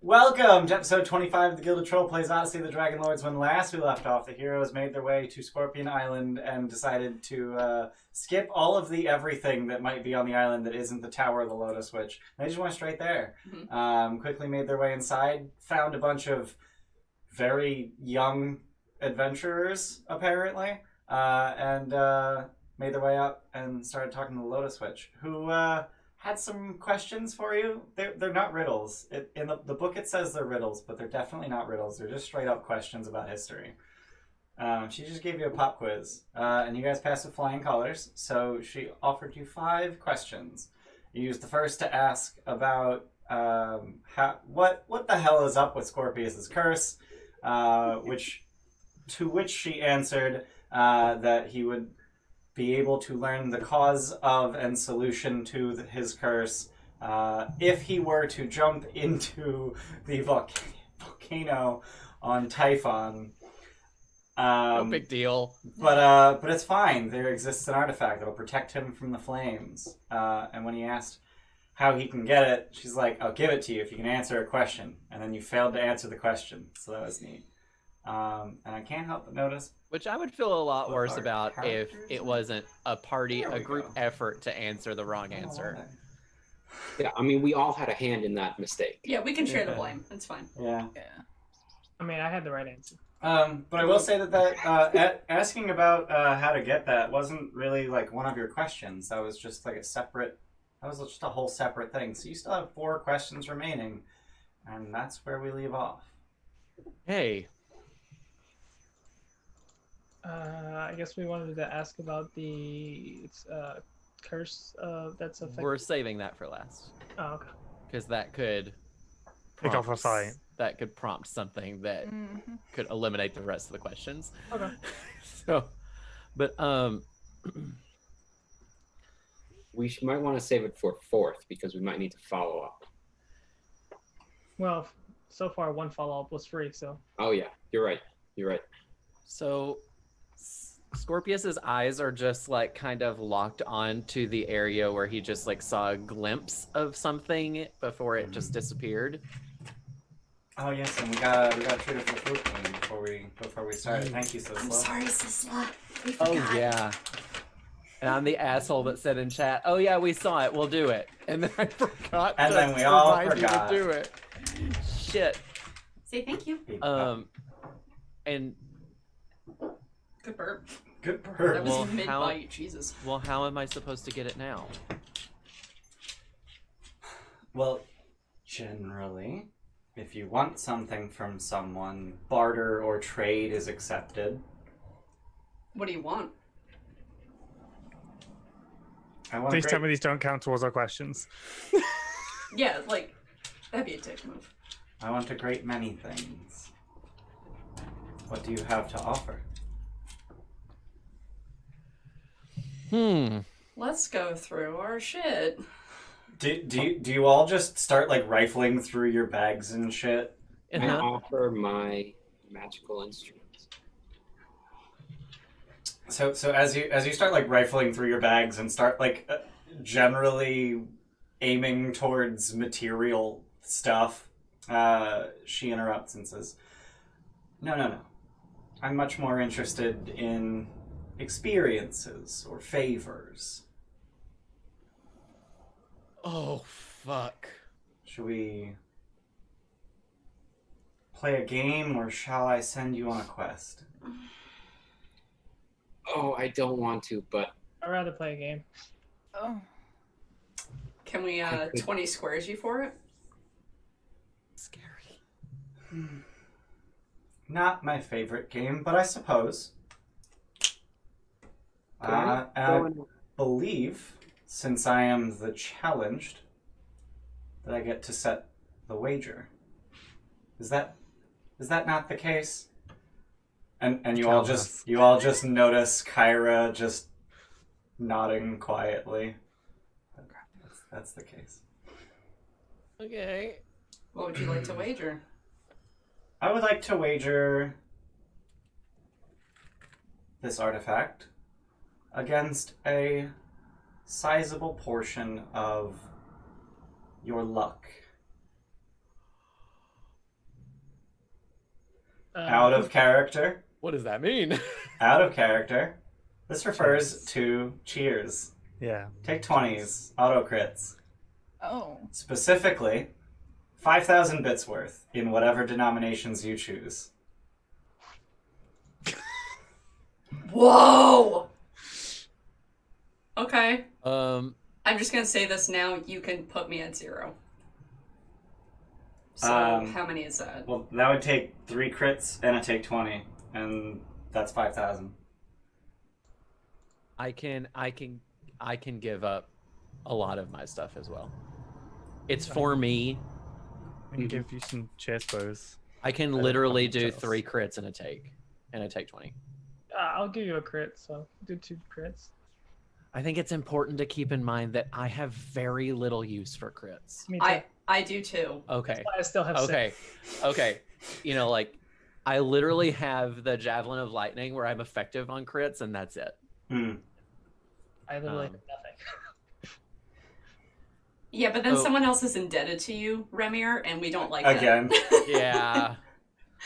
Welcome to episode 25 of the Gilded Plays Odyssey, the Dragonlords. When last we left off, the heroes made their way to Scorpion Island and decided to skip all of the everything that might be on the island that isn't the Tower of the Lotus Witch. They just went straight there. Quickly made their way inside, found a bunch of very young adventurers, apparently, and made their way up and started talking to the Lotus Witch, who had some questions for you. They're not riddles. In the book it says they're riddles, but they're definitely not riddles. They're just straight up questions about history. She just gave you a pop quiz, and you guys passed with flying colors, so she offered you 5 questions. You used the first to ask about what the hell is up with Scorpius's curse, to which she answered that he would be able to learn the cause of and solution to his curse if he were to jump into the volcano on Typhon. No big deal. But it's fine. There exists an artifact that'll protect him from the flames. And when he asked how he can get it, she's like, I'll give it to you if you can answer a question. And then you failed to answer the question, so that was neat. And I can't help but notice, which I would feel a lot worse about if it wasn't a group effort to answer the wrong answer. Yeah, I mean, we all had a hand in that mistake. Yeah, we can share the blame. It's fine. Yeah. I mean, I had the right answer. But I will say that asking about how to get that wasn't really like one of your questions. That was just like that was just a whole separate thing. So you still have 4 questions remaining, and that's where we leave off. Hey. I guess we wanted to ask about the curse that's affecting. We're saving that for last. Oh, okay. Because that could Pick off a fight. That could prompt something that could eliminate the rest of the questions. Okay. But We might want to save it for 4th because we might need to follow up. Well, so far 1 follow-up was free, so. Oh yeah, you're right. So Scorpius's eyes are just like kind of locked on to the area where he just like saw a glimpse of something before it just disappeared. Oh yes, and we gotta treat it for food before we start. Thank you, Sisla. I'm sorry, Sisla. We forgot. Oh yeah. And I'm the asshole that said in chat, "Oh yeah, we saw it. We'll do it." And then I forgot. And to then we all remind you forgot to do it. Shit. Say thank you. And Good burp. Good That bird. was Well, mid-bite. Jesus. well, how am I supposed to get it now? Well, generally, if you want something from someone, barter or trade is accepted. What do you want? I want Please great... tell me these don't count towards our questions. Yeah, like, that'd be a dick move. I want a great many things. What do you have to offer? Let's go through our shit. Do you all just start like rifling through your bags and shit? I offer my magical instruments. So as you start like rifling through your bags and start like generally aiming towards material stuff, she interrupts and says, No. I'm much more interested in experiences or favors. Oh, fuck. Should we play a game or shall I send you on a quest? Oh, I don't want to, but I'd rather play a game. Oh. Can we 20 squares you for it? Scary. Not my favorite game, but I suppose. And I believe, since I am the challenged, that I get to set the wager. Is that not the case? And you all just notice Kyra just nodding quietly. That's the case. Okay. What would you like to wager? I would like to wager this artifact against a sizable portion of your luck. Out of character. What does that mean? Out of character. This refers to cheers. Yeah. Take 20s, auto crits. Oh. Specifically, 5,000 bits worth in whatever denominations you choose. Whoa! Okay. Um, I'm just gonna say this now. You can put me at 0. So how many is that? Well, that would take 3 crits and a take 20, and that's 5,000. I can give up a lot of my stuff as well. It's for me. I can give you some chest bows. I can don't literally have much do else. 3 crits and a take 20. I'll give you a crit, so do 2 crits. I think it's important to keep in mind that I have very little use for crits. Me too. I do too. Okay. That's why I still have 6. Okay. You know, like, I literally have the Javelin of Lightning where I'm effective on crits, and that's it. I literally have nothing. Yeah, but then Oh. someone else is indebted to you, Remir, and we don't like Again. that. Yeah.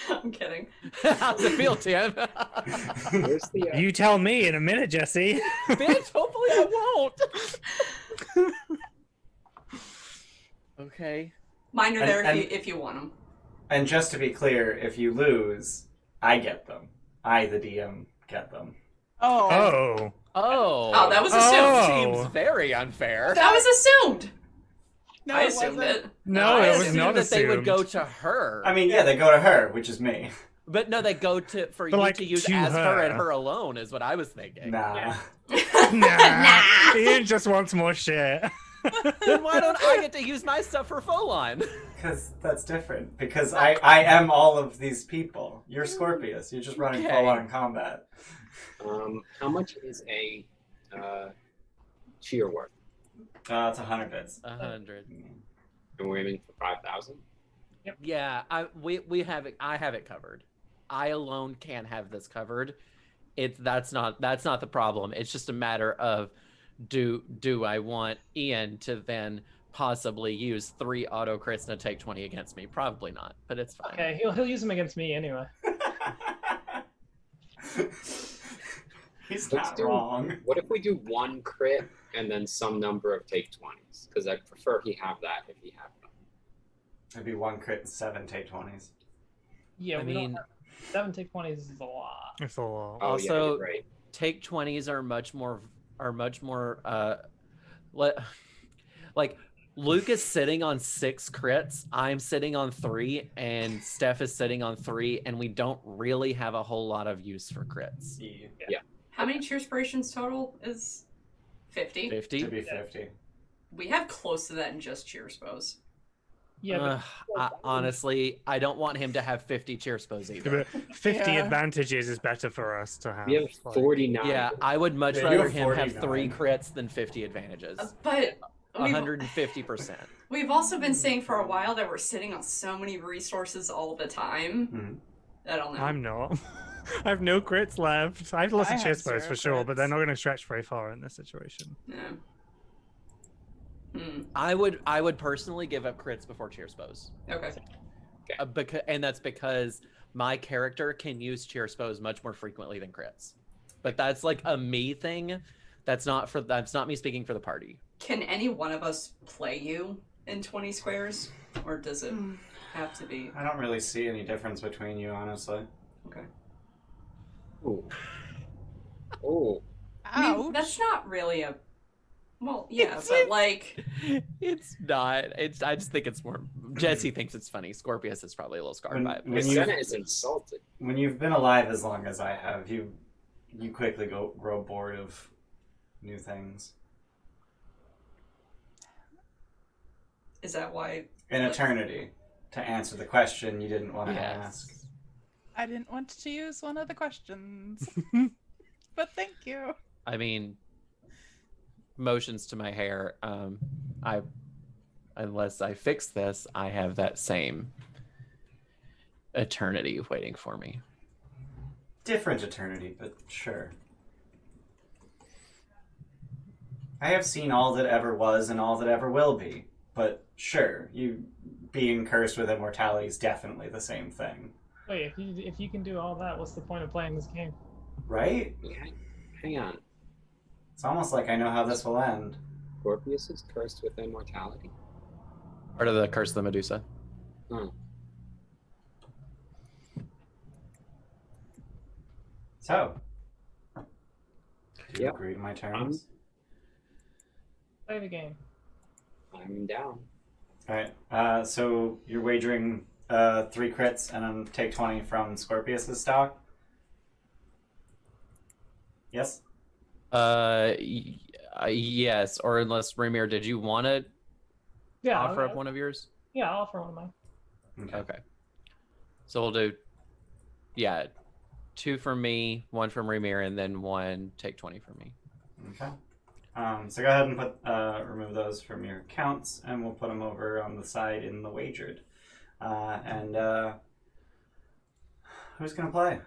I'm kidding. How's it feel, Tim? Where's the? You tell me in a minute, Jesse. Bitch, hopefully I won't. Okay. Mine are And- there and- if you want them. And just to be clear, if you lose, I get them. I, the DM, get them. Oh. Oh. Oh, that was assumed. Oh. Seems very unfair. That was assumed. No, I it assumed wasn't. it. No, I it was assumed not that they would assumed. go to her. I mean, yeah, they go to her, which is me. But no, they go to for But, you like, to use to as her and her. her alone is what I was thinking. Nah. Nah. Ian just wants more shit. Then why don't I get to use my stuff for Folon? Because that's different. Because I am all of these people. You're Scorpius. You're just running Okay. full on combat. How much is a cheer worth? It's 100 bits. 100. And we're aiming for 5,000. Yeah, we have it. I have it covered. I alone can have this covered. That's not the problem. It's just a matter of do I want Ian to then possibly use 3 auto crits and a take 20 against me? Probably not, but it's fine. Okay, he'll use them against me anyway. He's Let's not do- wrong. What if we do 1 crit and then some number of take 20s? Because I prefer he have that if he have them. It'd be 1 crit and 7 take 20s. Yeah, I we don't mean, have 7 take 20s is a lot. It's a lot. Oh yeah, Also- you're right. Take 20s are much more like Luke is sitting on 6 crits, I'm sitting on 3, and Steph is sitting on 3, and we don't really have a whole lot of use for crits. Yeah. How many cheerspirations total is 50? 50? To be 50. We have close to that in just cheerspos. Yeah, but Honestly, I don't want him to have 50 cheer spos either. But 50 Yeah. advantages is better for us to have. We have like- 49. Yeah, I would much Yeah, you rather have him have 3 49. crits than 50 advantages. But we've, 150%. we've also been saying for a while that we're sitting on so many resources all the time. Mhm. I don't know. I'm not. I have no crits left. I have lots I of have chest bows 0 for sure, but they're crits. not going to stretch very far in this situation. Yeah. Hmm. I would personally give up crits before cheer spos. Okay. And that's because my character can use cheer spos much more frequently than crits. But that's like a me thing. That's not me speaking for the party. Can any one of us play you in 20 squares? Or does it have to be? I don't really see any difference between you, honestly. Okay. Ooh. Ooh. I mean, Ouch. that's not really a. Well, yeah, It's- but like. It's not. I just think it's more. Jesse thinks it's funny. Scorpius is probably a little scarred by it. When you- Senna is insulted. When you've been alive as long as I have, you quickly grow bored of new things. Is that why? In eternity, to answer the question you didn't want to ask. Yes. I didn't want to use one of the questions. But thank you. I mean, motions to my hair. Unless I fix this, I have that same eternity waiting for me. Different eternity, but sure. I have seen all that ever was and all that ever will be, but sure, you being cursed with immortality is definitely the same thing. Wait, if you can do all that, what's the point of playing this game? Right? Yeah, hang on. It's almost like I know how this will end. Scorpius is cursed with immortality. Part of the Curse of the Medusa. Hmm. So, do you Yep. agree to my terms? Play the game. I'm down. Alright, so you're wagering 3 crits and then take 20 from Scorpius's stock? Yes? Yes, or unless Ramir, did you want to Yeah. offer up one of yours? Yeah, I'll offer one of mine. Okay. So we'll do, 2 from me, 1 from Ramir, and then 1 take 20 from me. Okay. So go ahead and put remove those from your accounts, and we'll put them over on the side in the wagered. Who's gonna play?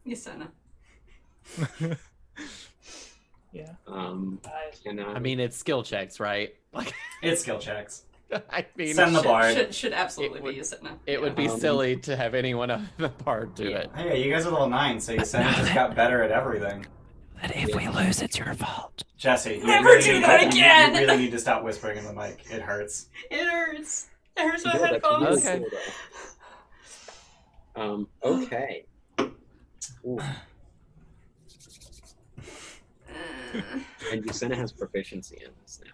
Yasena. Yeah. Can I mean, it's skill checks, right? Like, It's skill checks. I mean, Send the bard. Should absolutely It would- be Yasena. it would be silly to have anyone other than the bard do it. Hey, you guys are level 9, so you said you just got better at everything. But if we lose, it's your fault. Jesse, you Never really do need that to- again! You really need to stop whispering in the mic. It hurts. It hurts. It hurts my Yeah, that's headphones. really Okay. cool, though. Okay. Ooh. And Yasena has proficiency in this now.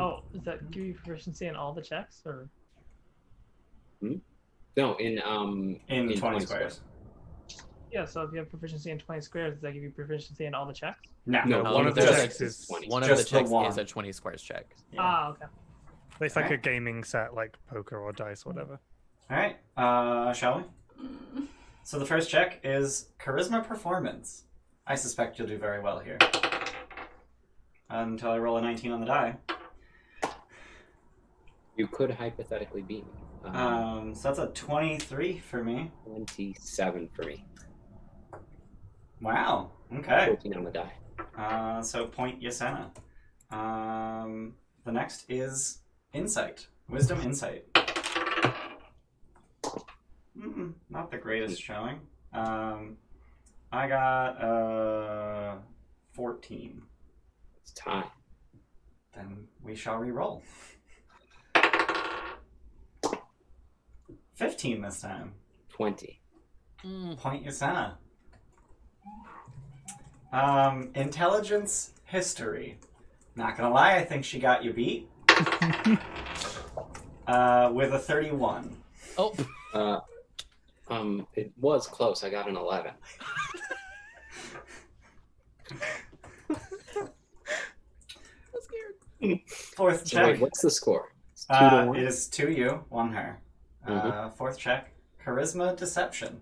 Oh, does that give you proficiency in all the checks, or? No, in In 20 squares. Yeah, so if you have proficiency in 20 squares, does that give you proficiency in all the checks? No. No, one of the just- checks is 20. One of the Just the checks one. is a 20 squares check. Yeah. Ah, okay. It's like a gaming set, like poker or dice, whatever. Alright, shall we? So the first check is Charisma Performance. I suspect you'll do very well here. Until I roll a 19 on the die. You could hypothetically beat me. So that's a 23 for me. 27 for me. Wow. Okay. 14 on the die. So point Yasena. The next is Insight. Wisdom Insight. Not the greatest showing. I got 14. It's time. Then we shall re-roll. 15 this time. 20. Point Yasena. Intelligence History. Not gonna lie, I think she got you beat. With a 31. Oh, It was close. I got an 11. I'm scared. Fourth So wait, check. what's the score? It's 2 to 1? It is 2 you, 1 her. Fourth check. Charisma Deception.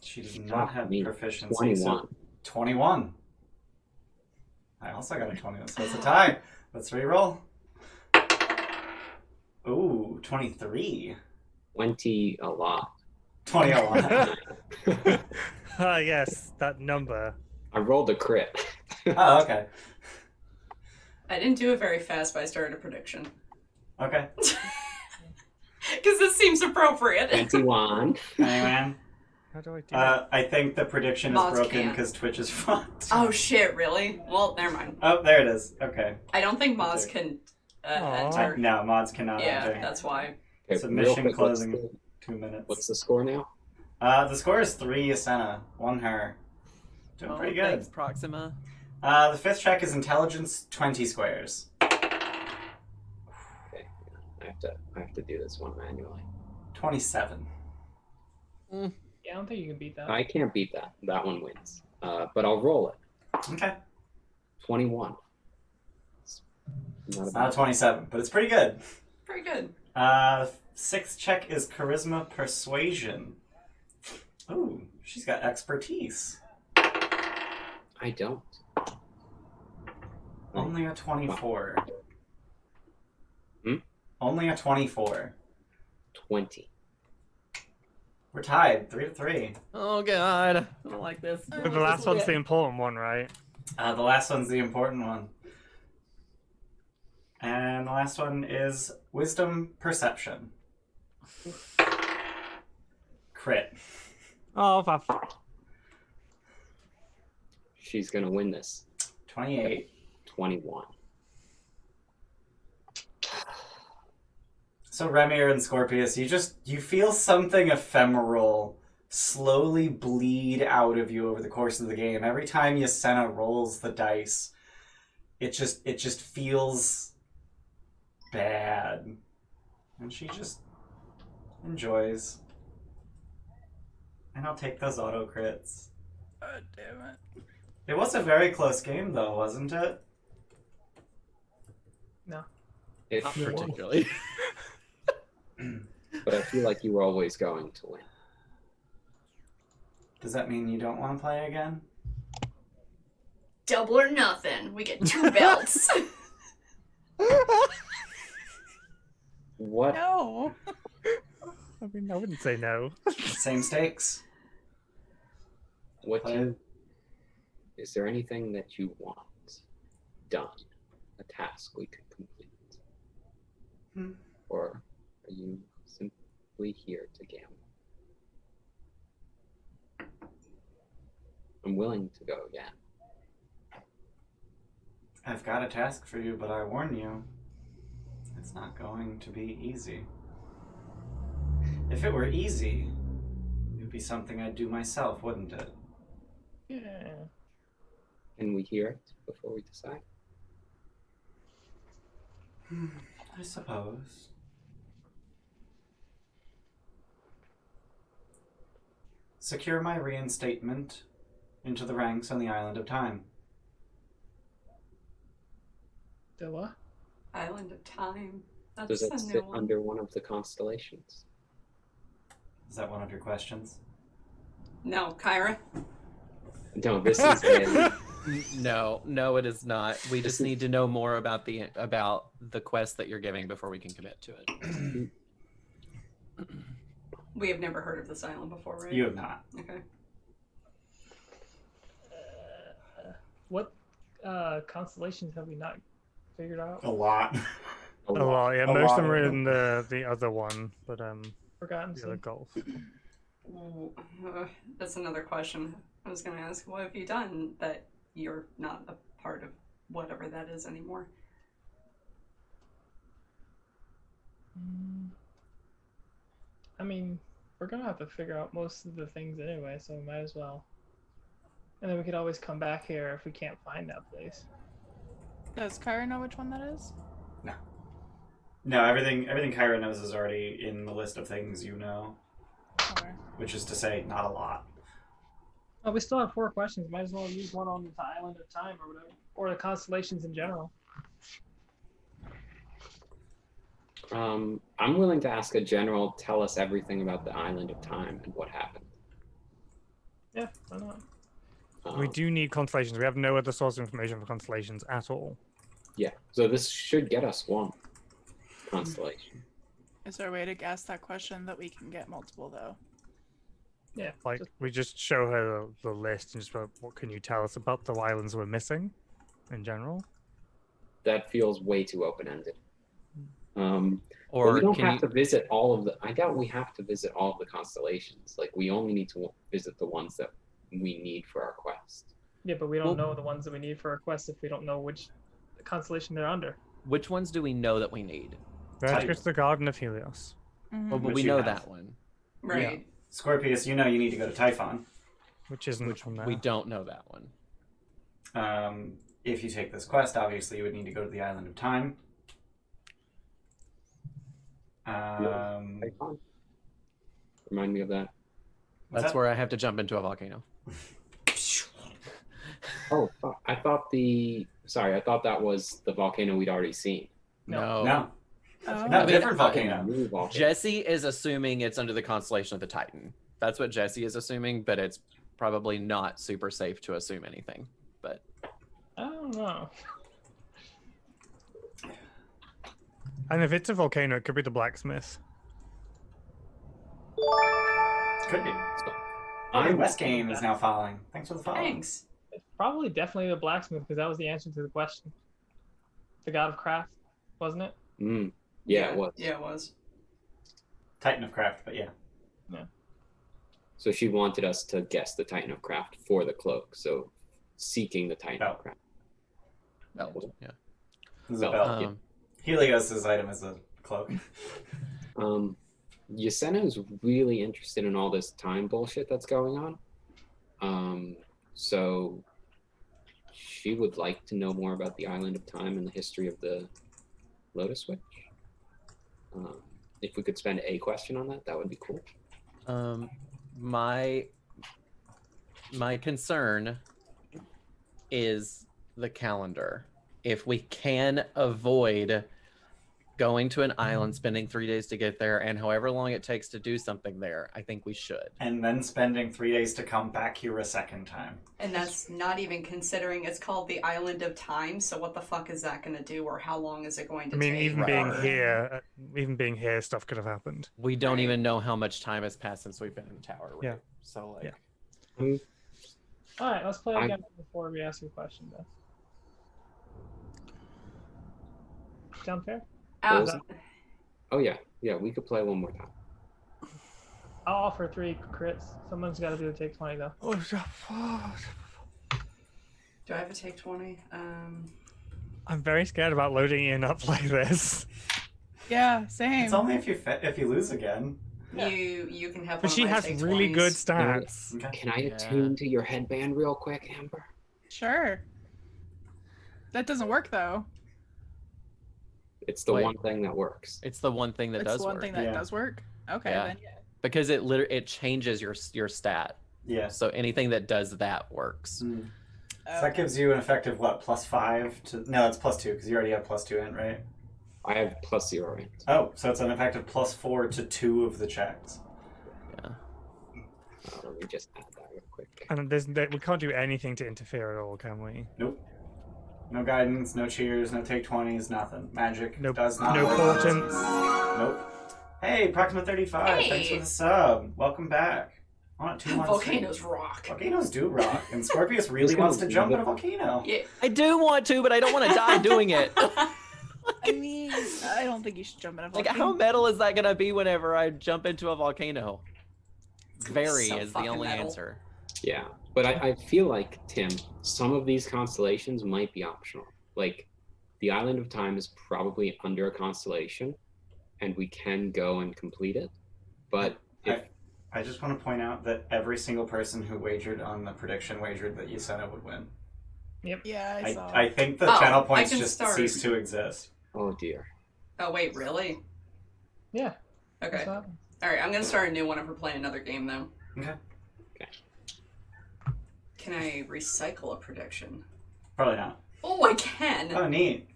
She does not have me. proficiency. 21. So 21. I also got a 21, so it's a tie. Let's re-roll. Ooh, 23. 20 a lot. 20 a lot. Ah, yes, that number. I rolled a crit. Oh, okay. I didn't do it very fast, but I started a prediction. Okay. Because this seems appropriate. 21. Anyway, How do I do that? I think the prediction is Mods broken can't. because Twitch is fucked. Oh shit, really? Well, never mind. Oh, there it is. Okay. I don't think mods can Aw. enter. No, mods cannot Yeah, enter. that's why. Okay, Submission real quick, closing. 2 minutes. What's the score now? The score is 3 Yasena, 1 her. Doing Oh, pretty good. thanks, Proxima. The fifth check is Intelligence 20 squares. Okay, I have to do this one manually. 27. Yeah, I don't think you can beat that. I can't beat that. That one wins. But I'll roll it. Okay. 21. It's It's not not a 27, but it's pretty good. Pretty good. Sixth check is Charisma Persuasion. Ooh, she's got expertise. I don't. Only a 24. Hmm? Only a 24. 20. We're tied, 3-3. Oh god, I don't like this. But the last one's the important one, right? The last one's the important one. And the last one is Wisdom Perception. Crit. Oh, She's gonna win this. 28. 21. So Remir and Scorpius, you feel something ephemeral slowly bleed out of you over the course of the game. Every time Yasena rolls the dice, it just feels bad. And she just enjoys. And I'll take those auto crits. God damn it. It was a very close game though, wasn't it? No. It, Not particularly. but I feel like you were always going to win. Does that mean you don't want to play again? Double or nothing. We get 2 belts. What? No. I mean, I wouldn't say no. Same stakes. What Play. you? Is there anything that you want done? A task we could complete? Or are you simply here to gamble? I'm willing to go again. I've got a task for you, but I warn you, it's not going to be easy. If it were easy, it would be something I'd do myself, wouldn't it? Yeah. Can we hear it before we decide? I suppose. Secure my reinstatement into the ranks on the Island of Time. The what? Island of Time. Does That's it a new sit one. under one of the constellations? Is that one of your questions? No, Kyra. No, this is a, No, it is not. We just need to know more about the quest that you're giving before we can commit to it. We have never heard of this island before, right? You have not. Okay. What constellations have we not figured out? A lot. a Oh, lot. well, yeah, A most lot of them are of in the other one, but Forgotten. the other golf. Ooh, that's another question I was going to ask. What have you done that you're not a part of whatever that is anymore? I mean, we're gonna have to figure out most of the things anyway, so we might as well. And then we could always come back here if we can't find that place. Does Kyra know which one that is? No, everything Kyra knows is already in the list of things you know, Okay. which is to say, not a lot. Oh, we still have 4 questions. Might as well use one on the Island of Time or whatever, or the constellations in general. I'm willing to ask a general. Tell us everything about the Island of Time and what happened. Yeah, why not? We do need constellations. We have no other source of information for constellations at all. Yeah, so this should get us one constellation. Is there a way to ask that question that we can get multiple though? Yeah, Like, just- we just show her the list and just go, what can you tell us about the islands we're missing in general? That feels way too open-ended. But Or we don't can have you? to visit all of the. I doubt we have to visit all of the constellations. Like, we only need to visit the ones that we need for our quest. yeah, but we don't Well- know the ones that we need for our quest if we don't know which constellation they're under. Which ones do we know that we need? We have to Titan. go to the Garden of Helios. Mhm. Well, but Which we you know have. that one. Right. Scorpius, you know you need to go to Typhon. Which isn't Which from there. we don't know that one. If you take this quest, obviously you would need to go to the Island of Time. Typhon? Remind me of that. What's That's that? where I have to jump into a volcano. Oh, fuck. I thought that was the volcano we'd already seen. No. No, Oh. no, I mean, different Okay, volcano. new volcano. Jesse is assuming it's under the constellation of the Titan. That's what Jesse is assuming, but it's probably not super safe to assume anything. But I don't know. And if it's a volcano, it could be the blacksmith. Could be. I'm West Game is now following. Thanks for the follow. Thanks. It's probably definitely the blacksmith because that was the answer to the question. The god of craft. wasn't it? Yeah, it was. Yeah, it was. Titan of Craft, but yeah. So she wanted us to guess the Titan of Craft for the cloak. So seeking the Titan of Craft. Belt. Yeah. This is a belt. Yeah. Helios's item is a cloak. Yesena is really interested in all this time bullshit that's going on. So she would like to know more about the Island of Time and the history of the Lotus Witch. If we could spend a question on that, that would be cool. My concern is the calendar. If we can avoid going to an island, spending 3 days to get there, and however long it takes to do something there, I think we should. And then spending 3 days to come back here a second time. And that's not even considering it's called the Island of Time, so what the fuck is that going to do, or how long is it going to I mean, take? even or- being here, stuff could have happened. We don't Right. even know how much time has passed since we've been in the tower, right? Yeah. So, like, Yeah. All right, let's play again before we ask you a question, then. Sound fair? What was it? Oh yeah, we could play one more time. I'll offer 3 crits. Someone's got to do the take 20 though. Do I have to take 20? I'm very scared about loading Ian up like this. Yeah, same. It's only if you lose again. You can have. But one she of my has take really 20s. good stats. Okay. Can I attune to your headband real quick, Amber? Sure. That doesn't work though. It's the Wait. one thing that works. it's the one thing that It's does the one work. thing that Yeah. does work. Okay, Yeah. then yeah. Because it changes your stat. Yeah. So anything that does that works. Mm. So that gives you an effective, what, +5 to... No, it's +2, because you already have +2 int, right? I have +0 int. Oh, so it's an effective +4 to 2 of the checks. Let me just add that real quick. And we can't do anything to interfere at all, can we? Nope. No guidance, no cheers, no take 20s, nothing. Magic No- does not no work. portents. Nope. Hey, Proxima35, thanks for the sub. Welcome back. On 2 months. Volcanoes rock. Volcanoes do rock, and Scorpius really gonna wants to jump leave in a volcano. Yeah. I do want to, but I don't want to die doing it. I mean, I don't think you should jump in a Like, volcano. how metal is that gonna be whenever I jump into a volcano? Very So is the fucking only metal. answer. Yeah, but I feel like, Tim, some of these constellations might be optional. Like, the Island of Time is probably under a constellation, and we can go and complete it. But if I just want to point out that every single person who wagered on the prediction wagered that Yesena would win. Yeah, I saw. I think the Oh, channel I points can just start. cease to exist. oh dear, Oh wait, really? Yeah. Okay. That's what happens. All right, I'm gonna start a new one if we're playing another game though. Okay. Can I recycle a prediction? Probably not. Oh, I can. Oh, neat.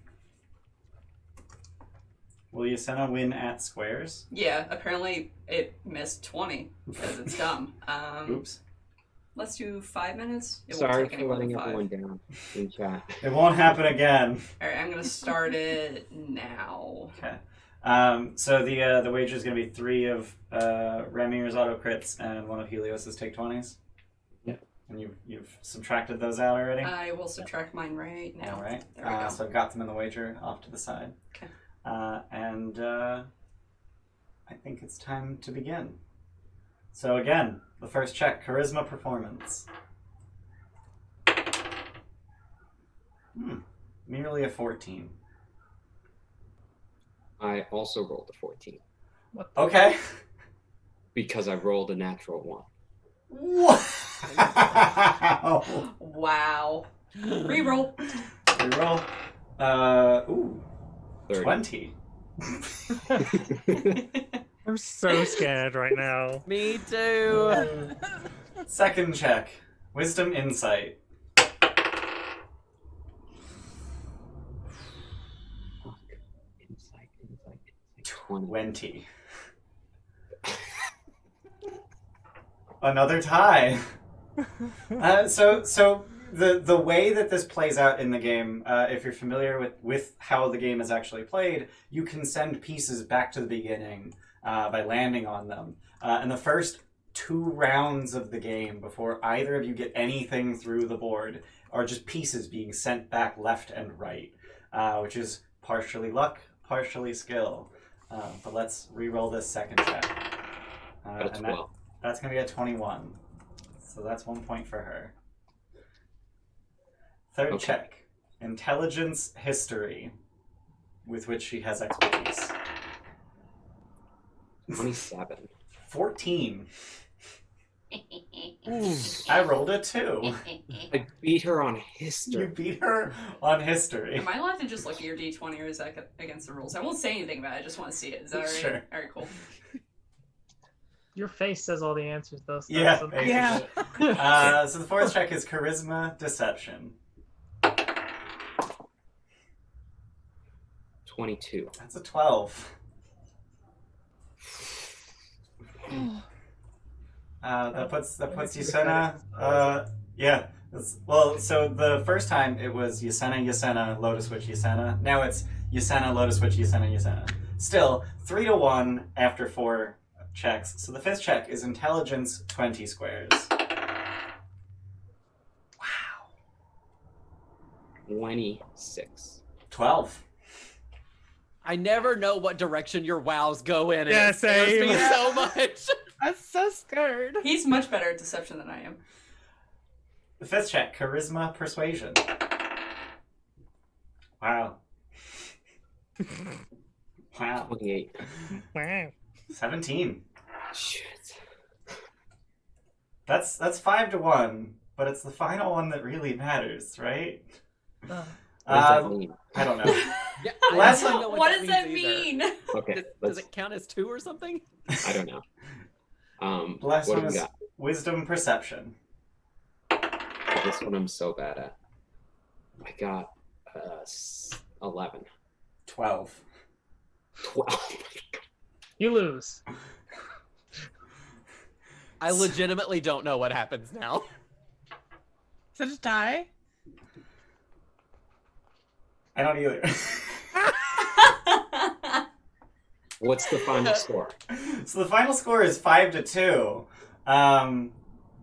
Will Yesena win at squares? Yeah, apparently it missed 20 because it's dumb. Oops. Let's do 5 minutes. It won't sorry take for any more letting than 5. everyone down in chat. It won't happen again. All right, I'm gonna start it now. Okay. So the wager is going to be 3 of Ramir's auto crits and 1 of Helios's take 20s. Yeah. And you've subtracted those out already. I will subtract mine right now. All right. There we go. So I've got them in the wager off to the side. Okay. And I think it's time to begin. So again, the first check, charisma performance. Merely a 14. I also rolled a 14 What the Okay. because I rolled a natural 1. Wow. Wow. Reroll. Reroll. Ooh. 30. 20. I'm so scared right now. Me too. Second check, wisdom insight. Insight. 20. 20. Another tie. So the way that this plays out in the game, if you're familiar with how the game is actually played, you can send pieces back to the beginning by landing on them. And the first 2 rounds of the game, before either of you get anything through the board, are just pieces being sent back left and right, which is partially luck, partially skill. But let's re-roll this second check. Got a And 12. that's going to be a 21. So that's 1 point for her. Third Okay. check. Intelligence history, with which she has expertise. 27. 14. I rolled a 2. I beat her on You history. beat her on history. Am I allowed to just look at your D20 or is that against the rules? I won't say anything about it. I just want to see it. Is that alright? Sure. Alright, cool. Your face says all the answers, though. So Yeah, so- basically. Yeah. So the fourth check is charisma deception. 22. That's a 12. That puts Yasena. Yeah. Well, so the first time it was Yasena, Lotus Witch, Yasena. Now it's Yasena, Lotus Witch, Yasena. Still 3-1 after 4 checks. So the fifth check is intelligence 20 squares. Wow. 26. 12. I never know what direction your wows go in. And Yeah, it scares same. me so much. I'm so scared. He's much better at deception than I am. The fifth check, charisma persuasion. Wow. Wow. 28. Wow. 17. Shit. That's 5-1, but it's the final one that really matters, right? Oh. What does that mean? I don't know. Yeah, Last I don't one- know What does means that either. mean? Okay, Does let's. it count as 2 or something? I don't know. The last What one do we is got? wisdom perception. This one I'm so bad at. I got 11. 12. 12. You lose. I legitimately don't know what happens now. So just die? I don't either. What's the final score? So the final score is 5-2.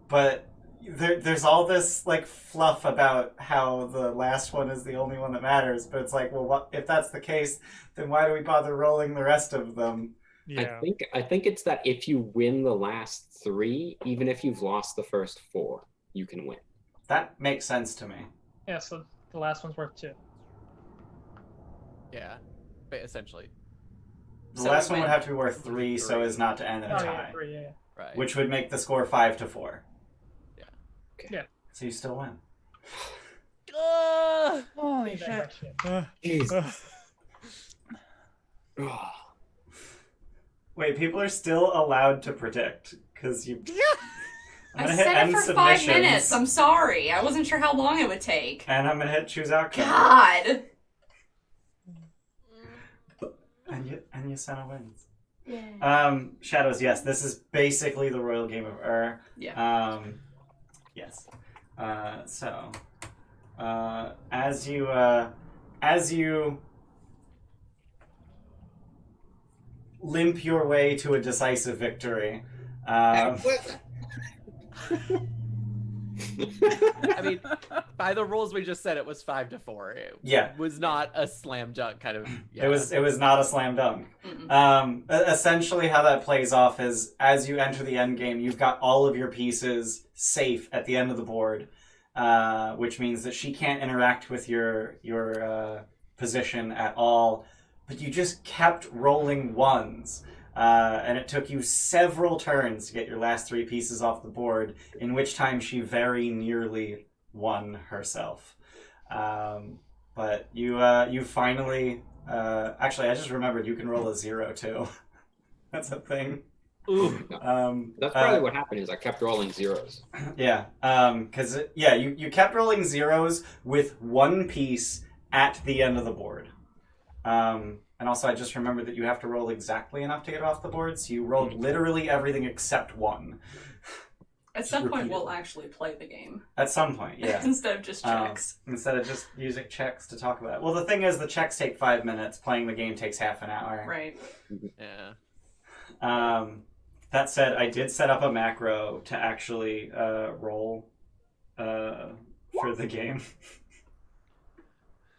But there's all this like fluff about how the last one is the only one that matters. But it's like, well, if that's the case, then why do we bother rolling the rest of them? Yeah. I think it's that if you win the last 3, even if you've lost the first 4, you can win. That makes sense to me. Yeah, so the last one's worth 2. Yeah, but essentially. The So last we one would win. have to be worth 3 so as not to end in a Oh, tie, yeah, 3, yeah. Right. which would make the score 5-4. Okay. Yeah. So you still win. Holy Ain't that shit. much shit. Jesus. Ugh. Wait, people are still allowed to predict because you. I'm I gonna hit said end it for 5 submissions, minutes. I'm sorry. I wasn't sure how long it would take. and I'm gonna hit choose outcome. God. And Yasena wins. Shadows. Yes, this is basically the royal game of Ur. Yeah. Yes. So, as you limp your way to a decisive victory. I mean, by the rules we just said, it was 5-4. It Yeah. was not a slam dunk kind of. Yeah. It was not a slam dunk. Mm-mm. Essentially, how that plays off is as you enter the end game, you've got all of your pieces safe at the end of the board, which means that she can't interact with your position at all. But you just kept rolling ones. And it took you several turns to get your last 3 pieces off the board, in which time she very nearly won herself. But you finally... actually, I just remembered you can roll a 0, too. That's a thing. Ooh. That's probably what happened is I kept rolling 0s. Yeah, because, you kept rolling 0s with 1 piece at the end of the board. And also, I just remembered that you have to roll exactly enough to get off the board, so you rolled literally everything except 1. At some point, we'll repeatedly. actually play the game. At some point, yeah. Instead of just checks. Instead of just using checks to talk about it. Well, the thing is, the checks take 5 minutes. Playing the game takes half an hour. Right. Yeah. That said, I did set up a macro to actually roll for the game.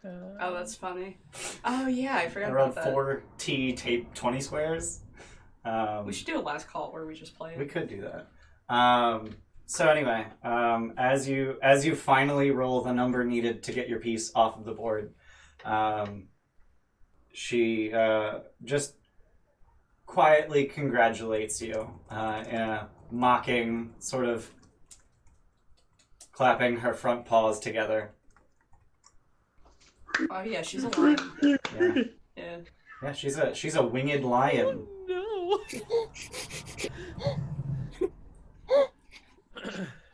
Oh, that's funny. Oh yeah, I I forgot rolled about that. 4T tape 20 squares. We should do a last call where we just play We it. could do that. So anyway, as you finally roll the number needed to get your piece off of the board, she just quietly congratulates you in a mocking sort of clapping her front paws together. Oh yeah, she's a lion. Yeah, Yeah. yeah, she's a winged lion. No.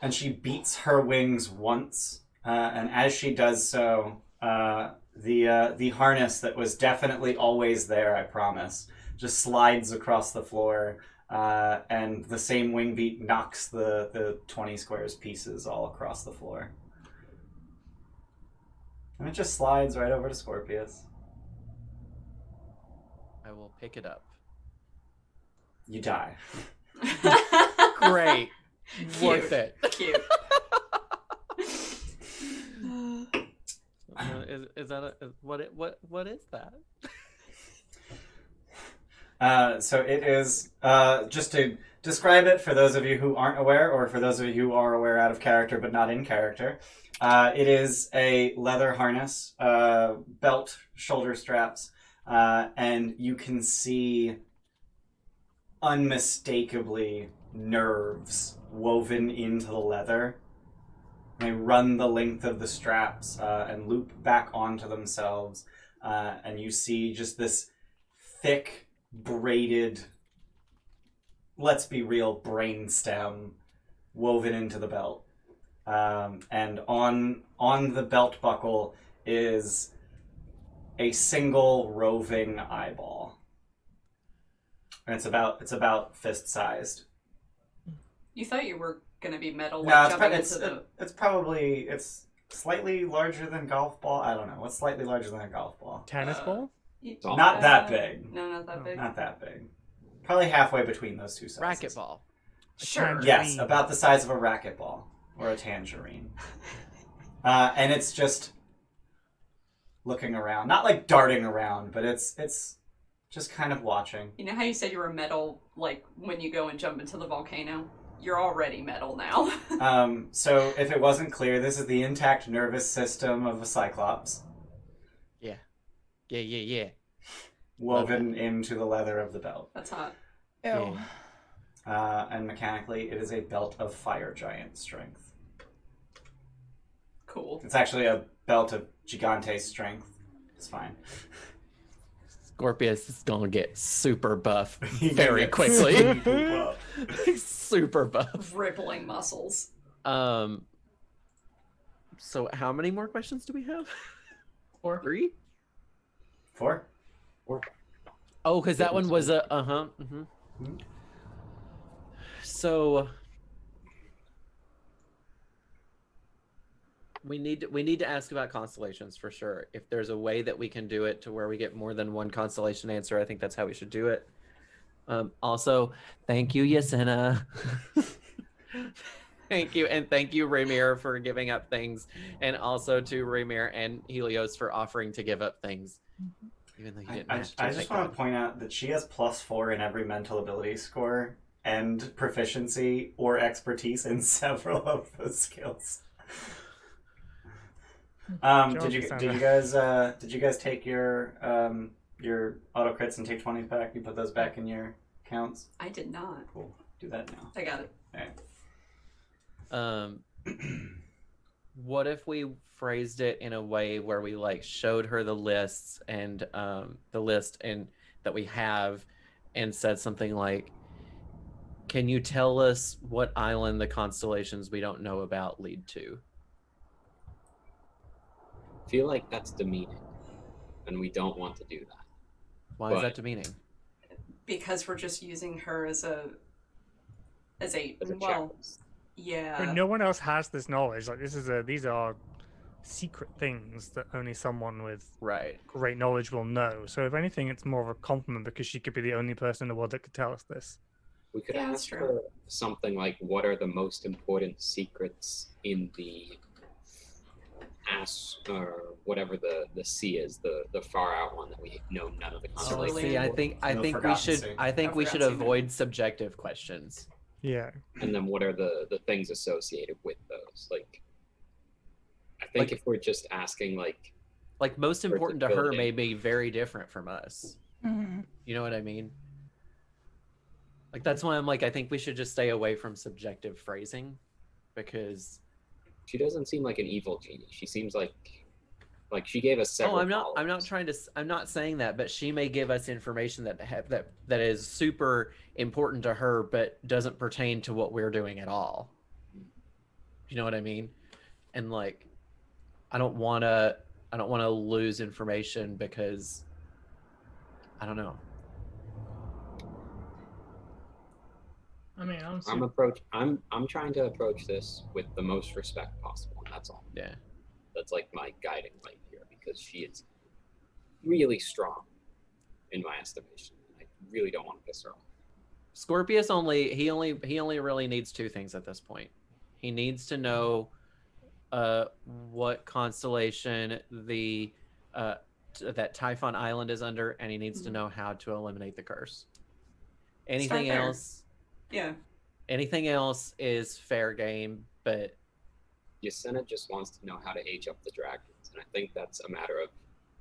And she beats her wings once, and as she does so, the harness that was definitely always there, I promise, just slides across the floor, and the same wing beat knocks the 20 squares pieces all across the floor. And it just slides right over to Scorpius. I will pick it up. You die. Great. Cute. Worth it. Cute. Is that what is that? So it is, just to describe it for those of you who aren't aware, or for those of you who are aware out of character but not in character, it is a leather harness, belt, shoulder straps, and you can see unmistakably nerves woven into the leather. They run the length of the straps and loop back onto themselves, and you see just this thick, braided, let's be real, brainstem woven into the belt. And on the belt buckle is a single roving eyeball. And it's about fist sized. You thought you were gonna be metal, like No, jumping it's into the. probably slightly larger than golf ball. I don't know. What's slightly larger than a golf ball? Tennis ball? Not that big. No, not that big. Not that big. Probably halfway between those two sizes. Racquetball. Sure. Yes, about the size of a racquetball or a tangerine. And it's just looking around, not like darting around, but it's just kind of watching. You know how you said you were metal, like when you go and jump into the volcano? You're already metal now. So if it wasn't clear, this is the intact nervous system of a cyclops. Yeah. Woven into the leather of the belt. That's hot. Ew. And mechanically, it is a belt of fire giant strength. Cool. It's actually a belt of gigante strength. It's fine. Scorpius is gonna get super buff He very gets quickly. super buff. Super buff. Rippling muscles. So how many more questions do we have? 4. 3? 4? Oh, because that one was a So we need to ask about constellations for sure. If there's a way that we can do it to where we get more than one constellation answer, I think that's how we should do it. Also, thank you, Yasena. Thank you, and thank you, Raymir, for giving up things, and also to Raymir and Helios for offering to give up things, even though you didn't. I have to, just thank want God. to point out that she has +4 in every mental ability score and proficiency or expertise in several of those skills. Did you guys take your auto crits and take 20s back? You put those back in your counts? I did not. Cool. Do that now. I got it. All right. What if we phrased it in a way where we like showed her the lists and that we have, and said something like, "Can you tell us what island the constellations we don't know about lead to?" I feel like that's demeaning, and we don't want to do that. Why is that demeaning? Because we're just using her as a As a well, checklist. yeah. But no one else has this knowledge. Like these are secret things that only someone with Right. great knowledge will know. So if anything, it's more of a compliment because she could be the only person in the world that could tell us this. We could Yeah, that's ask true. her something like, what are the most important secrets in the or whatever the sea is, the far out one that we know none of the Oh, constellations. see, I were. think The we Forgotten should Sea. we should Forgotten Sea, avoid subjective questions. Yeah. And then what are the things associated with those? Like, I think Like- if we're just asking like, Like most Or the important to her building. may be very different from us. Mhm. You know what I mean? Like that's why I'm like I think we should just stay away from subjective phrasing because she doesn't seem like an evil genie. She seems like she gave us several. I'm not followers. trying to I'm not saying that, but she may give us information that is super important to her but doesn't pertain to what we're doing at all. You know what I mean? And like I don't want to lose information because I don't know. I mean, I'm trying to approach this with the most respect possible, and that's all. Yeah. That's like my guiding light here because she is really strong in my estimation. I really don't want to piss her off. Scorpius only really needs two things at this point. He needs to know what constellation the that Typhon Island is under, and he needs to know how to eliminate the curse. Anything there. else? Yeah. Anything else is fair game, but Yasena just wants to know how to age up the dragons, and I think that's a matter of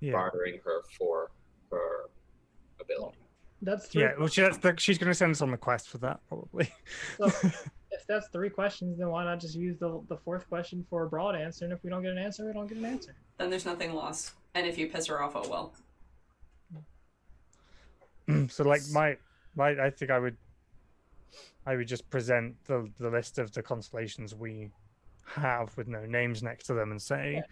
Yeah. bartering her for her ability. That's three. Yeah. Well, she's going to send us on the quest for that probably. So if that's three questions, then why not just use the fourth question for a broad answer? And if we don't get an answer, we don't get an answer. Then there's nothing lost. And if you piss her off, oh well. So like I think I would just present the list of the constellations we have with no names next to them and say,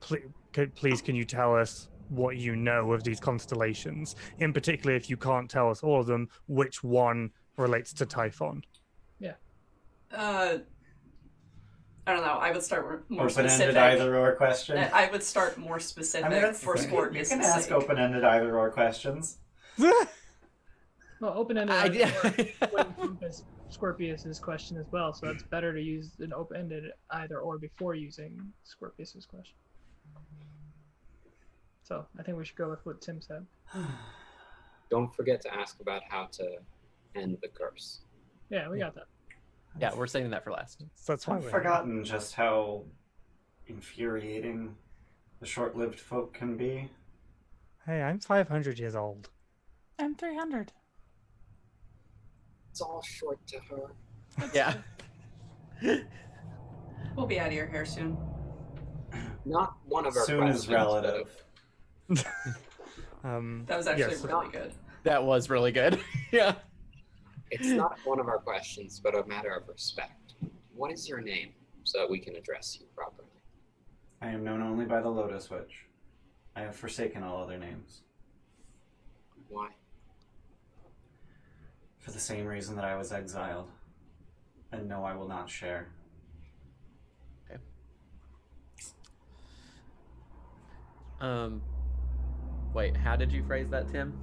please can you tell us what you know of these constellations? In particular, if you can't tell us all of them, which one relates to Typhon? I don't know. I would start more Open-ended specific. either-or question. I would start more specific I mean, that's for Scorpius. You can ask open-ended either-or questions. Well, open-ended I- would encompass Scorpius's question as well, so it's better to use an open-ended either-or before using Scorpius's question. So I think we should go with what Tim said. Don't forget to ask about how to end the curse. Yeah, we got that. yeah, we're saving that for last. So that's why I've we're forgotten just how infuriating the short-lived folk can be. Hey, I'm 500 years old. I'm 300. It's all short to her. Yeah. We'll be out of your hair soon. Not one of our Soon questions, is relative. That was actually yes. really good. That was really good. Yeah. It's not one of our questions, but a matter of respect. What is your name so that we can address you properly? I am known only by the Lotus Witch. I have forsaken all other names. Why? For the same reason that I was exiled. And no, I will not share. Wait, how did you phrase that, Tim?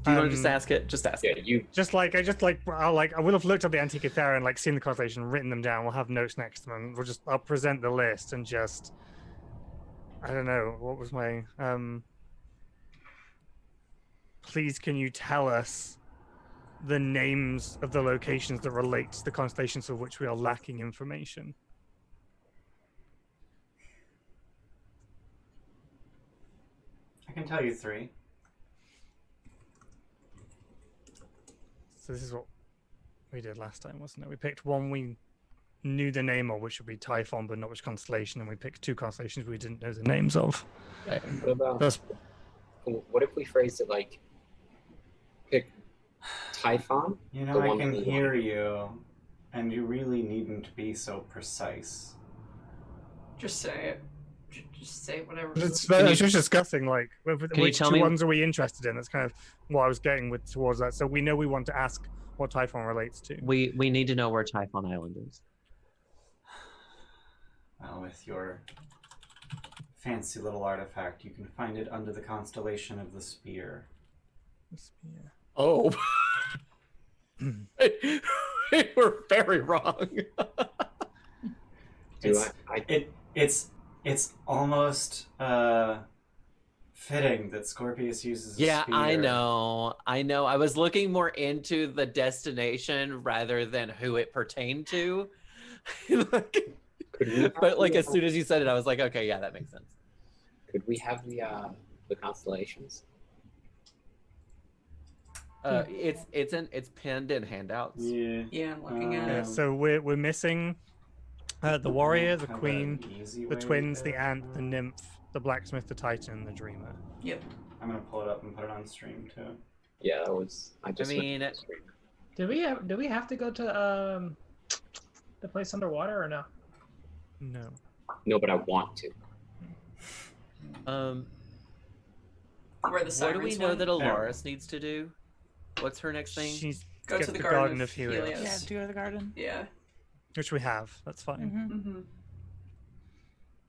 Do you want to just ask it? Just ask Yeah, it. you. I would have looked at the Antikythera and seen the constellation, written them down. We'll have notes next to them. I'll present the list and just, I don't know, what was my please can you tell us the names of the locations that relate to the constellations of which we are lacking information? I can tell you 3. So this is what we did last time, wasn't it? We picked one we knew the name of, which would be Typhon, but not which constellation, and we picked 2 constellations we didn't know the names of. What about? That's What if we phrased it like, pick Typhon? You The know, I one can that we hear you, and you really needn't be so precise. Just say it. Just say whatever. it's just discussing you which tell 2 me- ones are we interested in. That's kind of what I was getting with towards that. So we know we want to ask what Typhon relates to. We need to know where Typhon Island is. Well, with your fancy little artifact, you can find it under the constellation of the Spear. Oh. We're very wrong. Do It's I? it's It's almost fitting that Scorpius uses a Yeah, spear. I know. I was looking more into the destination rather than who it pertained to. Like, Could we but like as soon as you said it, I was like, okay, yeah, that makes sense. Could we have the constellations? It's pinned in handouts. Yeah. Yeah, I'm looking at Yeah, it. so we're missing the warrior, the How about queen, an easy the way twins, to- the ant, the nymph, the blacksmith, the titan, and the dreamer. Yep. I'm gonna pull it up and put it on stream too. Yeah, that was. I just. mean, went to the stream. Do we have to go to the place underwater or no? No. No, but I want to. Where the What do sirens we know went? that Alaris needs to do? What's her next thing? She's Go get to the the Garden of Helios, Helios. Yeah, to go to the garden. Yeah. which we have. That's fine. Hmm. Mm-hmm.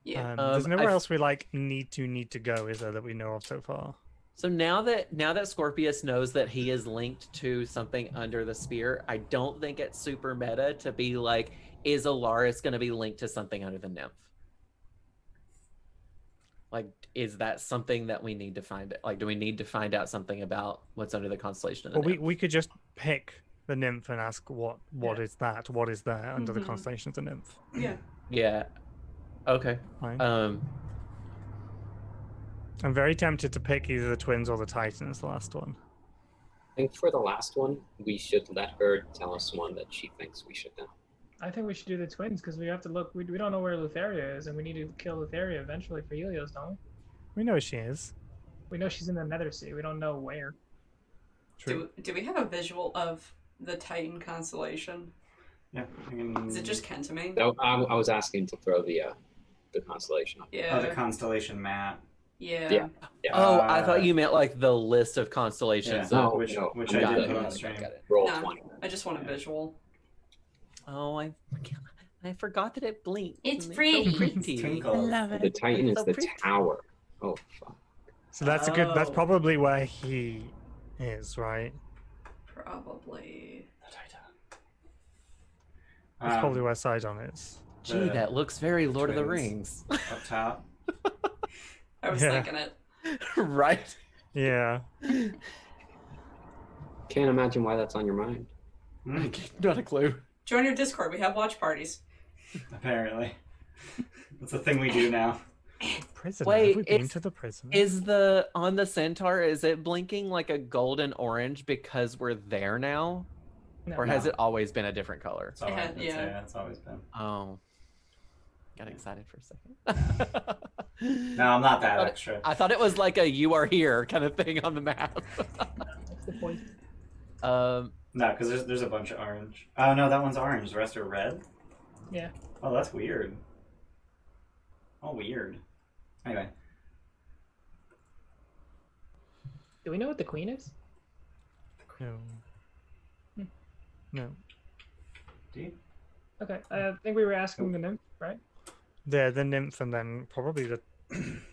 Yeah. There's nowhere I've- else we like need to go, is there, that we know of so far? So now that Scorpius knows that he is linked to something under the spear, I don't think it's super meta to be like, is Alaris going to be linked to something under the nymph? Like, is that something that we need to find? Like, do we need to find out something about what's under the constellation of the Well, nymph? we could just pick the nymph and ask what is that? What is there under the Mhm. constellation of the nymph? Yeah. Yeah. Okay. Fine. Um, I'm very tempted to pick either the twins or the titans, the last one. I think for the last one, we should let her tell us one that she thinks we should know. I think we should do the twins because we have to look. We don't know where Lutheria is, and we need to kill Lutheria eventually for Helios, don't we? We know where she is. We know she's in the Nether Sea. We don't know where. True. Do we have a visual of the Titan constellation? Yeah. I can... Is it just Kentamine? No, I was asking to throw the constellation up. Yeah. Oh, the constellation map. Yeah. Yeah. Yeah. oh, I Uh, thought you meant like the list of constellations. Yeah. of- No, which no, which I'm I got did it, put on got it, stream. got it. Roll No. 20. I just want a visual. Oh, I forgot that it blinks. It's and so free. pretty. Twinkle. Love The it. Titan is so the pretty. tower. Oh, fuck. So that's a good. That's Oh. probably where he is, right? Probably. The Titan. That's probably where Sidon is. Gee, The that looks very Lord of the twins. Rings. Up top. I was Yeah. thinking it. Right? Yeah. Can't imagine why that's on your mind. Hmm, Not a clue. Join your Discord. We have watch parties. apparently. That's a thing we do now. Prisoner. Wait, Have we been it's- to the prisoner? Is the on the centaur, is it blinking like a golden orange because we're there now? No. Or has No. it always been a different color? It's always, Yeah. it's always been. Oh. Got excited for a second. No, I'm not that But- extra. I thought it was like a you are here kind of thing on the map. That's the point. No, because there's a bunch of orange. Oh no, that one's orange. The rest are red. Yeah. Oh, that's weird. Oh, weird. Anyway, Do we know what the queen is? No. Hmm. No. do you? Okay. I think we were asking the nymph, right? The nymph and then probably the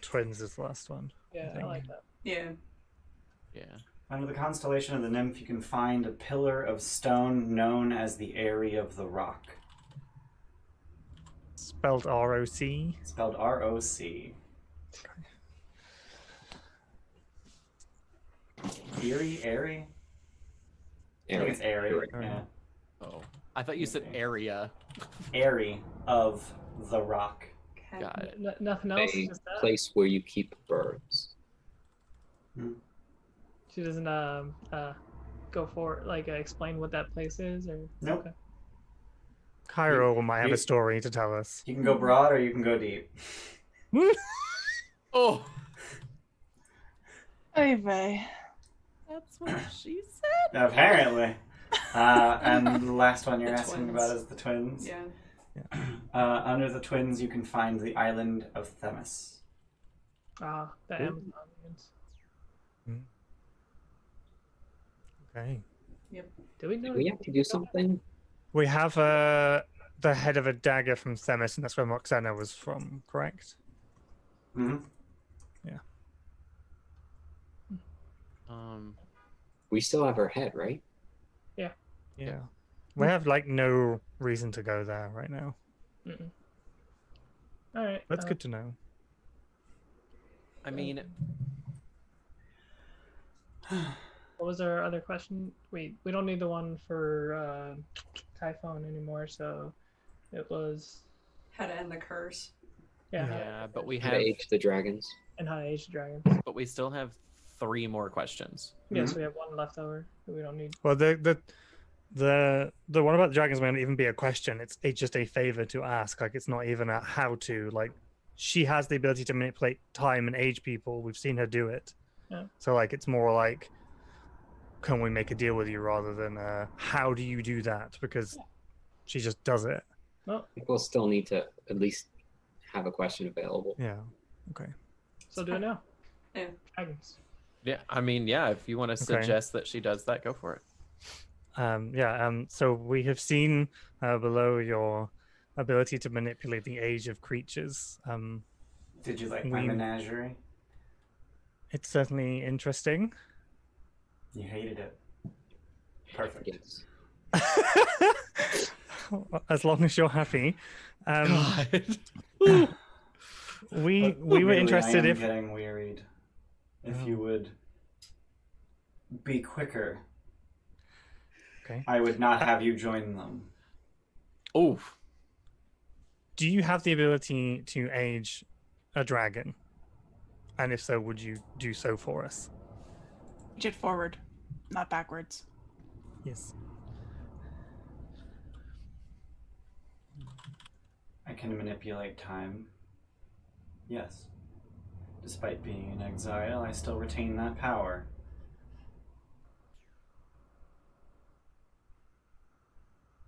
twins is the last one. Yeah, I think. like that. Yeah. Yeah. Under the constellation of the nymph, you can find a pillar of stone known as the Eyrie of the Rock, Spelled R-O-C. spelled R-O-C. Eyrie? I think it's Eyrie. Eyrie. Yeah. Oh. I thought you said area. Eyrie of the Rock. Okay. Got it. Nothing else. A Just that. place where you keep birds. She doesn't go for explain what that place is or. Nope. Okay. Cairo might have you- a story to tell us. You can go broad or you can go deep. Oh. Oy vey. That's what she said. Apparently. And the last one you're The asking twins. about is the twins. Yeah. Under the twins, you can find the island of Themis. Ah, the Ooh. Amazonians. Okay. Do we know? Do we have to do something? We have the head of a dagger from Themis, and that's where Moxena was from, correct? Mm-hmm. We still have her head, right? Yeah. We have no reason to go there right now. Mm-mm. All right. That's good to know. I mean, What was our other question? Wait, we don't need the one for Typhon anymore, so it was How to end the curse. yeah, but we How to have, age the dragons. and how to age the dragons. but we still have 3 more questions. Yes, we have one left over that we don't need. Well, the one about the dragons may not even be a question. It's just a favor to ask. Like, it's not even a how to. Like, she has the ability to manipulate time and age people. We've seen her do it. Yeah. So like, it's more like, can we make a deal with you rather than how do you do that? Because she just does it. Well, We'll still need to at least have a question available. Yeah. Okay. so do it now. Yeah. Dragons. Yeah, I mean, yeah, if you want to suggest that she does that, go for it. So we have seen below your ability to manipulate the age of creatures. Did you like my menagerie? It's certainly interesting. You hated it. Perfect. Yes. As long as you're happy. We But were really, interested I am if getting wearied. If you would be quicker, okay. I would not have you join them. Oh, Do you have the ability to age a dragon? And if so, would you do so for us? Age it forward, not backwards. Yes. I can manipulate time. Yes. Despite being in exile, I still retain that power.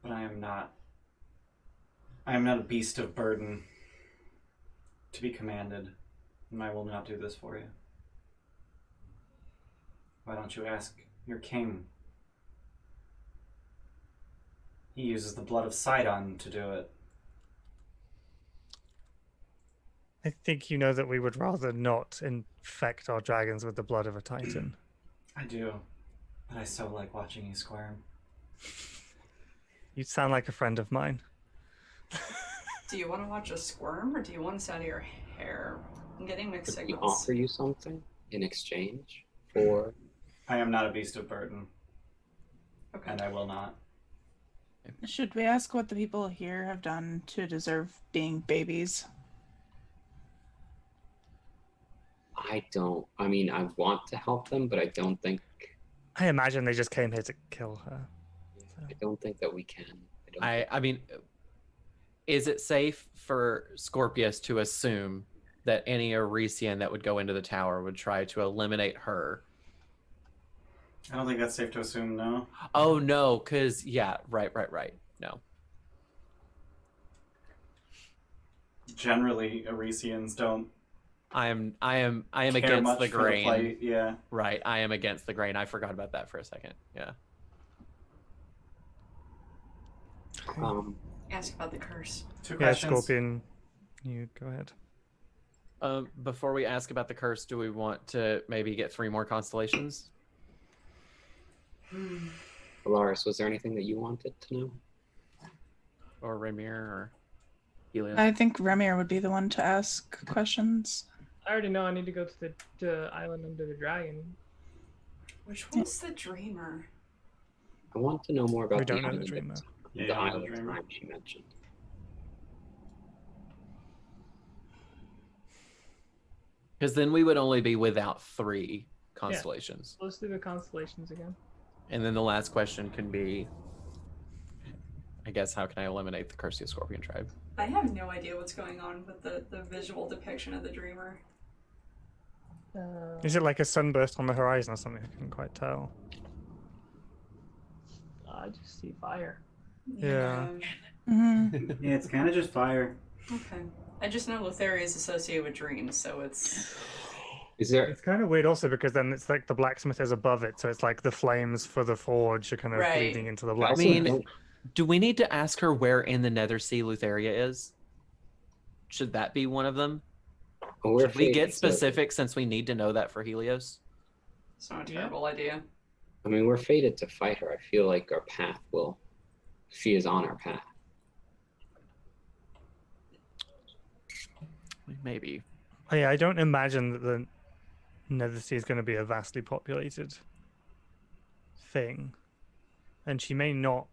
But I am not a beast of burden to be commanded, and I will not do this for you. Why don't you ask your king? He uses the blood of Sidon to do it. I think you know that we would rather not infect our dragons with the blood of a titan. I do, but I so like watching you squirm. You sound like a friend of mine. Do you want to watch us squirm, or do you want us out of your hair? I'm getting mixed Could we signals. offer you something in exchange for? I am not a beast of burden, Okay. and I will not. Should we ask what the people here have done to deserve being babies? I mean, I want to help them, but I don't think I imagine they just came here to kill her. that we can. I mean, is it safe for Scorpius to assume that any Oresian that would go into the tower would try to eliminate her? I don't think that's safe to assume, no. Oh no, because yeah, right. No. Generally, Oresians don't I am care against much the for grain. plight, yeah. Right, I am against the grain. I forgot about that for a second. Yeah. Ask about the curse. Two Yeah, questions. Scorpion, you go ahead. Before we ask about the curse, do we want to maybe get 3 more constellations? Polaris, was there anything that you wanted to know? Or Remir or Helios? I think Remir would be the one to ask questions. I already know I need to go to the island under the dragon. Which one's the dreamer? I want to know more about We don't know the island dreamer. Yeah, the yeah, island the dreamer. time she mentioned. Because then we would only be without 3 constellations. Let's do the constellations again. And then the last question can be, I guess, how can I eliminate the Curse of the Scorpion tribe? I have no idea what's going on with the visual depiction of the dreamer. Is it like a sunburst on the horizon or something? I couldn't quite tell. I just see fire. Yeah. Mm-hmm. Yeah, it's kind of just fire. Okay. I just know Lotharia is associated with dreams, so it's... Is there? It's kind of weird also because then it's like the blacksmith is above it, so it's like the flames for the forge are kind of Right. bleeding into the I blacksmith. mean- don't- Do we need to ask her where in the Nether Sea Lutheria is? Should that be one of them? we're Should we fated get to- specific since we need to know that for Helios? It's not a Yeah. terrible idea. I mean, we're fated to fight her. I feel like our path will. She is on our path. maybe. Oh, yeah, I don't imagine that the Nether Sea is going to be a vastly populated thing. And she may not.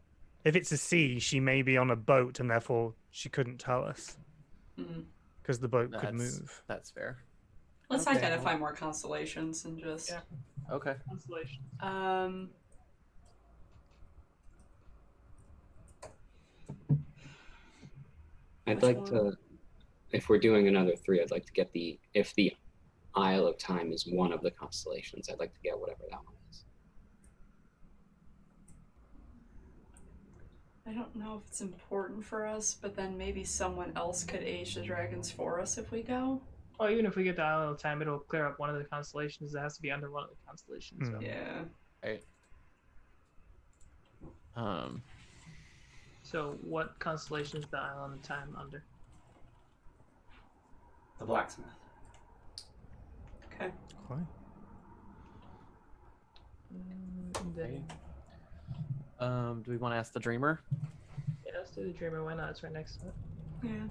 If it's a sea, she may be on a boat and therefore she couldn't tell us. Because the boat could move. That's fair. Let's Okay. identify more constellations and just. Yeah. Okay. Constellation. I'd Which like one? to, if we're doing another 3, I'd like to get if the Isle of Time is one of the constellations, I'd like to get whatever that one is. I don't know if it's important for us, but then maybe someone else could age the dragons for us if we go. Well, even if we get the Isle of Time, it'll clear up one of the constellations. It has to be under one of the constellations. So. Yeah. Right. So, what constellation is the Isle of Time under? The blacksmith. Okay. Fine. And then, Do we want to ask the dreamer? yeah, let's do the Dreamer. Why not? It's right next to it. Okay.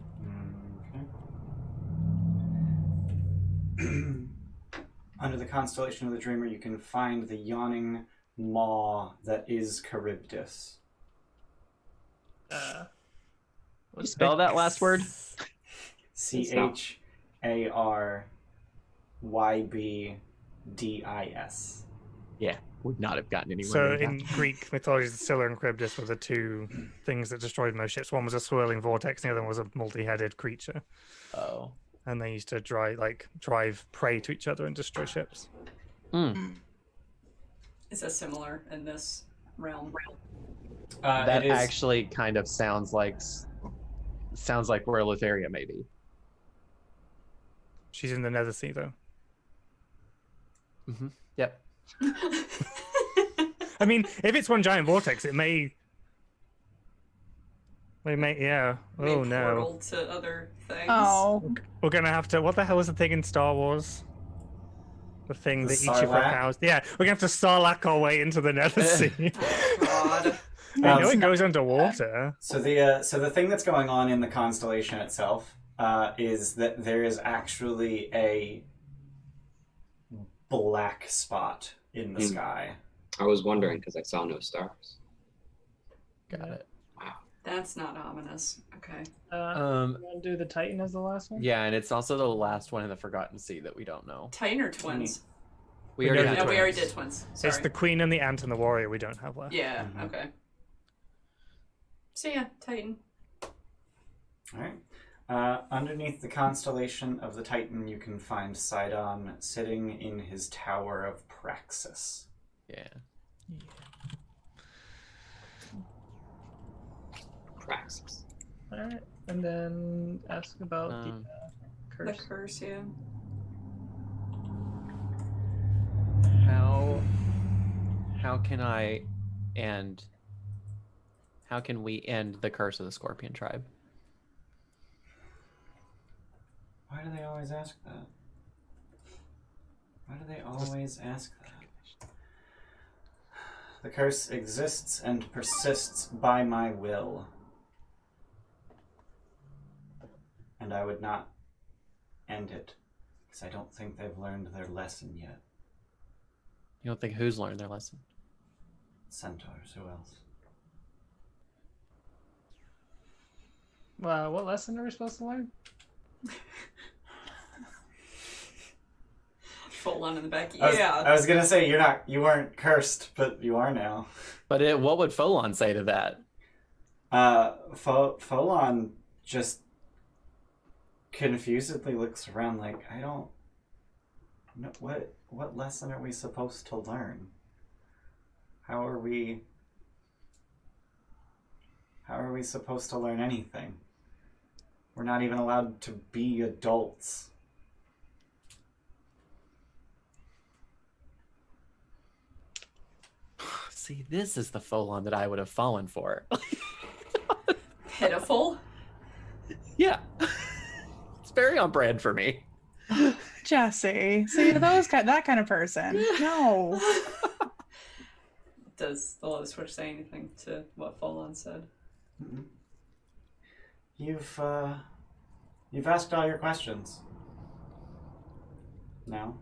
Under the constellation of the dreamer, you can find the yawning maw that is Charybdis. You spell that last word? Charybdis. Yeah, would not have gotten anywhere. So near in that. Greek mythology, Scylla and Charybdis were the two things that destroyed most ships. One was a swirling vortex, and the other one was a multi-headed creature. Oh. And they used to drive prey to each other and destroy ships. Is that similar in this realm? That it is, actually kind of sounds like we're Lotharia, maybe. She's in the Nether Sea, though. Yep. I mean, if it's one giant vortex, it may. Yeah. Oh May no. portal to other things. Oh, We're gonna have to. What the hell was the thing in Star Wars? The thing The that eats you for Sarlacc? cows. Yeah, we're gonna have to Sarlacc our way into the Nether Sea. Oh, God. I know it goes underwater. So the thing that's going on in the constellation itself is that there is actually a black spot in the sky. I was wondering because I saw no stars. Got it. That's not ominous. Okay. You want to do the Titan as the last one? Yeah, and it's also the last one in the Forgotten Sea that we don't know. Titan or twins? We We already know had the No, we already twins. did twins. Sorry. It's the Queen and the Ant and the Warrior we don't have left. Yeah, Mhm. okay. So yeah, Titan. All right. Underneath the constellation of the Titan, you can find Sidon sitting in his tower of Praxis. Yeah. Praxis. Alright. And then ask about the curse. The curse, yeah. How can we end the curse of the Scorpion tribe? Why do they always ask that? Why do they always ask that? The curse exists and persists by my will. And I would not end it, because I don't think they've learned their lesson yet. You don't think who's learned their lesson? Centaurs, who else? Well, what lesson are we supposed to learn? Full on in the back. I Yeah. was gonna say you weren't cursed, but you are now. But what would Folon say to that? Folon just confusedly looks around like, I don't know what lesson are we supposed to learn? How are we supposed to learn anything? We're not even allowed to be adults. See, this is the Folon that I would have fallen for. Pitiful. Yeah. It's very on brand for me. Jesse. See, that kind of person. No. Does the Lotus Witch say anything to what Folon said? Mm-mm. You've asked all your questions. No?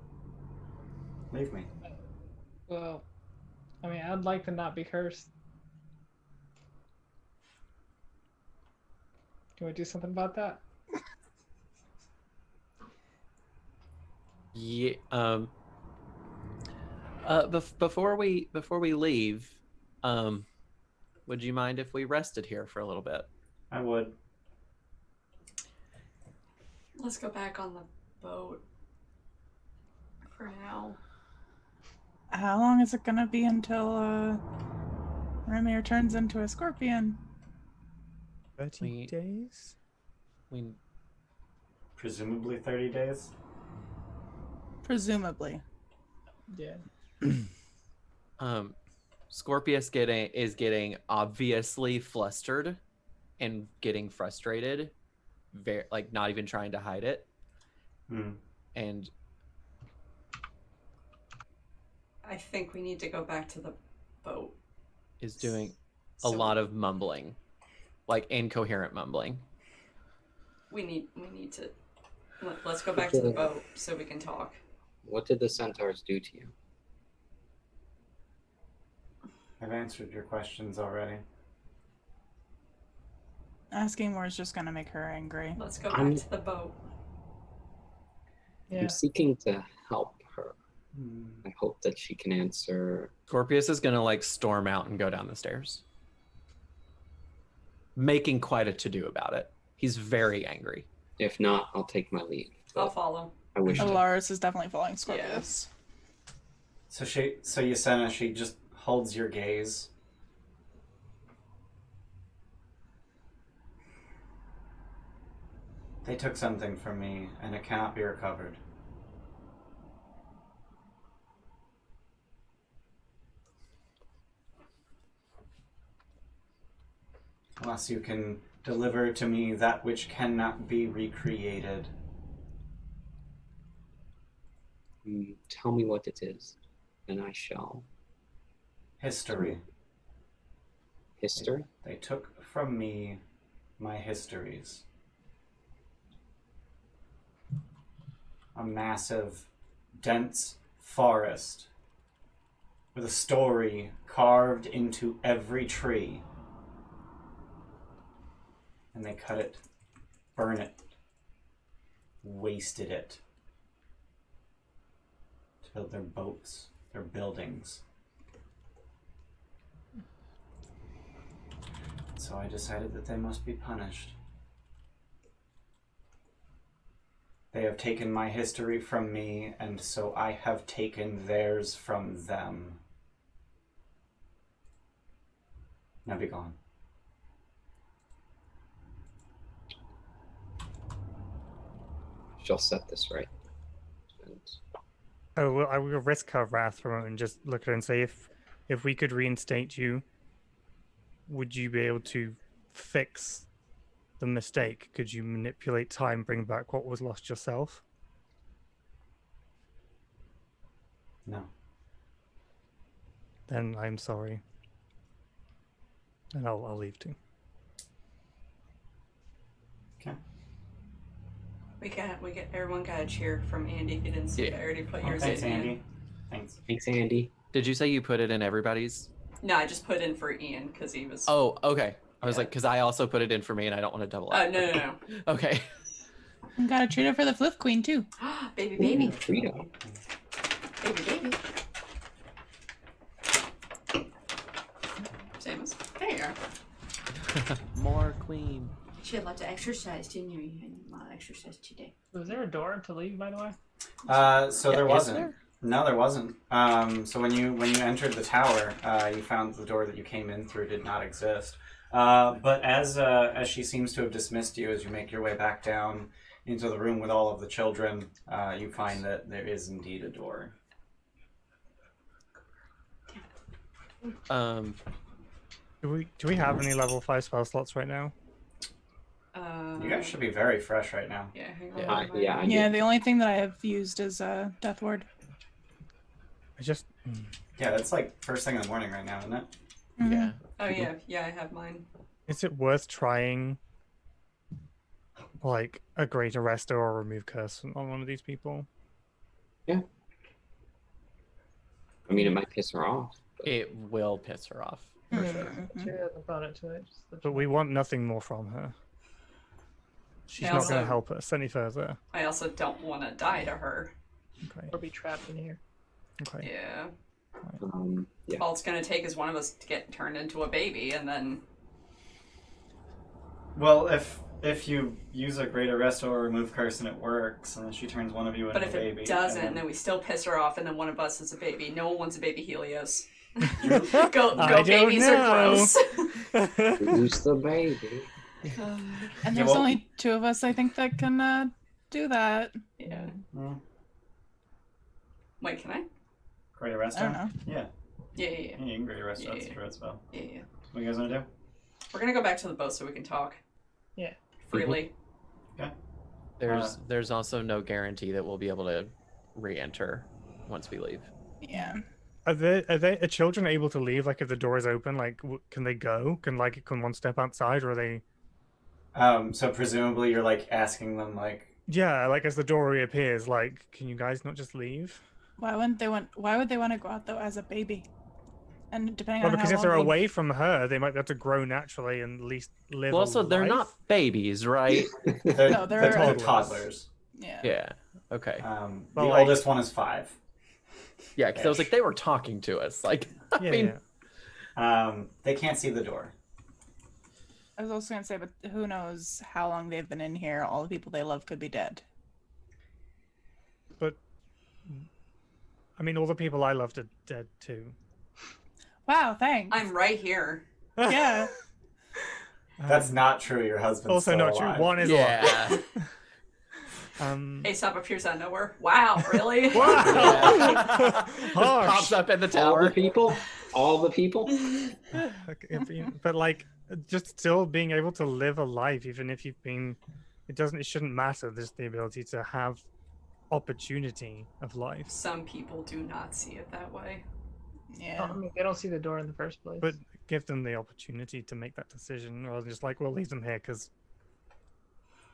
Leave me. Well, I mean, I'd like to not be cursed. Can we do something about that? Yeah. Before we leave, would you mind if we rested here for a little bit? I would. Let's go back on the boat for now. How long is it gonna be until Remy turns into a scorpion? 30 days? We Presumably 30 days. Presumably. Yeah. Scorpius is getting obviously flustered and getting frustrated, like not even trying to hide it. And I think we need to go back to the boat. is doing a lot of mumbling, like incoherent mumbling. We need to let's go back to the boat so we can talk. What did the centaurs do to you? I've answered your questions already. Asking more is just gonna make her angry. Let's go back to the boat. Yeah. I'm seeking to help her. I hope that she can answer. Scorpius is gonna like storm out and go down the stairs, making quite a to-do about it. He's very angry. If not, I'll take my leave. I'll follow. I wish to. Alaris is definitely following Scorpius. So Yasena, she just holds your gaze. They took something from me, and it cannot be recovered. Unless you can deliver to me that which cannot be recreated. Tell me what it is, and I shall. History. History? They took from me my histories. A massive, dense forest with a story carved into every tree. And they cut it, burn it, wasted it to build their boats, their buildings. So I decided that they must be punished. They have taken my history from me, and so I have taken theirs from them. Now be gone. Shall set this right. Oh, well, I will risk her wrath for a moment and just look at her and say, if we could reinstate you, would you be able to fix the mistake? Could you manipulate time, bring back what was lost yourself? No. Then I'm sorry. And I'll leave too. Okay. Everyone got a cheer from Andy if you didn't see it. I already put yours Thanks, in. Andy. Thanks. Thanks, Andy. Did you say you put it in everybody's? No, I just put in for Ian because he was. Oh, okay. I was like, because I also put it in for me, and I don't want to double up. No. Okay. And got a treat for the Fliff Queen too. Baby. Ooh, Frito. Baby. Samus. There you are. More queen. She had lots of exercise, didn't you? You had a lot of exercise today. Was there a door to leave, by the way? So there Is wasn't. there? No, there wasn't. So when you entered the tower, you found the door that you came in through did not exist. But as she seems to have dismissed you, as you make your way back down into the room with all of the children, you find that there is indeed a door. Do we have any level 5 spell slots right now? You guys should be very fresh right now. Yeah, hang Yeah. on. Yeah, I Yeah, did. the only thing that I have used is Death Ward. I just... Yeah, that's like first thing in the morning right now, isn't it? Mhm. Yeah. Oh yeah, I have mine. Is it worth trying, like, a Great Arrestor or Remove Curse on one of these people? I mean, it might piss her off. But... It will piss her off. For sure. She hasn't thought into it. But we want nothing more from her. She's not going to help us any further. I also don't want to die to her. Okay. Or be trapped in here. Okay. Yeah. Yeah. All it's going to take is one of us to get turned into a baby, and then... Well, if you use a Great Arrest or Remove Curse and it works, and then she turns one of you into a baby... But if it doesn't, and then we still piss her off, and then one of us is a baby. No one wants a baby Helios. Go babies are gross. Who's the baby? And there's only 2 of us, I think, that can do that. Yeah. Wait, can I? Great Arrest? I don't know. Yeah. Yeah. Yeah, you can Great Arrest. That's a Druid spell. Yeah. What do you guys want to do? We're gonna go back to the boat so we can talk. Yeah. Freely. Okay. There's also no guarantee that we'll be able to re-enter once we leave. Yeah. Are children able to leave? Like, if the door is open, like, can they go? Can one step outside, or are they? So presumably you're like asking them like. Yeah, like as the door reappears, like, can you guys not just leave? Why would they want to go out though as a baby? And depending Well, on because how if they're long away from her, they might be able to grow naturally and at least live. Well, also, they're not babies, right? They're toddlers. Yeah. Yeah. Okay. The oldest one is 5. Yeah, because I was like, they were talking to us. Like, I mean, they can't see the door. I was also gonna say, but who knows how long they've been in here? All the people they love could be dead. But I mean, all the people I loved are dead too. Wow, thanks. I'm right here. Yeah. That's not true. Your husband's also still not alive. true. One is yeah. Aesop appears out of nowhere. Wow, really? Wow. Just pops up in the tower. All the people. Okay, but like, just still being able to live a life, even if you've been, it shouldn't matter. There's the ability to have opportunity of life. Some people do not see it that way. Yeah. I mean, they don't see the door in the first place. But give them the opportunity to make that decision, rather than just like, we'll leave them here because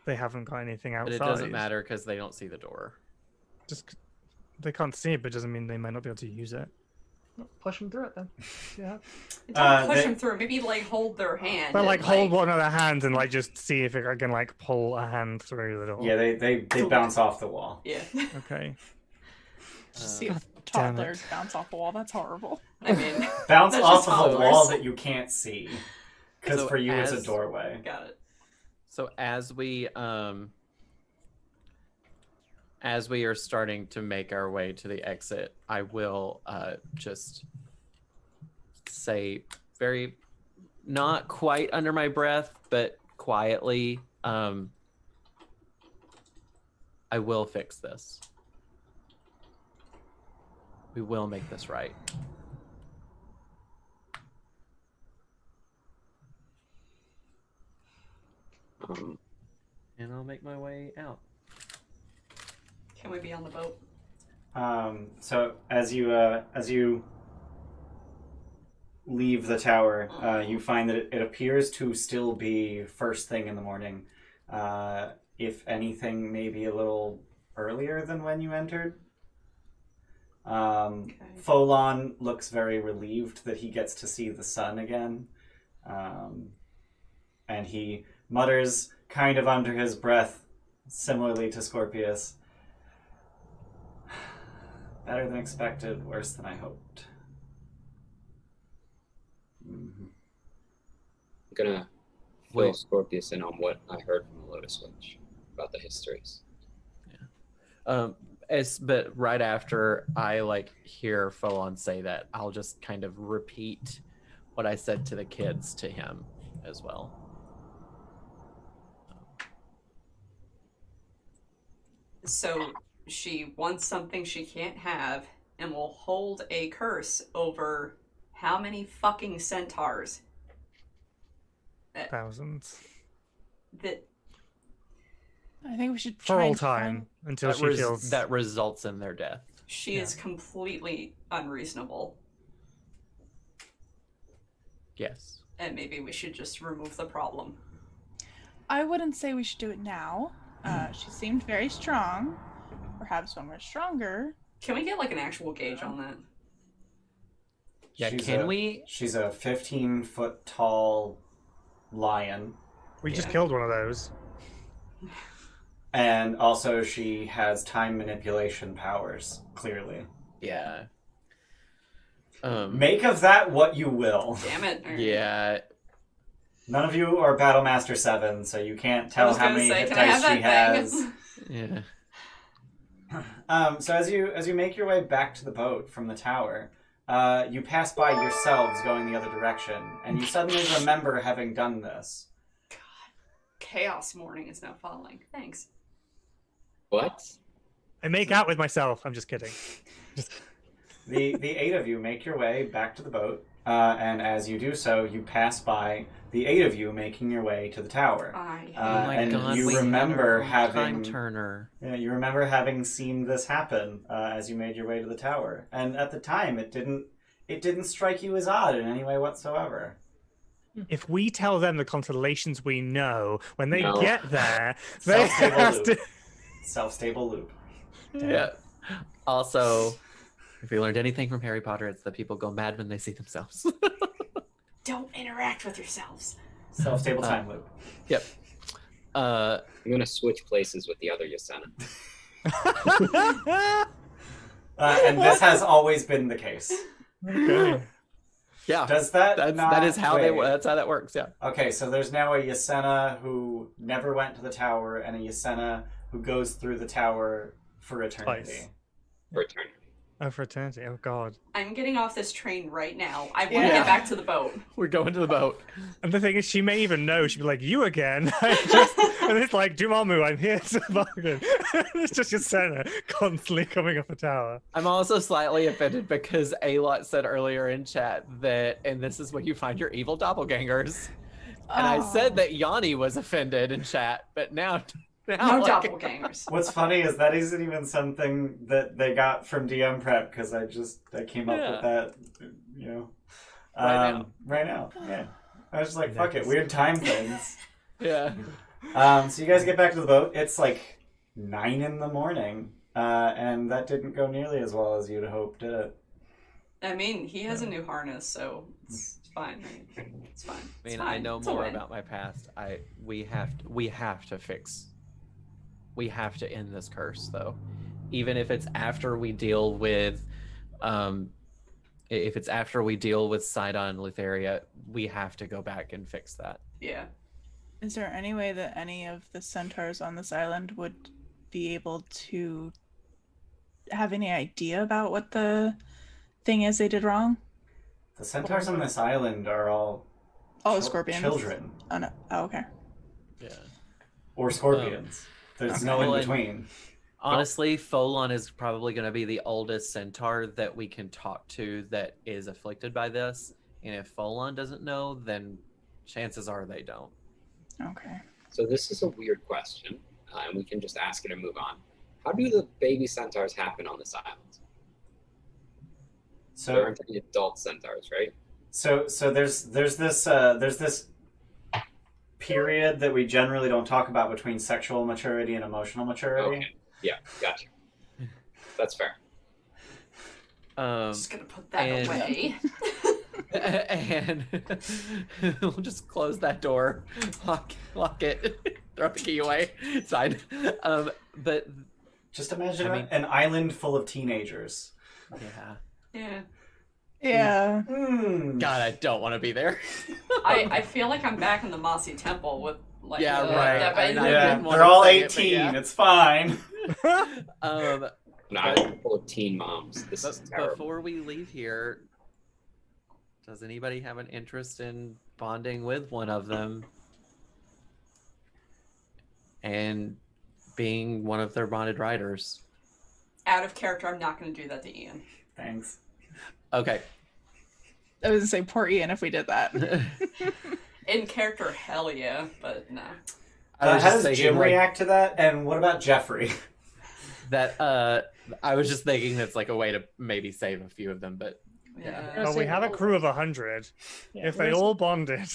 they haven't got anything outside. But it doesn't matter because they don't see the door. Just they can't see it, but doesn't mean they might not be able to use it. Push them through it then. Yeah. Don't push them through. Maybe like hold their hand. But like hold one of their hands and like just see if it can like pull a hand through the door. Yeah, they bounce off the wall. Yeah. Okay. Just see a toddler bounce off the wall. That's horrible. I mean, bounce that's off just of a toddlers. wall that you can't see. Because So for you, it's a as- doorway. Got it. So as we are starting to make our way to the exit, I will just say very, not quite under my breath, but quietly, I will fix this. We will make this right. And I'll make my way out. Can we be on the boat? So as you leave the tower, you find that it appears to still be first thing in the morning. If anything, maybe a little earlier than when you entered. Folon looks very relieved that he gets to see the sun again. And he mutters kind of under his breath, similarly to Scorpius, better than expected, worse than I hoped. I'm gonna fill Scorpius in on what I heard from the Lotus Witch about the histories. But right after I hear Folon say that, I'll just kind of repeat what I said to the kids to him as well. So she wants something she can't have and will hold a curse over how many fucking centaurs? Thousands. That I think we should For try all and time until that she feels that results in their death. she is completely unreasonable. Yes. And maybe we should just remove the problem. I wouldn't say we should do it now. She seemed very strong. Perhaps when we're stronger, Can we get like an actual gauge on that? Yeah, we? She's a 15-foot tall lion. We just killed one of those. And also she has time manipulation powers, clearly. Yeah. Make of that what you will. Damn it. Yeah. None of you are Battlemaster 7, so you can't tell how many hit dice she has. Yeah. So as you make your way back to the boat from the tower, you pass by yourselves going the other direction, and you suddenly remember having done this. God. Chaos Morning is now following. Thanks. What? I make out with myself. I'm just kidding. The 8 of you make your way back to the boat, and as you do so, you pass by the 8 of you making your way to the tower. Oh my God, you we remember had our having time turner. Yeah, you remember having seen this happen as you made your way to the tower, and at the time, it didn't strike you as odd in any way whatsoever. If we tell them the constellations we know, when they No. get there, they Self-stable have loop. to... Self-stable loop. Yeah. Also, if we learned anything from Harry Potter, it's that people go mad when they see themselves. Don't interact with yourselves. Self-stable time loop. Yep. I'm gonna switch places with the other Yasena. And this has always been the case. Okay. Yeah. Does that That is how wait. that's how that works. Yeah. Okay, so there's now a Yasena who never went to the tower, and a Yasena who goes through the tower for eternity. Twice. For eternity. Oh, for eternity. Oh, God. I'm getting off this train right now. I want to Yeah. get back to the boat. We're going to the boat. And the thing is, she may even know. She'd be like, you again? And it's like, Dumamu, I'm here to bargain. It's just Yasena constantly coming up a tower. I'm also slightly offended because A-Lot said earlier in chat that, and this is where you find your evil doppelgangers. And I said that Yanni was offended in chat, but now No like, doppelgangers. What's funny is that isn't even something that they got from DM Prep, because I came up with that, you know. Right now, yeah. I was just like, fuck it, weird time things. Yeah. So you guys get back to the boat. It's like 9 a.m, and that didn't go nearly as well as you'd hoped, did it? I mean, he has a new harness, so it's fine. Right? It's fine. I mean, It's fine. I know It's a more win. about my past. We have to end this curse, though. Even if it's after we deal with, if it's after we deal with Sidon and Lutheria, we have to go back and fix that. Yeah. Is there any way that any of the centaurs on this island would be able to have any idea about what the thing is they did wrong? The centaurs on this island are all Scorpions. children. Oh no. Oh, okay. Yeah. Or scorpions. There's no Well, in and- between. Honestly, Folon is probably going to be the oldest centaur that we can talk to that is afflicted by this. And if Folon doesn't know, then chances are they don't. Okay. So this is a weird question, and we can just ask it and move on. How do the baby centaurs happen on this island? There So aren't any adult centaurs, right? So there's this period that we generally don't talk about between sexual maturity and emotional maturity. Okay. Yeah, gotcha. That's fair. Just gonna put that and- away. And we'll just close that door, lock it, throw the key away. It's fine. But Just imagine I mean- an island full of teenagers. yeah, Yeah. Yeah. God, I don't want to be there. I feel like I'm back in the Mossy Temple with like Yeah, the, right. the- I mean, I Yeah, didn't wanna they're all say it, 18. but yeah. It's fine. An island full of teen moms. This is But terrible. before we leave here, does anybody have an interest in bonding with one of them and being one of their bonded riders? out of character, I'm not going to do that to Ian. Thanks. Okay. I was gonna say poor Ian if we did that. In character, hell yeah, but no. I was How just does thinking, Jim like, react to that? And what about Jeffrey? that I was just thinking that's like a way to maybe save a few of them, but Yeah. Well, we have a crew of 100. Yeah, If we're they gonna- all bonded.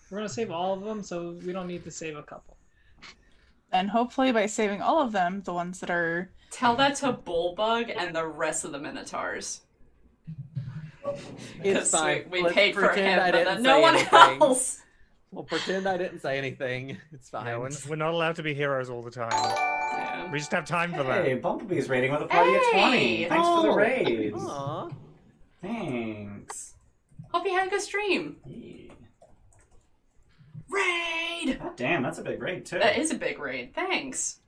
We're gonna save all of them, so we don't need to save a couple. And hopefully by saving all of them, the ones that are... Tell that to Bullbug and the rest of the Minotaurs. It's fine. We Let's paid for pretend him, I but didn't then no say one anything. else. We'll pretend I didn't say anything. It's fine. Yeah, we're not allowed to be heroes all the time. Yeah. We just have time for Hey, that. Bumblebee's raiding with a party of Hey! 20. Thanks for the Oh. raids. Aw. Thanks. Hope you had a good stream. Yeah. Raid! God damn, that's a big raid too. That is a big raid. Thanks.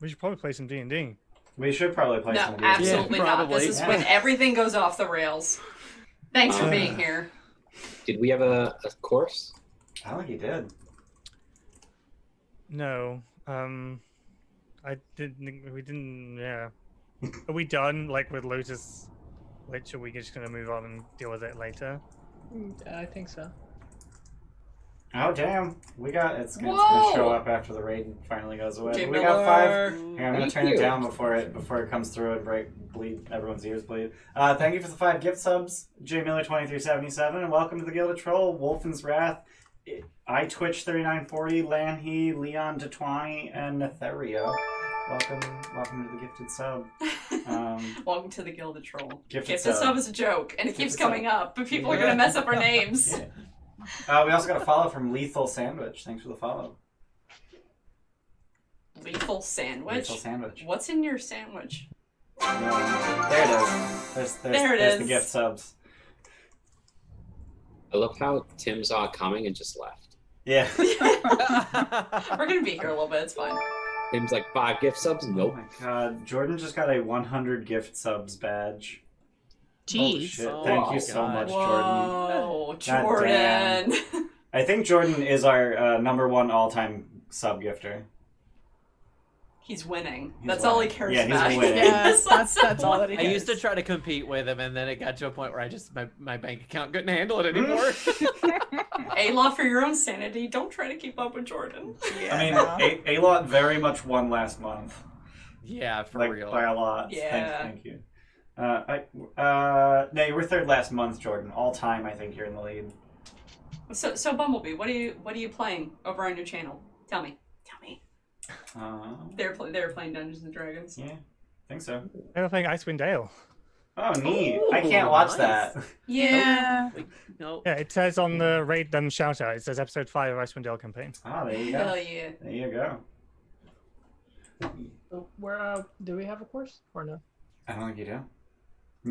We should probably play some D&D. We should probably play No, some absolutely Yeah, not. probably. This is Yeah. when everything goes off the rails. Thanks for being here. Did we have a course? I think he did. No. I didn't. We didn't. Yeah. Are we done? Like with Lotus Witch? Or are we just gonna move on and deal with it later? I think so. Oh damn, we got it's gonna Whoa! show up after the raid finally goes away. Jay We got 5. Miller. Here, I'm gonna Thank turn it you. down before it comes through and bleed everyone's ears bleed. Thank you for the 5 gift subs, J Miller 2377, and welcome to the Gilded Troll, Wolfen's Wrath, I Twitch 3940, Lanhe, Leon Detwani, and Netherio. Welcome to the gifted sub. Welcome to the Gilded Troll. Gifted Gifted sub. sub is a joke, and it keeps Gifted coming sub. up, but people are Yeah. gonna mess up our names. Yeah. We also got a follow from Lethal Sandwich. Thanks for the follow. Lethal sandwich? Lethal Sandwich. What's in your sandwich? There it is. There it there's the is. gift subs. I love how Tim saw it coming and just left. Yeah. We're gonna be here a little bit, it's fine. Tim's like 5 gift subs? Oh Nope. my god. Jordan just got a 100 gift subs badge. Holy Jeez. shit. Oh Thank my you so God. much, Jordan. Whoa, God Jordan. I think Jordan is our #1 all-time sub gifter. He's winning. He's That's all he winning. cares Yeah, he's about. winning. Yeah, that's all that he I used to cares. try to compete with him, and then it got to a point where my bank account couldn't handle it anymore. A-Law, for your own sanity, don't try to keep up with Jordan. Yeah, I mean, no. A-Lot very much won last month. Yeah, for Like, real. by a lot. Yeah. Thank you. No, you were 3rd last month, Jordan. All time, I think you're in the lead. So Bumblebee, what are you playing over on your channel? Tell me. They're playing Dungeons and Dragons. Yeah, think so. I don't think Icewind Dale. Oh, neat. Ooh, I can't watch nice. that. Yeah. No. Yeah, it says on the raid them shout out. It says episode 5 of Icewind Dale campaign. Oh, there you Hell go. yeah. There you go. So where do we have a course or no? I don't think you do.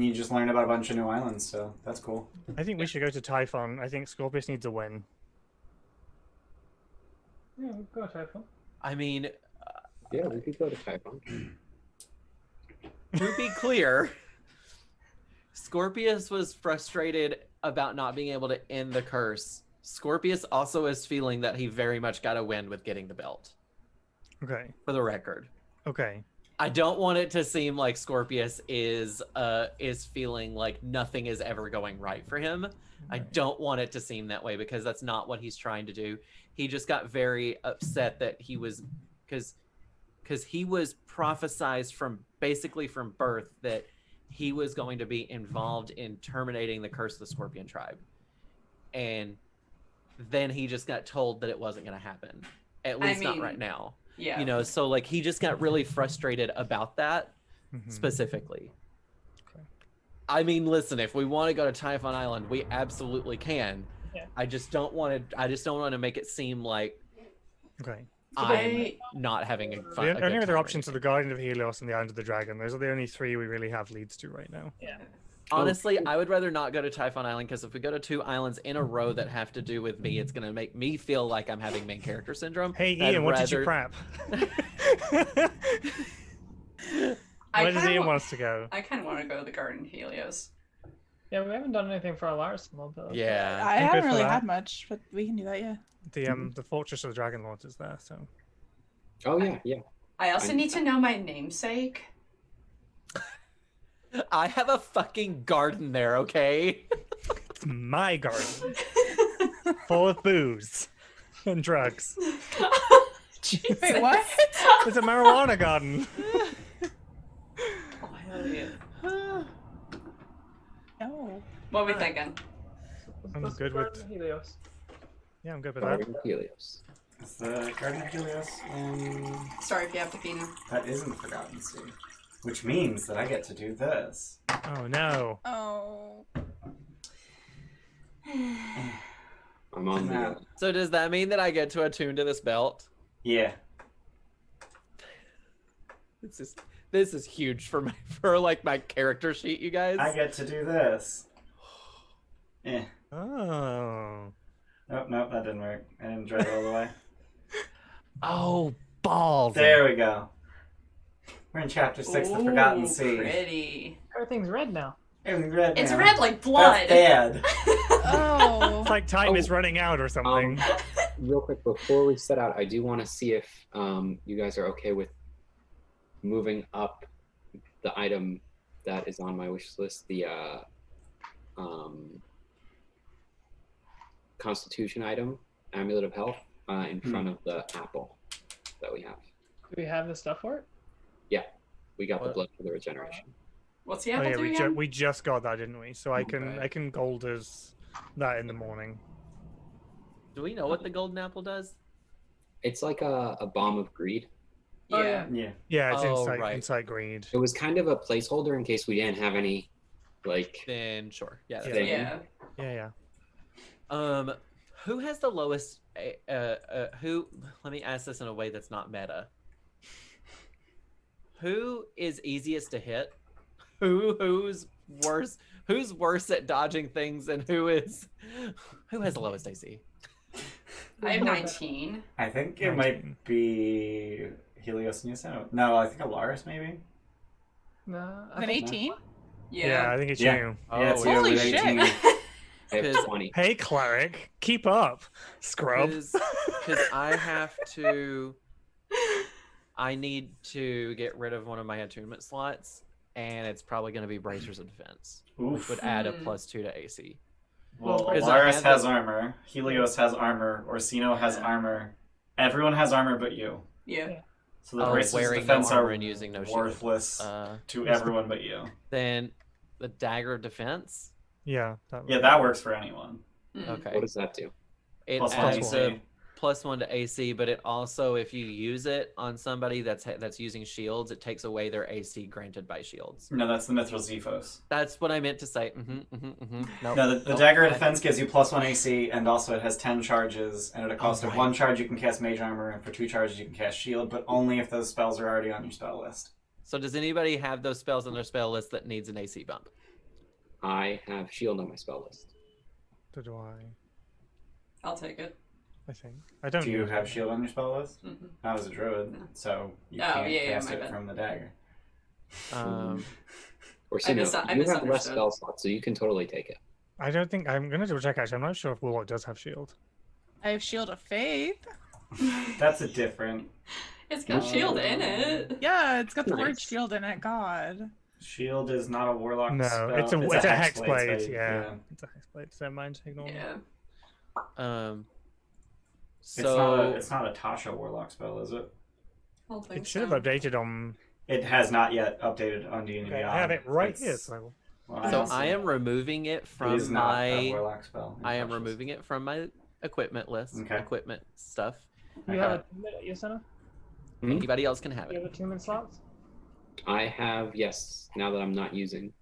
You just learned about a bunch of new islands, so that's cool. I think we should go to Typhon. I think Scorpius needs a win. Yeah, we'll go Typhon. I mean, Yeah, we could go to Typhon. to be clear, Scorpius was frustrated about not being able to end the curse. Scorpius also is feeling that he very much got a win with getting the belt, Okay. for the record. Okay. I don't want it to seem like Scorpius is feeling like nothing is ever going right for him. I don't want it to seem that way because that's not what he's trying to do. He just got very upset that he was because he was prophesized from birth that he was going to be involved in terminating the curse of the Scorpion tribe. And then he just got told that it wasn't going to happen. At least not right now. Yeah. You know, so like he just got really frustrated about that Mhm. specifically. Okay. I mean, listen, if we want to go to Typhon Island, we absolutely can. Yeah. I just don't want to make it seem like Okay. I'm not having a fun. The only other options are the Guardian of Helios and the Island of the Dragon. Those are the only 3 we really have leads to right now. Yeah. Honestly, I would rather not go to Typhon Island because if we go to 2 islands in a row that have to do with me, it's going to make me feel like I'm having main character syndrome. Hey, I'd Ian, what did you rather- crap? Where does Ian want us to go? I kind of want to go to the Garden Helios. Yeah, we haven't done anything for our Arsenal, but Yeah. I I'm good haven't for really that. had much, but we can do that, yeah. The Fortress of the Dragonlords is there, so Oh, yeah, yeah. I also need to know my namesake. I have a fucking garden there, okay? it's my garden, full of booze and drugs. Jesus. Wait, what? It's a marijuana garden. Oh, hell yeah. No. What are we thinking? I'm Let's good go with- to Helios. Yeah, I'm good with that. Garden of Helios. Is the Garden of Helios in... Sorry if you have to pee now. That is in the Forgotten Sea. Which means that I get to do this. Oh no. Oh. I'm on the. Now, So does that mean that I get to attune to this belt? yeah. This is huge for my character sheet, you guys. I get to do this. Oh. Nope, that didn't work. I didn't drag it all the way. Oh, balls. There we go. We're in chapter 6, the Forgotten Sea. Pretty. Everything's red now. Everything's red It's now. red like blood. That's bad. Oh. It's like time is running out or something. Real quick, before we set out, I do want to see if you guys are okay with moving up the item that is on my wish list, the Constitution item, Amulet of Health, in front of the apple that we have. Do we have the stuff for it? We got the What? blood for the regeneration. What's the Oh apple yeah, do we, again? we just got that, didn't we? So I can Right. gold as that in the morning. Do we know what the golden apple does? It's like a bomb of greed. Oh, Yeah. Yeah. Yeah, it's Oh, insight right. insight greed. It was kind of a placeholder in case we didn't have any, like, Then sure. Yeah. That's Yeah. fine. Yeah. Yeah. Who has the lowest? Who? Let me ask this in a way that's not meta. Who is easiest to hit? Who's worse? Who's worse at dodging things, and who has the lowest AC? I have 19. I think it might be Helios and Yusano. No, I think Alaris maybe. No. I An think 18? Yeah, I think it's Yeah. you. Yeah, it's Oh, you Holy with shit. 18. I have Because- 20. Hey, cleric, keep up, scrub. Because I have to. I need to get rid of one of my attunement slots, and it's probably going to be Bracers of Defense, which Oof. would add a Hmm. +2 to AC. Well, Because I Alaris have has the- armor. Helios has armor. Orsino has armor. Everyone has armor but you. Yeah. So the Oh, Bracers of wearing no Defense armor are and using no shield. worthless to everyone but you. Then the Dagger of Defense. Yeah. Yeah, that works for anyone. Mm. Okay. What does that do? It Plus one adds AC. a +1 to AC, but it also, if you use it on somebody that's using shields, it takes away their AC granted by shields. No, that's the Mithril Zephos. That's what I meant to say. Nope. No, the Nope. Dagger of Defense gives you +1 AC, and also it has 10 charges, and at a cost of right. 1 charge you can cast Mage Armor, and for 2 charges you can cast Shield, but only if those spells are already on your spell list. So does anybody have those spells on their spell list that needs an AC bump? I have shield on my spell list. So do I. I'll take it. I think. I don't. Do you use have it. Shield on your spell list? Mhm. I was a druid, so you Oh, can't yeah, cast my it bad. from the dagger. Or so, I you have less misunderstood. spell slots, so you can totally take it. I don't think. I'm gonna double check. Actually, I'm not sure if Warlock does have shield. I have Shield of Faith. That's a different. It's got shield in it. Yeah, it's got the word Nice. shield in it. God. Shield is not a warlock No, spell. it's a hexblade. spell, Yeah. It's a hexblade. So mind ignore me. Yeah. So It's not a Tasha warlock spell, is it? I don't think It should so. have updated on. It has not yet updated on D&D Okay, Beyond. I have it right It's- here. So well, so also- I am removing it It from is not a my. warlock spell. in I am Tasha's. removing it from my equipment list. Okay. Equipment stuff. You have a attunement, Yasena? Hmm? Anybody else can have You it. have attunement slots? I have, yes, now that I'm not using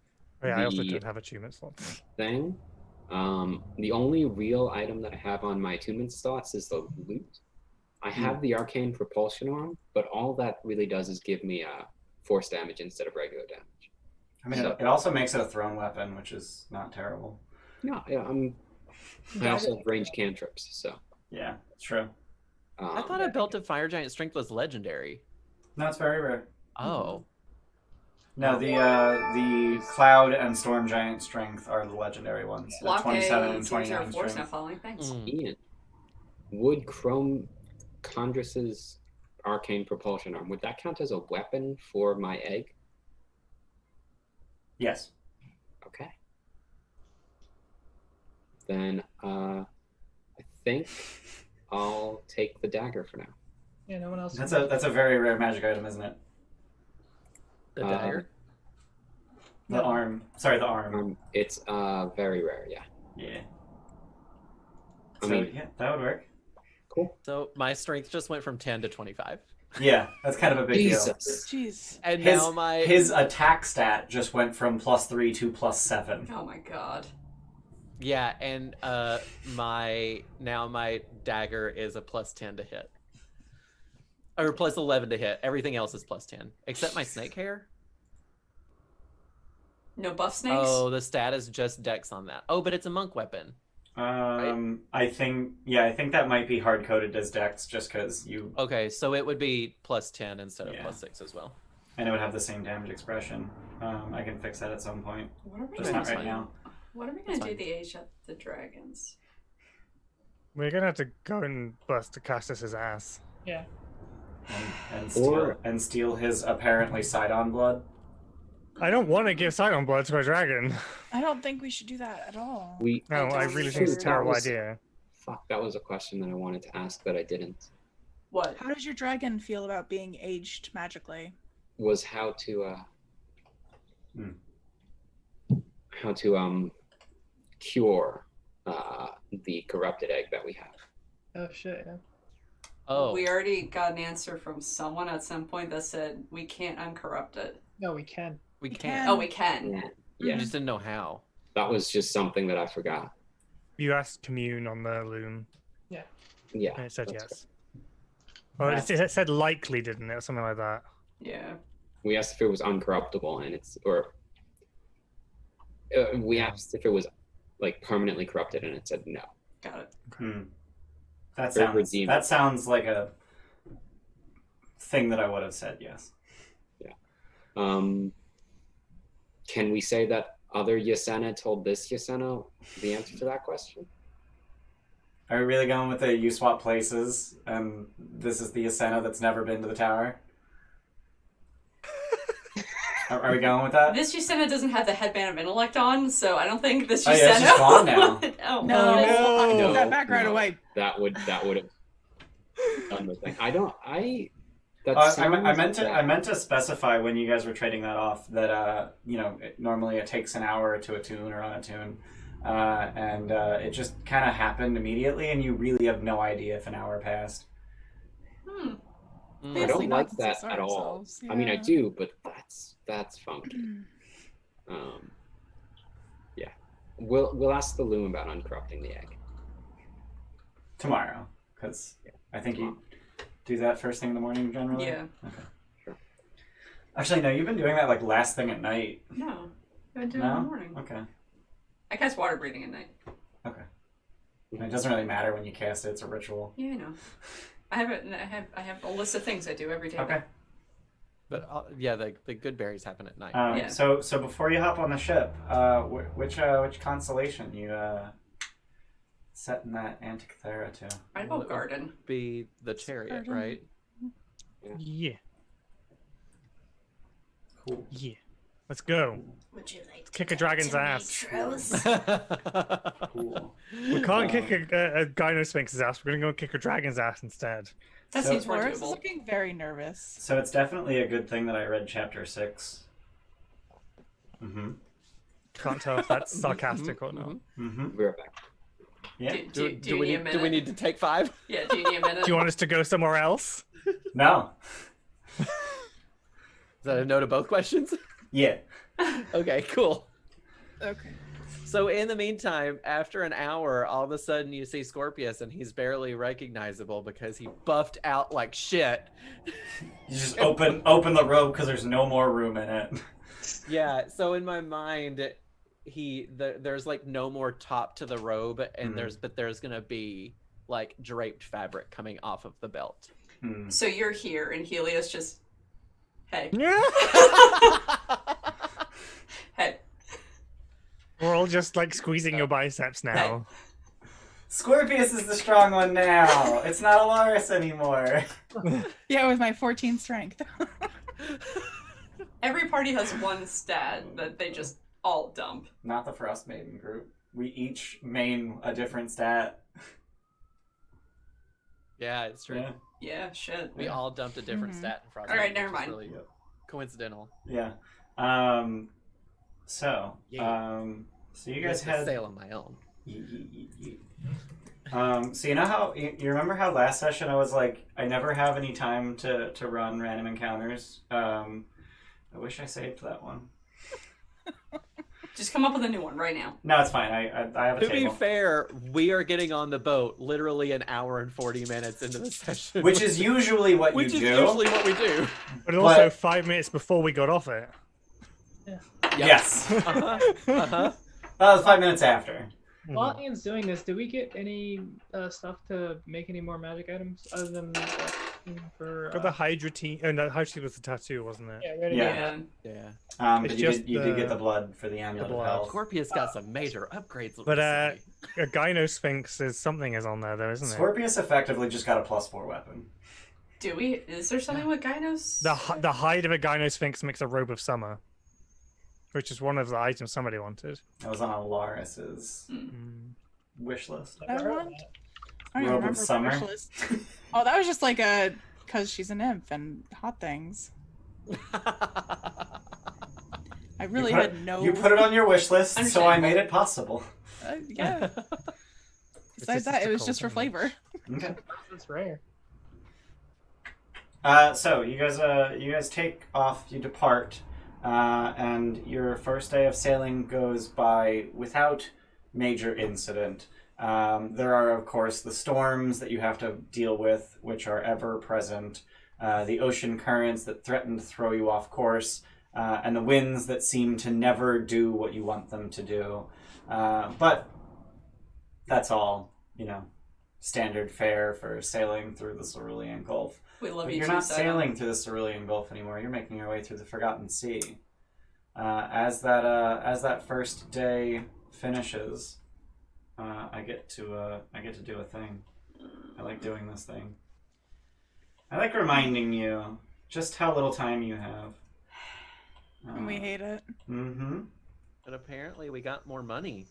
oh, yeah, I also The- don't have attunement slots. thing. The only real item that I have on my attunement slots is the loot. I have the arcane propulsion arm, but all that really does is give me force damage instead of regular damage. I mean, So- it also makes it a thrown weapon, which is not terrible. No, yeah, I also have range cantrips, so. Yeah, it's true. I thought a belt of fire giant strength was legendary. No, it's very rare. Oh. No, the cloud and storm giant strength are the legendary ones. The Blockade 27 and seems our 29 force now strength. following. Thanks. Mm. Ian, would Chrome Condrus's arcane propulsion arm, would that count as a weapon for my egg? Yes. Okay. Then I think I'll take the dagger for now. Yeah, no one else. That's a very rare magic item, isn't it? The Uh, dagger. The arm. Sorry, the arm. It's very rare, yeah. Yeah. I So mean, yeah, that would work. cool. So my strength just went from 10 to 25. Yeah, that's kind of a big Jesus. Jeez. And deal. now my His attack stat just went from +3 to +7. Oh my god. yeah, and my dagger is a +10 to hit. Or +11 to hit. Everything else is +10. Except my snake hair. No buff snakes? Oh, the stat is just dex on that. Oh, but it's a monk weapon. I think that might be hard coded as Dex just because you, Okay, so it would be +10 instead of Yeah. +6 as well. and it would have the same damage expression. I can fix that at some point, What are we just Okay, not that's right fine. now. What are we That's gonna do fine. the age of the dragons? We're gonna have to go and bust Cassius's ass. Yeah. And steal his apparently Sidon blood. I don't want to give Sidon blood to a dragon. I don't think we should do that at all. We No, I don't really think it's a either. terrible That was- idea. fuck. That was a question that I wanted to ask, but I didn't. What? How does your dragon feel about being aged magically? Was how to Hmm. cure the corrupted egg that we have. Oh shit. Yeah. Oh, We already got an answer from someone at some point that said we can't uncorrupt it. No, we can. we We can't. can. Oh, we can. Yeah, You yeah. just didn't know how. That was just something that I forgot. You asked Commune on the loom, Yeah, and it said that's yes. Oh, it said likely, didn't it, or something like that? Yeah. We asked if it was uncorruptible, and we asked if it was like permanently corrupted, and it said no. Got it. That Very sounds redeemable. like a thing that I would have said yes. Can we say that other Yasena told this Yasena the answer to that question? Are we really going with the you swap places and this is the Yasena that's never been to the tower? Are we going with that? This Yusena doesn't have the headband of intellect on, so I don't think this Oh, Yusena. yeah, it's just gone now. Oh, No, no. Put No, that back right no. away. That would have done the thing. I meant to specify when you guys were trading that off that normally it takes an hour to attune or unattune, and it just kind of happened immediately, and you really have no idea if an hour passed. Hmm. I Obviously don't not like since we that saw at all. ourselves, I mean, I yeah. do, but that's funky. Yeah, we'll ask the loom about uncorrupting the egg. Tomorrow, because I think you do that first thing in the morning generally. Yeah. Okay. Sure. Actually, no, you've been doing that like last thing at night. No. I've been doing it No? in the morning. Okay. I cast water breathing at night. Okay. And it doesn't really matter when you cast it; it's a ritual. Yeah, I know. I have a list of things I do every day. Okay. But yeah, the good berries happen at night. Yeah. So before you hop on the ship, which constellation you set in that Antikythera to? I vote garden. Be the chariot, Garden. right? Yeah. Cool. Yeah. Let's go. Would you like to Kick a talk dragon's to ass. Matros? Cool. We can't kick a Gynosphinx's ass. We're gonna go kick a dragon's ass instead. That So- seems more Boris is doable. looking very nervous. So it's definitely a good thing that I read chapter 6. Mm-hmm. Can't tell if that's sarcastic or not. Mm-hmm. We'll be right back. Yeah. Do you need a minute? Do we need to take 5? Yeah, do you need a minute? Do you want us to go somewhere else? No. Is that a no to both questions? Yeah. Okay, cool. Okay. So in the meantime, after an hour, all of a sudden you see Scorpius and he's barely recognizable because he buffed out like shit. You just open the robe because there's no more room in it. Yeah, so in my mind, there's like no more top to the robe, and there's gonna be like draped fabric coming off of the belt. Hmm. So you're here, and Helios just, hey, Yeah. hey. We're all just like squeezing your biceps now. Scorpius is the strong one now. It's not Alaris anymore. Yeah, with my 14 strength. Every party has one stat that they just all dump. Not the Frost Maiden group. We each main a different stat. Yeah, it's true. Yeah. Yeah, shit. We all dumped a different Mhm. stat in Frost. All right, Maiden, never which is mind. Really coincidental. Yeah. So Yeah. so you I guys used to had sail on my own. So you know how you remember how last session I was like, I never have any time to run random encounters. I wish I saved that one. Just come up with a new one right now. No, it's fine. I have a To table. be fair, we are getting on the boat literally an hour and 40 minutes into the session. Which is usually what you do. Which is usually what we do. But also 5 minutes before we got off it. Yep. Yes. Uh-huh. Uh-huh. That was 5 minutes after. While Ian's doing this, do we get any stuff to make any more magic items other than for? Got the Hydra tea. Oh no, Hydra tea was the tattoo, wasn't it? Yeah, we already Yeah. did that. Yeah. But It's you just did get the blood for the amulet of blood. health. Scorpius got some major upgrades. But recently. a Gynosphinx is something is on there though, isn't it? Scorpius effectively just got a +4 weapon. Do we? Is there something with Gynos? The hide of a Gynosphinx makes a robe of summer, which is one of the items somebody wanted. That was on Alaris's wish list. I Never heard want. of that. I don't Robe of remember summer. the wish list. Oh, that was just like a because she's a nymph and hot things. I really had no. You put it on your wish list, so I Understandable. made it possible. Yeah. Besides that, it was just for flavor. Okay. That's rare. So you guys take off, you depart, and your first day of sailing goes by without major incident. There are, of course, the storms that you have to deal with, which are ever present, the ocean currents that threaten to throw you off course, and the winds that seem to never do what you want them to do. But that's all, standard fare for sailing through the Cerulean Gulf. We love But you you're too, not Simon. sailing through the Cerulean Gulf anymore. You're making your way through the Forgotten Sea. As that first day finishes, I get to do a thing. I like doing this thing. I like reminding you just how little time you have. And we hate it. Mm-hmm. But apparently we got more money.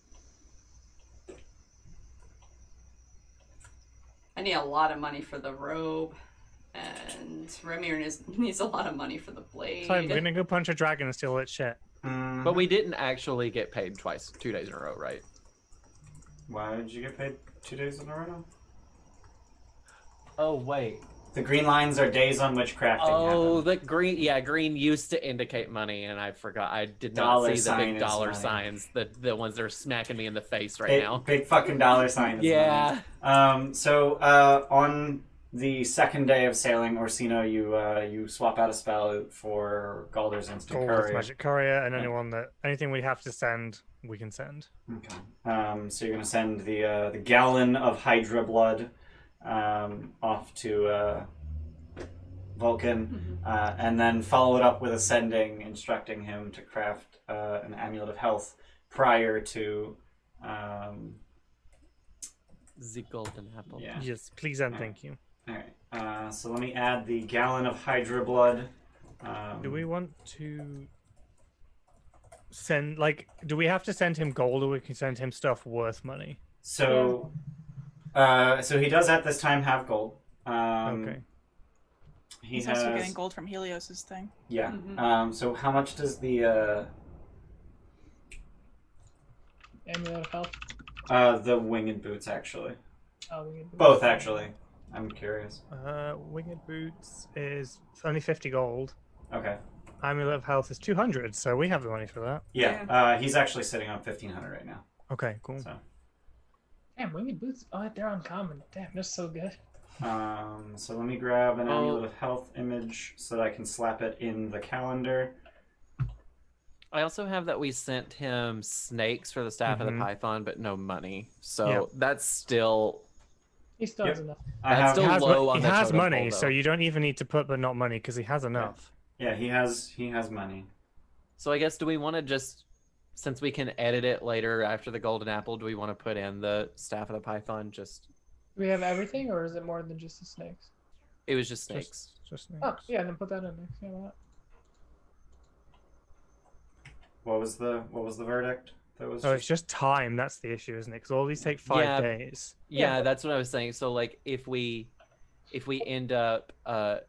I need a lot of money for the robe, and Remir needs a lot of money for the blade. So I'm gonna go punch a dragon and steal its shit. But we didn't actually get paid twice, 2 days in a row, right? Why did you get paid 2 days in a row now? Oh, wait. The green lines are days on which crafting Oh, happened. the green used to indicate money, and I forgot. I did not Dollar see the sign big is dollar money. signs, the ones that are smacking me in the face right now. Big fucking dollar sign. Is Yeah. money. So on the second day of sailing, Orsino, you swap out a spell for Galder's Instant Gold Courier. magic courier, and anything we have to send, we can send. Okay. So you're gonna send the gallon of Hydra blood off to Vulcan, and then follow it up with a sending instructing him to craft an amulet of health prior to. The golden apple. Yeah. Yes, please and thank you. All right. So let me add the gallon of Hydra blood. Do we want to send do we have to send him gold, or we can send him stuff worth money? So he does at this time have gold. Okay. He He's has. also getting gold from Helios's thing. Yeah. Mhm. So how much does the Amulet of health. the winged boots actually? Oh, we get Both actually. I'm curious. Winged boots is only 50 gold. Okay. Amulet of health is 200, so we have the money for that. Yeah. He's actually sitting on 1,500 right now. Okay, cool. So. Damn, winged boots. Oh, they're uncommon. Damn, they're so good. So let me grab an amulet of health image so that I can slap it in the calendar. I also have that we sent him snakes for the staff of the python, but no money. So that's still. He still has enough. That's still low on he the has totem money, pole, so though. you don't even need to put but not money because he has enough. Yeah, he has money. So I guess do we want to just, since we can edit it later after the golden apple, do we want to put in the staff of the python? Just Do we have everything, or is it more than just the snakes? it was just snakes. Just Oh, yeah, then put that in there. Yeah, why not? What was the verdict? That was So it's just time. That's the issue, isn't it? Because all these take 5 days. Yeah, Yeah. that's what I was saying. So like if we end up I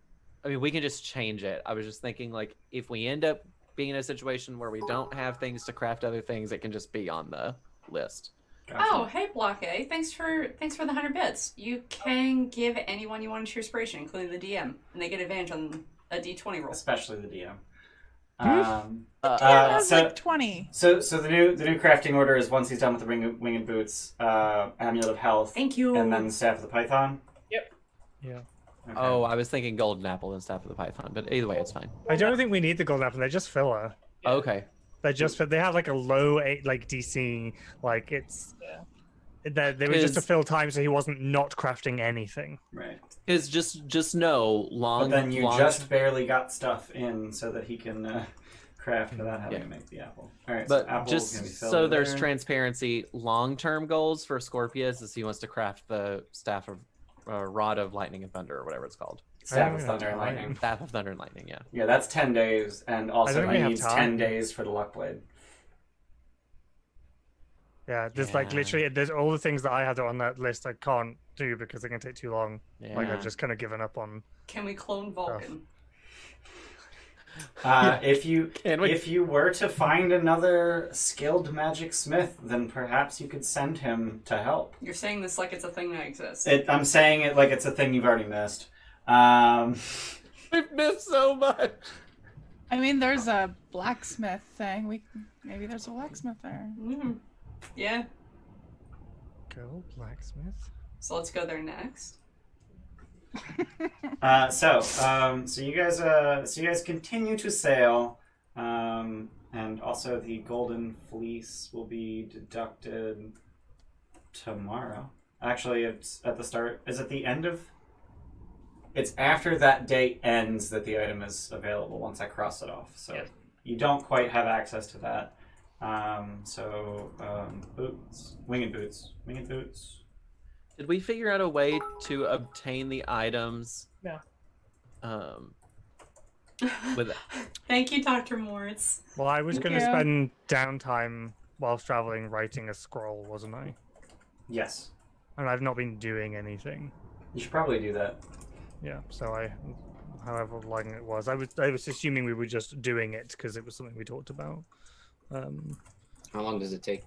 mean we can just change it. I was just thinking like if we end up being in a situation where we don't have things to craft other things, it can just be on the list. Gotcha. Oh, hey, Block A. Thanks for the 100 bits. You can give anyone you want into your inspiration, including the DM, and they get advantage on a D20 roll. Especially the DM. Yeah, that's like 20. So the new crafting order is once he's done with the winged boots, amulet of health, Thank you. and then staff of the python. Yep. Yeah. Okay. Oh, I was thinking golden apple and staff of the python, but either way, it's fine. I don't think we need the golden apple. They're just filler. Yeah. Okay. They're just they have like a low DC. Like it's. Yeah. They were just to fill time, so he wasn't not crafting anything. Right. Is just know But then you just barely got stuff in so that he can craft without having to make the apple. All right. But so apple just can be filled so in there's there. transparency, long-term goals for Scorpius is he wants to craft the staff of rod of lightning and thunder or whatever it's called. Staff I of don't thunder and have time. lightning. Staff of thunder and lightning, yeah. Yeah, that's 10 days, and also don't he really have needs time. 10 days for the luck blade. Yeah, there's like Yeah. literally there's all the things that I had on that list I can't do because they're gonna take too long. Like Yeah. I've just kind of given up on. Can we clone Vulcan? If you Can we? if you were to find another skilled magic smith, then perhaps you could send him to help. You're saying this like it's a thing that exists. I'm saying it like it's a thing you've already missed. We've missed so much. I mean, there's a blacksmith thing. Maybe there's a blacksmith there. Yeah. Go blacksmith. So let's go there next. So you guys continue to sail, and also the golden fleece will be deducted tomorrow. Actually, it's at the start. Is it the end of? It's after that date ends that the item is available. Once I cross it off, so Yes. you don't quite have access to that. Boots, winged boots. Did we figure out a way to obtain the items? No. With Thank you, Dr. Moritz. Well, I was going to Yeah. spend downtime whilst traveling writing a scroll, wasn't I? Yes, And I've not been doing anything. you should probably do that. Yeah, so however long it was, I was assuming we were just doing it because it was something we talked about. How long does it take?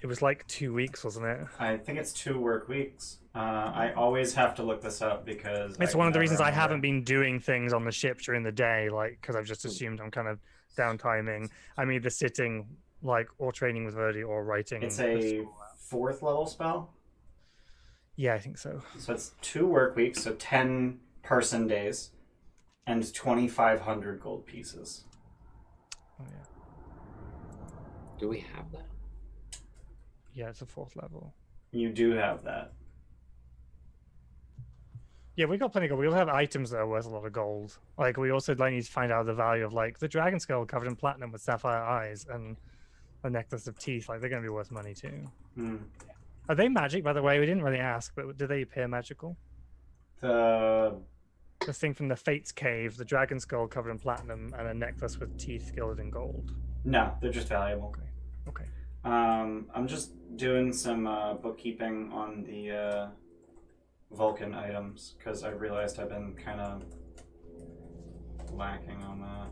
It was like 2 weeks, wasn't it? I think it's 2 work weeks. I always have to look this up because It's I one of the never reasons I remember. haven't been doing things on the ship during the day, like because I've just assumed I'm kind of downtiming. I'm either sitting, like, or training with Verdi or writing. It's the a scroll. 4th level spell, Yeah, I think so. so it's 2 work weeks, so 10 person days, and 2,500 gold pieces. Oh, yeah. Do we have that? Yeah, it's a 4th level. You do have that. Yeah, we got plenty of gold. We also have items that are worth a lot of gold. Like, we also need to find out the value of, like, the dragon skull covered in platinum with sapphire eyes and a necklace of teeth. Like, they're going to be worth money, too. Hmm. Are they magic, by the way? We didn't really ask, but do they appear magical? The The thing from the Fates Cave, the dragon skull covered in platinum and a necklace with teeth gilded in gold. no, they're just valuable. Okay. I'm just doing some bookkeeping on the Vulcan items because I realized I've been kind of lacking on that.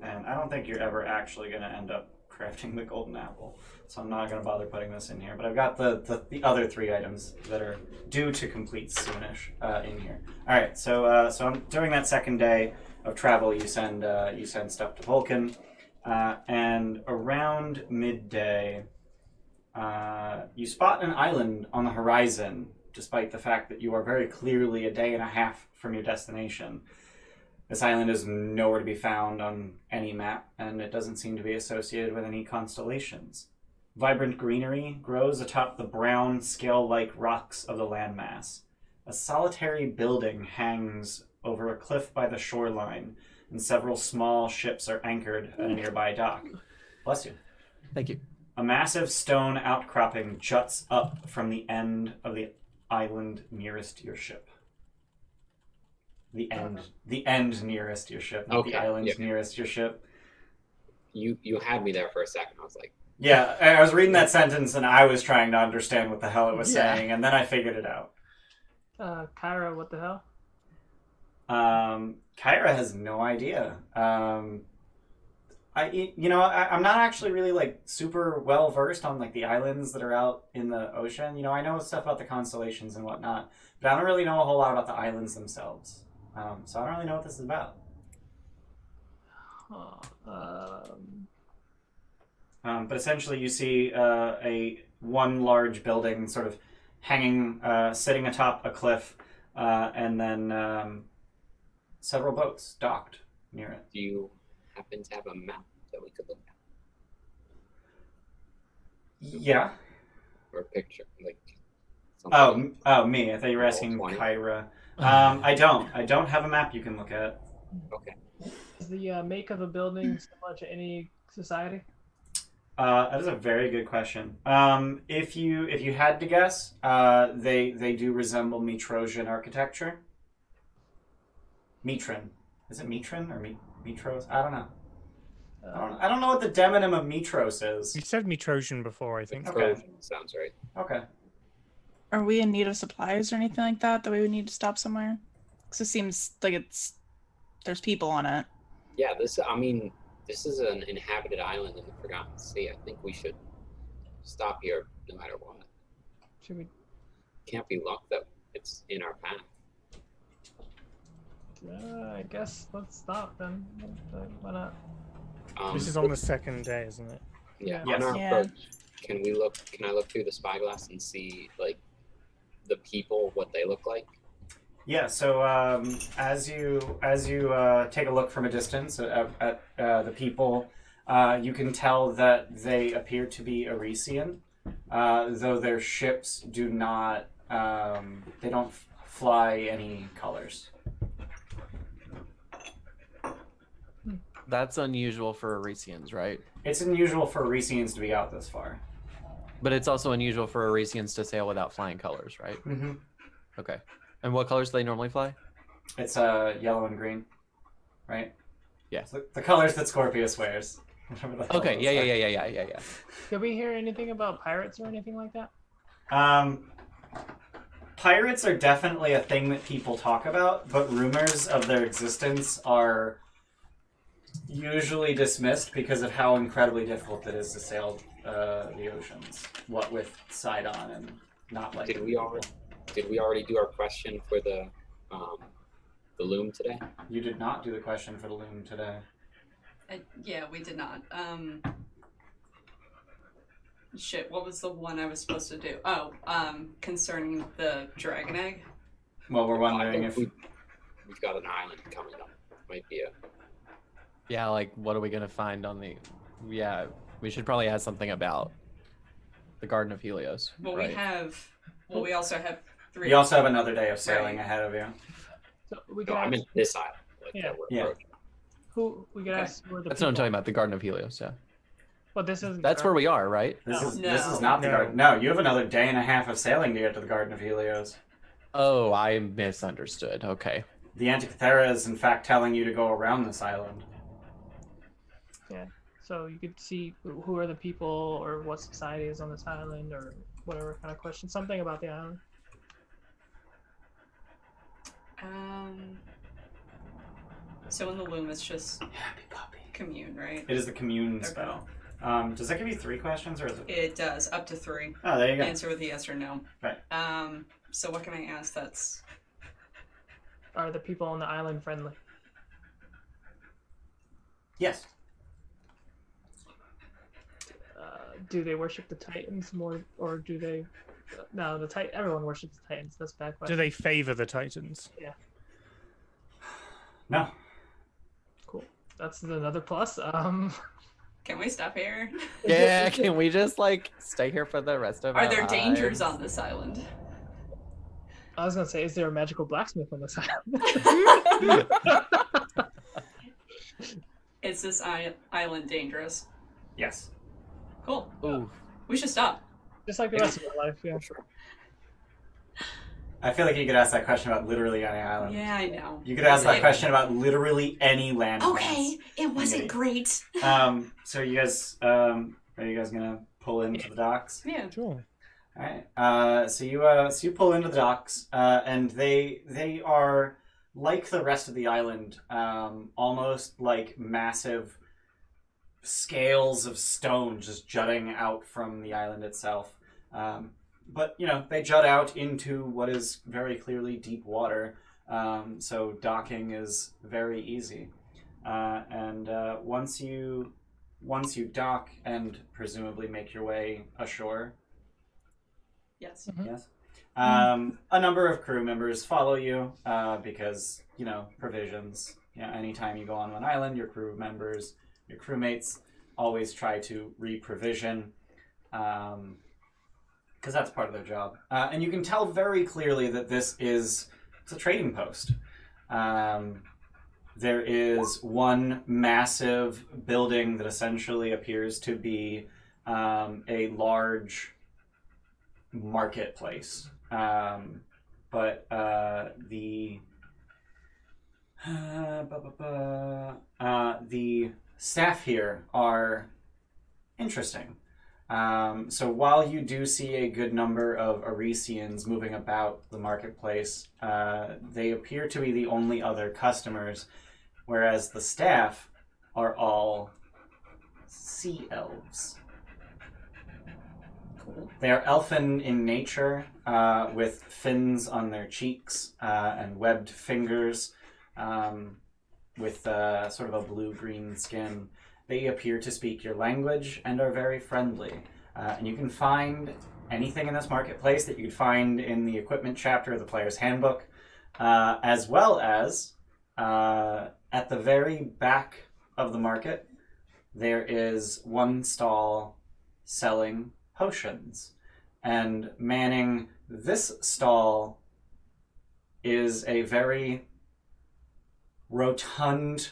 And I don't think you're ever actually going to end up crafting the golden apple, so I'm not going to bother putting this in here. But I've got the other 3 items that are due to complete soonish in here. All right, so I'm, during that second day of travel, you send stuff to Vulcan. And around midday, you spot an island on the horizon, despite the fact that you are very clearly a day and a half from your destination. This island is nowhere to be found on any map, and it doesn't seem to be associated with any constellations. Vibrant greenery grows atop the brown, scale-like rocks of the landmass. A solitary building hangs over a cliff by the shoreline, and several small ships are anchored at a nearby dock. Bless you. Thank you. A massive stone outcropping juts up from the end of the island nearest your ship. The end nearest your ship, not Okay, the island yeah. nearest your ship. You had me there for a second. I was like, Yeah, I was reading that sentence and I was trying to understand what the hell it was Yeah. saying, and then I figured it out. Kyra, what the hell? Kyra has no idea. I I'm not actually really like super well versed on like the islands that are out in the ocean. You know, I know stuff about the constellations and whatnot, but I don't really know a whole lot about the islands themselves. So I don't really know what this is about. But essentially, you see one large building sort of hanging, sitting atop a cliff, and then several boats docked near it. Do you happen to have a map that we could look at? Yeah. Or a picture, like something. Oh, me. I thought you were asking Kyra. I don't have a map you can look at. Okay. Is the make of the building similar to any society? That is a very good question. If you had to guess, they do resemble Metrosian architecture. Metron. Is it Metron or Metros? I don't know. I don't know what the demonym of Metros is. You said Metrosian before, I think. Okay. Sounds right. Okay. Are we in need of supplies or anything like that we would need to stop somewhere? Because it seems like there's people on it. Yeah, this is an inhabited island in the Forgotten Sea. I think we should stop here no matter what. Should we? Can't be luck that it's in our path. I guess let's stop then. Why not? This is on the second day, isn't it? Yeah. Yes. On our Yeah. approach, can I look through the spyglass and see like the people, what they look like? Yeah. So as you take a look from a distance at the people, you can tell that they appear to be Arisian, though their ships do not. They don't fly any colors. That's unusual for Arisians, right? It's unusual for Arisians to be out this far. But it's also unusual for Arisians to sail without flying colors, right? Mm-hmm. Okay. And what colors do they normally fly? It's yellow and green, right? Yeah. It's the colors that Scorpius wears. Okay. Yeah. Did we hear anything about pirates or anything like that? Pirates are definitely a thing that people talk about, but rumors of their existence are usually dismissed because of how incredibly difficult it is to sail the oceans. What with Sidon and not like. Did we already do our question for the loom today? You did not do the question for the loom today. Yeah, we did not. Shit, what was the one I was supposed to do? Oh, concerning the dragon egg. Well, we're wondering if we've got an island coming up. Might be a. Yeah, like what are we gonna find on the? Yeah, we should probably add something about the Garden of Helios. Well, right? we also have 3. you also have another day of sailing Right. ahead of you. So we No, could I ask meant this island. Like, Yeah. that we're Yeah. approaching. who we could Okay. ask where the That's what I'm people- talking about. The Garden of Helios. Yeah. But this isn't. That's where we are, right? This No. is not the No. garden. No, you have another day and a half of sailing to get to the Garden of Helios. Oh, I misunderstood. Okay. The Antikythera is in fact telling you to go around this island. Yeah. So you could see who are the people or what society is on this island or whatever kind of question. Something about the island. So in the loom, it's just Happy puppy. commune, right? It is the commune Okay. spell. Does that give you 3 questions or is it? It does, up to 3. Oh, there you go. Answer with a yes or no. Right. So what can I ask that's... Are the people on the island friendly? Yes. Do they worship the Titans more, or do they? No, everyone worships the Titans. That's a bad question. Do they favor the Titans? No. Cool. That's another plus. Can we stop here? Yeah. Can we just like stay here for the rest of our Are there dangers lives? on this island? I was gonna say, is there a magical blacksmith on this island? Is this island dangerous? Yes. Cool. Ooh. We should stop. Just like the rest of your life, yeah. I feel like you could ask that question about literally any island. Yeah, I know. You could ask that Same. question about literally any land. Okay, it wasn't great. So you guys, are you guys gonna pull into the docks? Yeah. Sure. All right. So you pull into the docks, and they are like the rest of the island, almost like massive scales of stone just jutting out from the island itself. But, they jut out into what is very clearly deep water, so docking is very easy. And once you dock and presumably make your way ashore, Yes. yes, a number of crew members follow you because, provisions. Anytime you go on an island, your crew members, your crewmates always try to re-provision. Because that's part of their job. And you can tell very clearly that it's a trading post. There is one massive building that essentially appears to be a large marketplace. But the staff here are interesting. So while you do see a good number of Arisians moving about the marketplace, they appear to be the only other customers, whereas the staff are all sea elves. Cool. They are elfin in nature, with fins on their cheeks and webbed fingers, with sort of a blue-green skin. They appear to speak your language and are very friendly. And you can find anything in this marketplace that you could find in the equipment chapter of the player's handbook, as well as at the very back of the market, there is one stall selling potions. And manning this stall is a very rotund,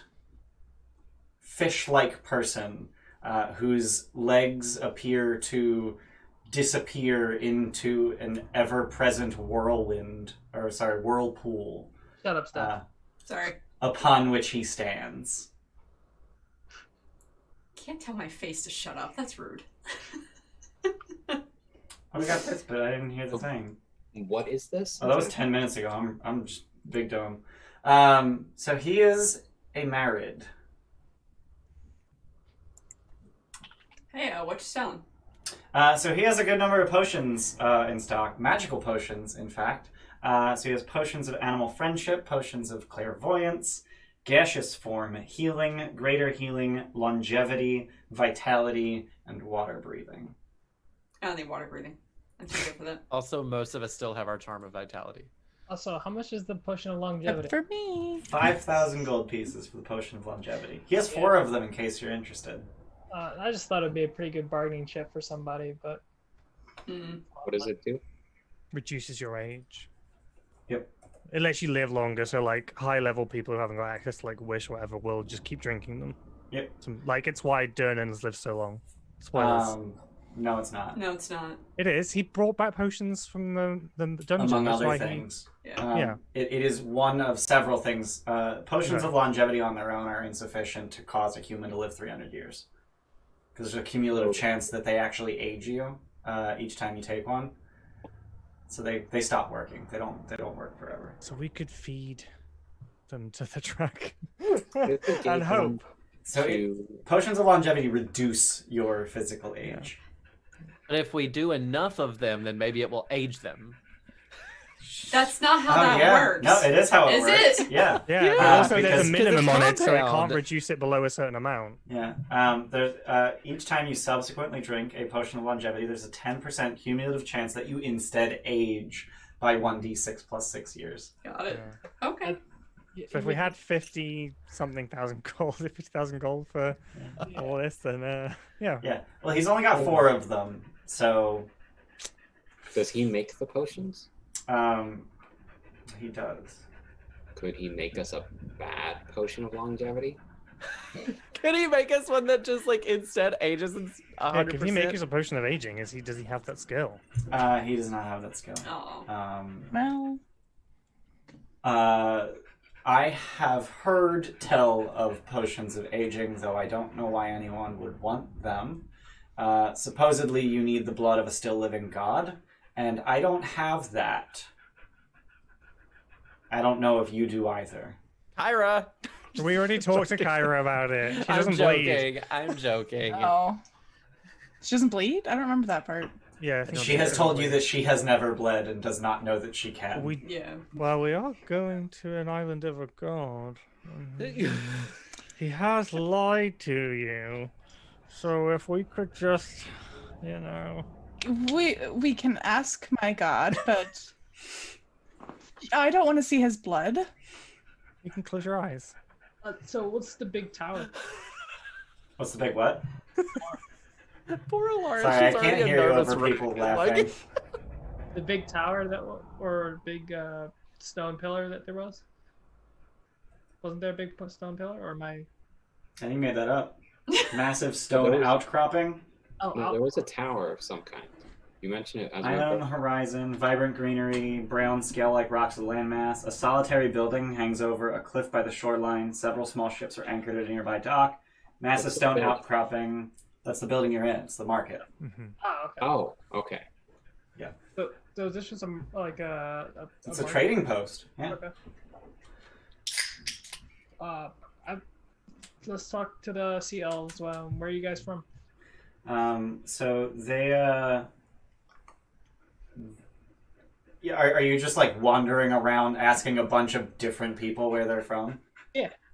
fish-like person whose legs appear to disappear into an ever-present whirlpool. Shut up, Steph. Sorry. Upon which he stands. Can't tell my face to shut up. That's rude. Oh, we got this, but I didn't hear the thing. What is this? Oh, that was 10 minutes ago. I'm just big dome. So he is a married. Hey, what you selling? So he has a good number of potions in stock. Magical potions, in fact. So he has potions of animal friendship, potions of clairvoyance, gaseous form, healing, greater healing, longevity, vitality, and water breathing. I don't need water breathing. I'm too good for that. Also, most of us still have our charm of vitality. Also, how much is the potion of Good longevity? for me. 5,000 gold pieces for the potion of longevity. He has 4 of them in case you're interested. I just thought it'd be a pretty good bargaining chip for somebody, but What does it do? Reduces your age. Yep. It lets you live longer, so like high level people who haven't got access to like Wish or whatever will just keep drinking them. Yep. So, like it's why Durnans live so long. Spoilers. No, it's not. No, it's not. It is. He brought back potions from the dungeon. Among That's other why things. Yeah. Yeah. It is one of several things. Potions of longevity on their own are insufficient to cause a human to live 300 years. Because there's a cumulative chance that they actually age you each time you take one. So they stop working. They don't work forever. So we could feed them to the dragon It gave and hope. So to- potions of longevity reduce your physical age. But if we do enough of them, then maybe it will age them. That's not how Oh, that yeah. works. No, it is how it Is works. it? Yeah. Yeah. Yeah, and also, there's because- a minimum on it, so it can't compound. reduce it below a certain amount. Yeah. There's each time you subsequently drink a potion of longevity, there's a 10% cumulative chance that you instead age by 1d6 plus 6 years. Got it. Yeah. Okay. So if we had 50-something thousand gold, 50,000 gold for all this, then yeah. Yeah. Well, he's only got 4 of them, so Does he make the potions? he does. Could he make us a bad potion of longevity? Could he make us one that just like instead ages 100%? Yeah, could he make us a potion of aging? Does he have that skill? He does not have that skill. Oh. Well, I have heard tell of potions of aging, though I don't know why anyone would want them. Supposedly you need the blood of a still living god, and I don't have that. I don't know if you do either. Kyra! We already talked to Kyra about it. She doesn't bleed. I'm joking. Oh. She doesn't bleed? I don't remember that part. Yeah, I think She has told you that she has never bled and does not know that she can. Yeah. Well, we are going to an island of a god. He has lied to you. So if we could just, you know... We can ask my god, but I don't want to see his blood. You can close your eyes. So what's the big tower? What's the big what? Poor Laura. Sorry, I she's can't already a hear you nervous over people wreck. laughing. The big tower or big stone pillar that there was? Wasn't there a big stone pillar, or am I? And you made that up. Massive stone There was- outcropping. Oh, No, there was a tower of some kind. You mentioned it as Island on the horizon, vibrant greenery, brown scale-like rocks of the landmass. A solitary building hangs over a cliff by the shoreline. Several small ships are anchored at a nearby dock. Massive What's the stone building? outcropping. That's the building you're in. It's the market. Mm-hmm. okay. Oh, okay. So is this just like a It's a market? trading post. Yeah. Okay. Let's talk to the sea elves. Where are you guys from? So they, yeah, are you just like wandering around asking a bunch of different people where they're from?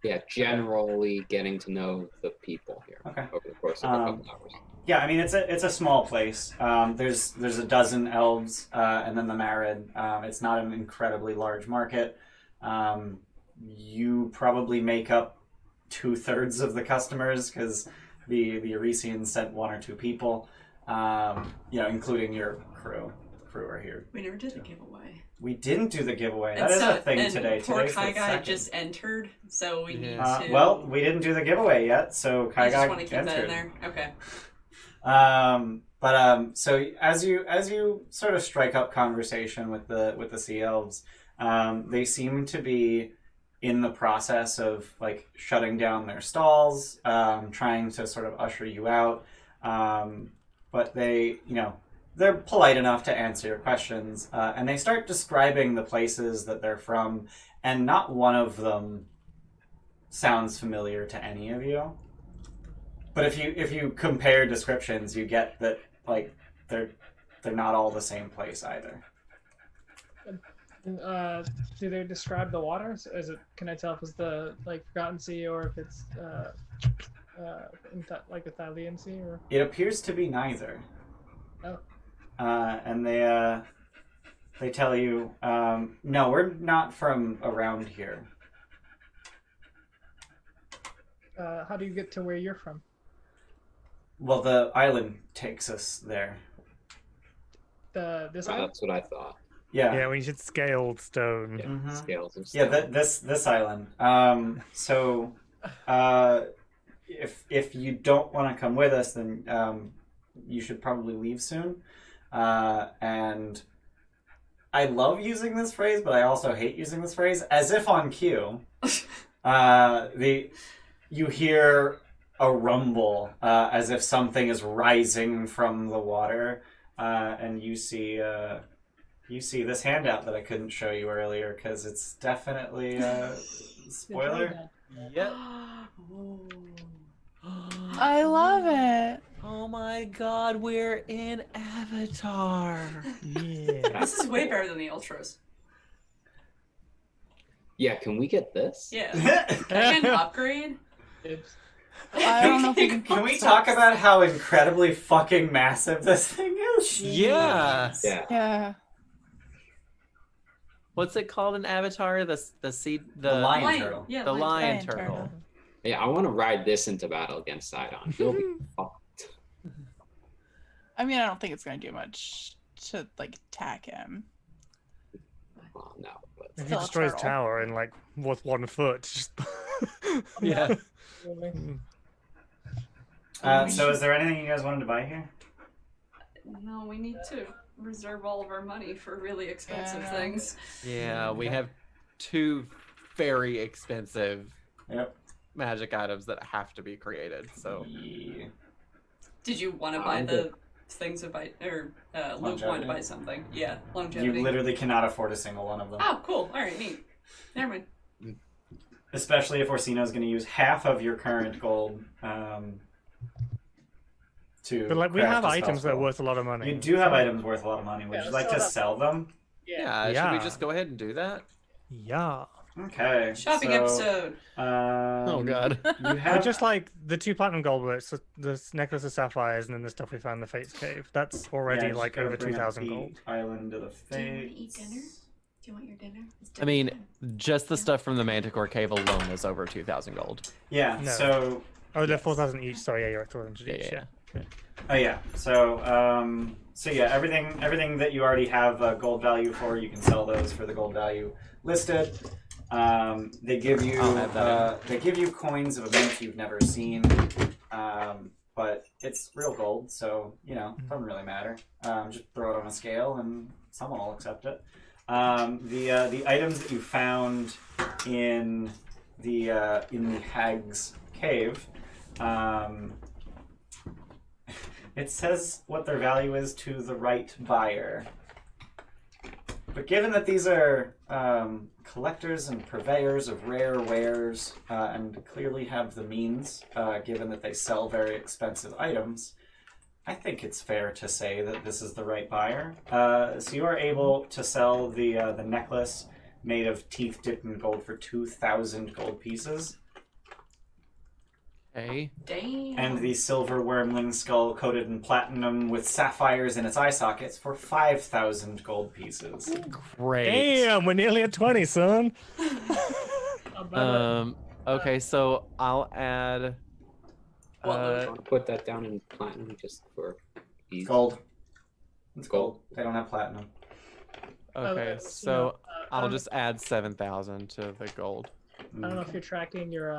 Yeah, generally getting to know the people here Okay. over the course of a couple hours. Yeah, I mean it's a small place. There's a dozen elves and then the Marid. It's not an incredibly large market. You probably make up 2/3 of the customers because the Arisians sent 1 or 2 people, including your crew. The crew are here. We never did a giveaway. We didn't do the giveaway. And That is so- a thing and today. Poor Today's the Kai Guy second. just entered, so we need Yeah. to. Well, we didn't do the giveaway yet, so Kai you just Guy want to keep entered. that in there. Okay. So as you sort of strike up conversation with the sea elves, they seem to be in the process of like shutting down their stalls, trying to sort of usher you out. But they, they're polite enough to answer your questions, and they start describing the places that they're from, and not one of them sounds familiar to any of you. But if you compare descriptions, you get that like they're not all the same place either. Do they describe the waters? Can I tell if it's the Forgotten Sea or if it's like the Thalian Sea? Or It appears to be neither. Oh. And they tell you, no, we're not from around here. how do you get to where you're from? Well, the island takes us there. This island? That's what I thought. Yeah. Yeah, we should scaled stone. Yeah, Mhm. scales of Yeah, stone. this island. So, if you don't want to come with us, then you should probably leave soon. And I love using this phrase, but I also hate using this phrase. As if on cue, you hear a rumble, as if something is rising from the water, and you see this handout that I couldn't show you earlier because it's definitely a spoiler. Yep. I love it. Oh my god, we're in Avatar. Yeah. This is way better than the Ultras. Yeah, can we get this? Yeah. Can I get an upgrade? It's, I don't know if we can. Can we talk about how incredibly fucking massive this thing is? Yeah. Yeah. Yeah. What's it called in Avatar? The lion Lion. turtle. Yeah, the lion Lion turtle. turtle. Yeah, I want to ride this into battle against Sidon. He'll be fucked. I mean, I don't think it's gonna do much to attack him. Well, no, but If Still you a destroy his turtle. tower in with 1 foot, just Yeah. So is there anything you guys wanted to buy here? No, we need to reserve all of our money for really expensive Yeah. things. Yeah, we have 2 very expensive Yep. magic items that have to be created. So Yeah. Did you want to I'm buy the good. things to buy, or Luke wanted Longevity. to buy something? Yeah, You longevity. literally cannot afford a single one of them. Oh, cool. All right, neat. Never mind. especially if Orsino's going to use half of your current gold to. But like we craft have a items that are spell. worth a lot of money. You do have items worth a lot of money. Would Yeah, you let's like to sell sell them? Yeah. Yeah, should we Yeah. just go ahead and do that? Yeah. Okay. Shopping so, episode. Oh god. You But have just like the 2 platinum gold bullets, the necklace of sapphires, and then the stuff we found in the Fates Cave. That's already just like gotta over bring up 2,000 the gold. Island to the Do you want to eat Fates. dinner? Do you want your dinner? It's I mean, dinner time. just the stuff from the Manticore Cave alone is over 2,000 gold. Yeah. No. So. Oh, they're 4,000 each. Sorry, yeah, you're right. 400 Yeah, each. yeah, Yeah. Oh yeah. So yeah, everything that you already have gold value for, you can sell those for the gold value listed. They give you I'll have that they give you coins of a mint you've never seen, but it's real gold, so you know it doesn't really matter. Just throw it on a scale and someone will accept it. The items that you found in the Hag's cave. It says what their value is to the right buyer. But given that these are collectors and purveyors of rare wares and clearly have the means, given that they sell very expensive items, I think it's fair to say that this is the right buyer. So you are able to sell the necklace made of teeth dipped in gold for 2,000 gold pieces. Okay. Damn. And the silver wormling skull coated in platinum with sapphires in its eye sockets for 5,000 gold pieces. Great. Damn, we're nearly at 20, son. Okay, so I'll add I want to put that down in platinum just for ease. Gold. It's gold. They don't have platinum. okay, so I'll just add 7,000 to the gold. I don't know if you're tracking your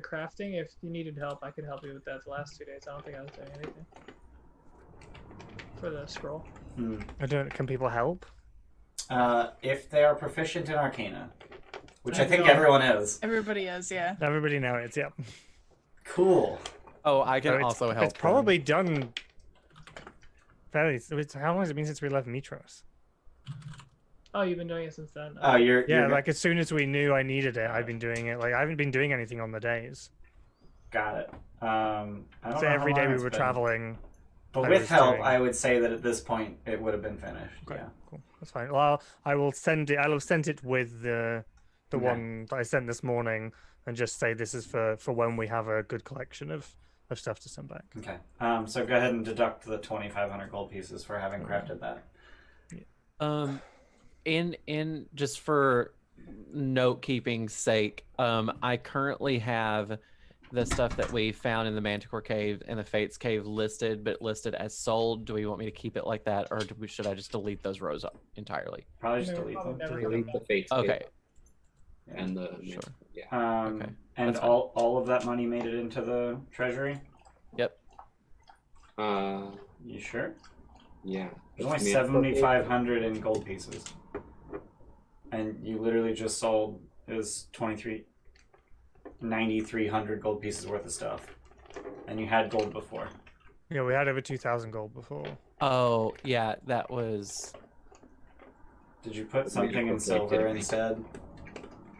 crafting. If you needed help, I could help you with that the last 2 days. I don't think I was doing anything for the scroll. I don't. Can people help? If they are proficient in Arcana, which I I think know. everyone is. Everybody is, yeah. Everybody now it's yep. Cool. Oh, I can So it's, also help. It's probably done fairly. How long has it been since we left Mitros? Oh, you've been doing it since then. Oh, you're Yeah, you're like as soon as we knew I needed it, I've been doing it. Like I haven't been doing anything on the days. got it. I don't So know how every day long we it's were been. traveling. But I with was help, doing- I would say that at this point it would have been finished. Okay, Yeah. cool. That's fine. Well, I will send it. I'll have sent it with the Okay. one that I sent this morning, and just say this is for when we have a good collection of stuff to send back. Okay. So go ahead and deduct the 2,500 gold pieces for having crafted that. In just for note keeping's sake, I currently have the stuff that we found in the Manticore Cave and the Fates Cave listed, but listed as sold. Do we want me to keep it like that, or should I just delete those rows up entirely? Probably just No, delete probably them. never Delete the fates Okay, and the sure. yeah. Okay, And that's fine. all of that money made it into the treasury? Yep. You sure? Yeah. There's only It's 7,500 in gold pieces. And you literally just sold is 9,300 gold pieces worth of stuff. And you had gold before. Yeah, we had over 2,000 gold before. Oh yeah, that was Did you put something in Didn't silver we? instead?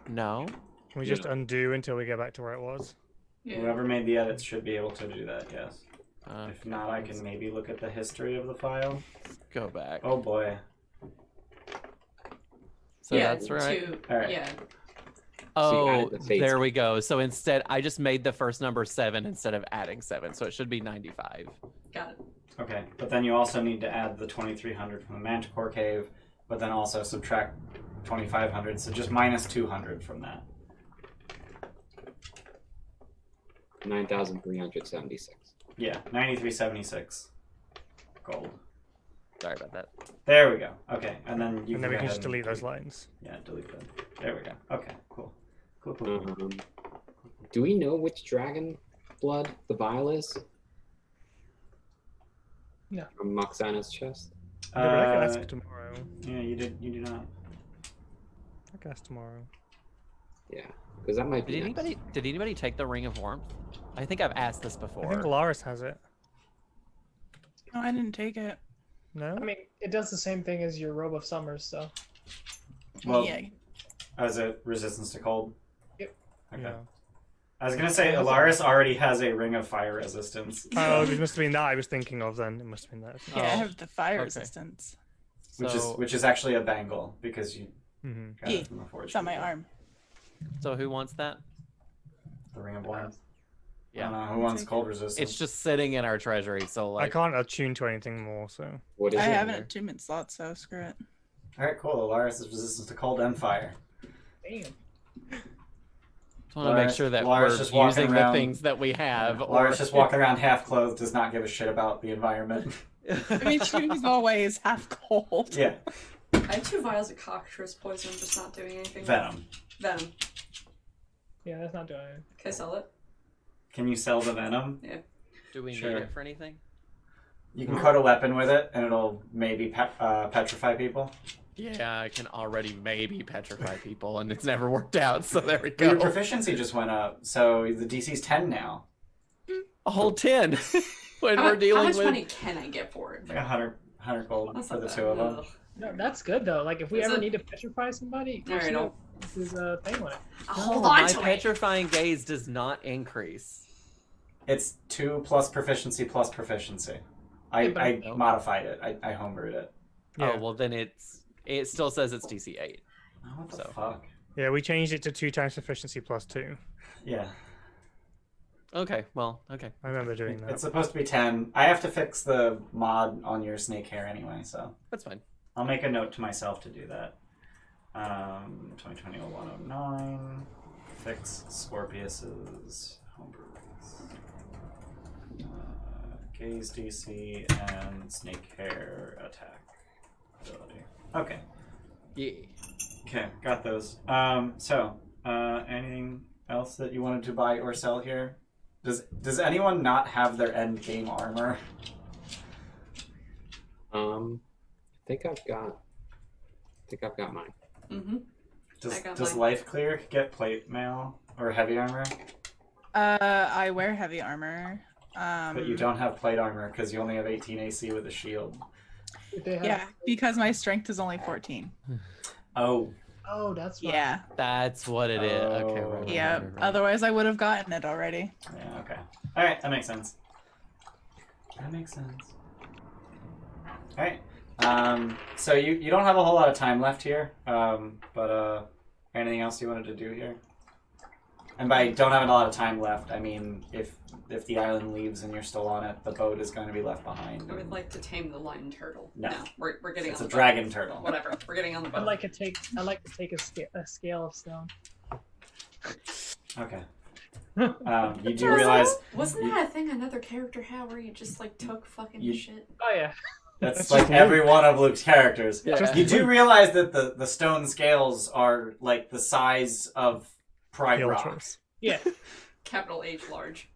no. Can we just undo until we get back to where it was? Yeah. Whoever made the edits should be able to do that, yes. Uh, If not, I can maybe look at the history of the file. go back. Oh boy. So yeah, that's right. All right. Yeah. Oh, added the Fates there we go. So instead, I just made the first number 7 instead of adding 7, so it should be 95. Got it. Okay, but then you also need to add the 2,300 from the Manticore Cave, but then also subtract 2,500, so just minus 200 from that. 9,376. Yeah, 9376 gold. Sorry about that. There we go. Okay, and then you And then we go can ahead just and- delete those lines. Yeah, delete them. There we go. Okay, cool. Cool. Do we know which dragon blood the vial is? No. From Moxana's chest? Yeah, but I can ask tomorrow. Yeah, you do not. I can ask tomorrow. Yeah, because that might be. Did anybody take the Ring of Warmth? I think I've asked this before. I think Laris has it. No, I didn't take it. No? I mean, it does the same thing as your Robe of Summers, so. Well, Yeah. as a resistance to cold? Yep. Okay. Yeah. I was gonna say Alaris already has a ring of fire resistance. Oh, it must have been that I was thinking of then. It must have been that. Yeah, I Oh, have the fire okay. resistance. Which is actually a bangle because you Mm-hmm. got Yeah, it from a forge. It's on my arm. So who wants that? The ring of warmth. Yeah. Who wants cold resistance? It's just sitting in our treasury, so I like can't attune to anything more, so. What is I it? have an attunement slot, so screw it. All right, cool. Alaris is resistant to cold and fire. Damn. just want to make sure that Laura's we're just walking using around- the things that we have. Alaris just walking around half clothed, does not give a shit about the environment. I mean, she was always half cold. Yeah, I have 2 vials of cockatrice poison, just not doing anything. venom. Venom. Yeah, that's not doing it. Can I sell it? Can you sell the venom? Do we Sure. need it for anything? You can coat a weapon with it, and it'll maybe petrify people. Yeah, I can already maybe petrify people, and it's never worked out. So there we But your go. proficiency just went up, so the DC's 10 now. A whole 10 when How we're much dealing with. money can I get for it? Like 100 gold That's for not the bad. 2 of them. Ugh. No, that's good though. Like if we Is ever it? need to petrify somebody, All right, I'll this is a thing with it. hold No, on my to it. petrifying gaze does not increase. It's 2 plus proficiency plus proficiency. I No. modified it. I homebrewed it. Yeah. Oh well, then it still says it's DC 8. Oh, what the So. fuck? Yeah, we changed it to 2 times proficiency plus 2. Yeah. Okay, well, okay. I remember doing that. It's supposed to be 10. I have to fix the mod on your snake hair anyway, so That's fine. I'll make a note to myself to do that. 2020-0109. Fix Scorpius's homebrews. Gaze DC and snake hair attack ability. Okay. Yeah. Okay, got those. Anything else that you wanted to buy or sell here? Does anyone not have their end game armor? I think I've got mine. Mm-hmm. I got Does mine. Life Clear get plate mail or heavy armor? I wear heavy armor. But you don't have plate armor because you only have 18 AC with a shield. If they have... Yeah, because my strength is only 14. Oh, Oh, that's why. Yeah. That's what it is. Okay, Oh. right. Yeah. Otherwise, I would have gotten it already. yeah, okay. Alright, that makes sense. Alright. So you don't have a whole lot of time left here, but anything else you wanted to do here? And by don't have a lot of time left, I mean if the island leaves and you're still on it, the boat is going to be left behind. I would like to tame the lion turtle. No. We're getting It's on a the dragon turtle. boat. Whatever. We're getting on the boat. I like to take a scale of stone. Okay. You do realize Wasn't that a thing another character had where you just like took fucking shit? Oh yeah. that's like every one of Luke's characters. Yeah. You do realize that the stone scales are like the size of Pride Hill Rock. troops. Yeah. Capital H large.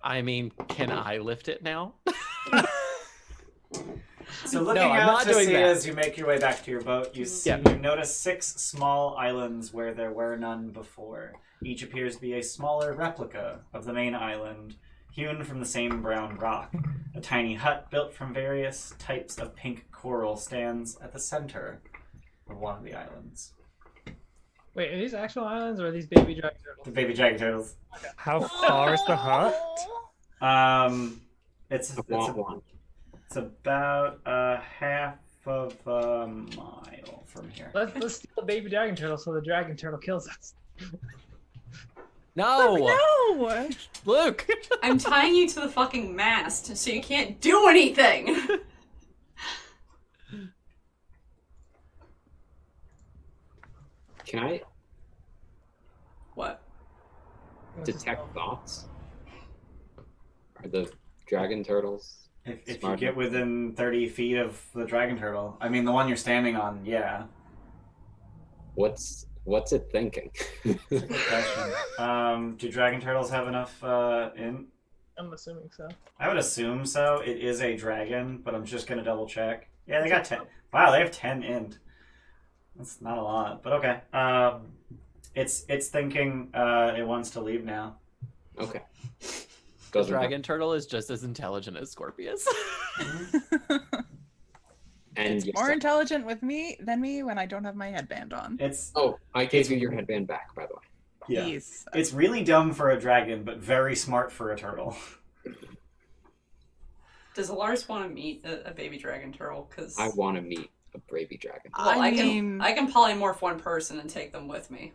I mean, can I lift it now? So looking No, I'm out not to doing sea that. as you make your way back to your boat, you see Yeah. you notice 6 small islands where there were none before. Each appears to be a smaller replica of the main island, hewn from the same brown rock. A tiny hut built from various types of pink coral stands at the center of one of the islands. Wait, are these actual islands or are these baby dragon turtles? The baby dragon turtles. How far is the hut? It's I want one. it's about a half of a mile from here. Let's steal the baby dragon turtle so the dragon turtle kills us. No, No! Luke. I'm tying you to the fucking mast so you can't do anything. Can I What? detect thoughts? Are the dragon turtles? If you Smart. get within 30 feet of the dragon turtle, I mean the one you're standing on, yeah. What's it thinking? Good question. Do dragon turtles have enough int? I'm assuming so. I would assume so. It is a dragon, but I'm just gonna double check. Yeah, they got 10. Wow, they have 10 int. That's not a lot, but okay. It's thinking it wants to leave now. Okay. The Doesn't dragon turtle is just as intelligent as Scorpius. And It's yes, more intelligent with me than me when I don't have my headband on. It's Oh, I gave you your headband back, by the way. Yeah. Yes. It's really dumb for a dragon, but very smart for a turtle. Does Lars want to meet a baby dragon turtle? Because I want to meet a baby dragon. well, I mean, I can polymorph one person and take them with me.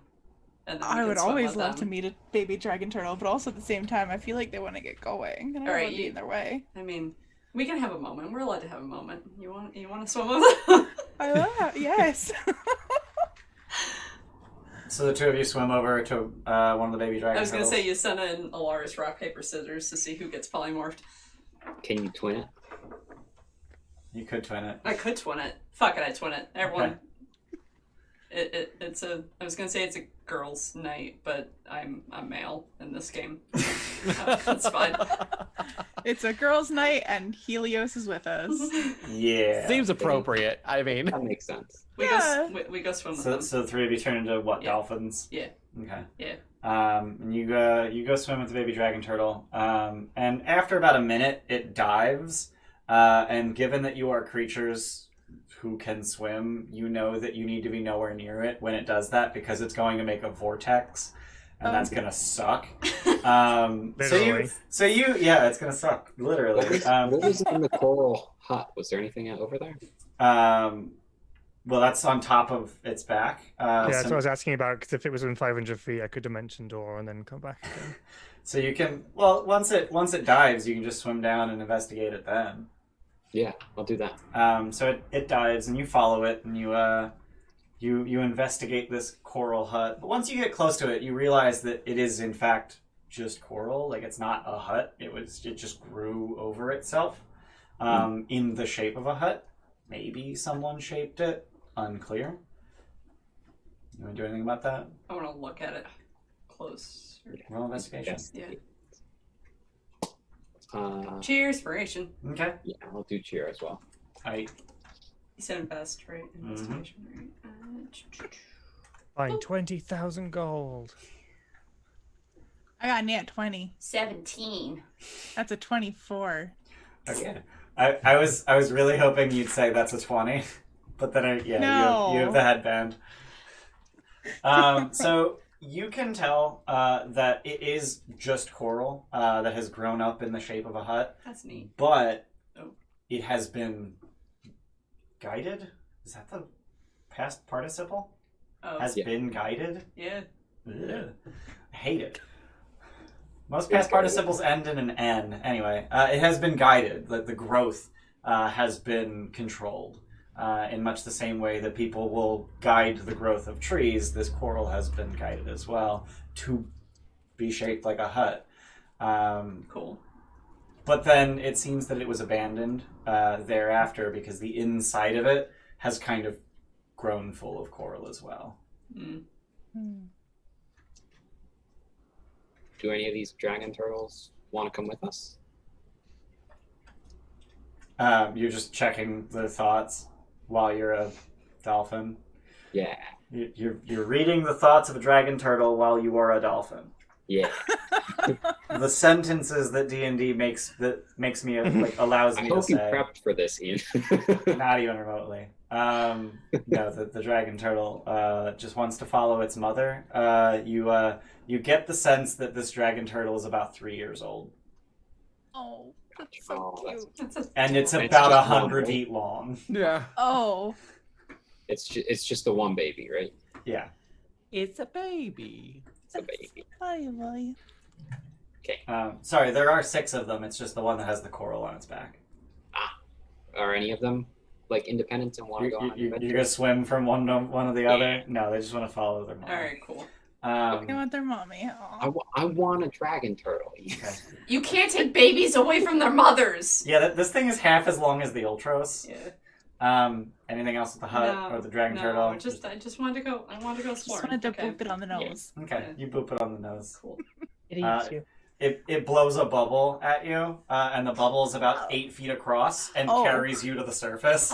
And then we I can would swim always with love them. to meet a baby dragon turtle, but also at the same time, I feel like they want to get going, and I don't Alright, want to be in their way. I mean, we can have a moment. We're allowed to have a moment. You want to swim with them? I love that. Yes. So the two of you swim over to one of the baby dragon I was gonna turtles. say you send in Alaris rock paper scissors to see who gets polymorphed. Can you twin it? You could twin it. I could twin it. Fuck it, I twin it. Everyone. It's a. I was gonna say it's a girls' night, but I'm a male in this game. That's fine. It's a girls' night, and Helios is with us. Yeah. Seems appropriate. I mean, That makes sense. We go swim with them. So the three of you turn into what? Yeah. Dolphins? Yeah. Okay. Yeah. And you go swim with the baby dragon turtle. And after about a minute, it dives. And given that you are creatures who can swim, you know that you need to be nowhere near it when it does that because it's going to make a vortex, and that's gonna suck. Literally. Yeah, it's gonna suck literally. What was in the coral hut? Was there anything over there? Well, that's on top of its back. Yeah, that's what I was asking about, because if it was within 500 feet, I could dimension door and then come back again. So you can, well, once it dives, you can just swim down and investigate it then. Yeah, I'll do that. So it dives and you follow it and you investigate this coral hut. But once you get close to it, you realize that it is in fact just coral. Like it's not a hut. It just grew over itself in the shape of a hut. Maybe someone shaped it. Unclear. You want to do anything about that? I want to look at it close. Roll investigation. Yes. Yeah. Cheers. Cheerspiration. Okay. Yeah, I'll do cheer as well. I You said invest, right? Investigation, right? Find 20,000 gold. I got nat 20. 17. That's a 24. okay. I was really hoping you'd say that's a 20, but then you have the headband. So you can tell that it is just coral that has grown up in the shape of a hut, That's neat. but Oh. it has been guided. Is that the past participle? Oh, Has Yeah. been guided. yeah. Ugh. I hate it. Most It's past guided. participles end in an N. Anyway, it has been guided. The growth has been controlled. In much the same way that people will guide the growth of trees, this coral has been guided as well to be shaped like a hut. Cool. But then it seems that it was abandoned thereafter because the inside of it has kind of grown full of coral as well. Mm. Do any of these dragon turtles want to come with us? You're just checking their thoughts while you're a dolphin. Yeah. You're reading the thoughts of a dragon turtle while you are a dolphin. Yeah. The sentences that D&D makes me allows I me to hope you say. prepped for this, Ian. Not even remotely. No, the dragon turtle just wants to follow its mother. You get the sense that this dragon turtle is about 3 years old, Oh, that's Oh, so that's- cute. That's a and it's And it's about just 100 one, right? feet long. yeah. Oh, It's just the one baby, right? Yeah. It's a baby. It's a baby. boy. Sorry, there are 6 of them. It's just the one that has the coral on its back. Are any of them like independent and want to go on an You're adventure? gonna swim from one to the Yeah. other? No, they just want to follow their mom. All right, cool. They want their mommy. Aw. I want a dragon turtle. Okay. You can't take babies away from their mothers. Yeah, this thing is half as long as the Ultros. Yeah. Anything else with the hut or the dragon turtle? I just wanted to go. I wanted to go Just explore. wanted to Okay. boop it on the nose. Okay, you boop it on the nose. Cool. It Uh, eats you. It blows a bubble at you, and the bubble is about 8 feet across and Oh. carries you to the surface.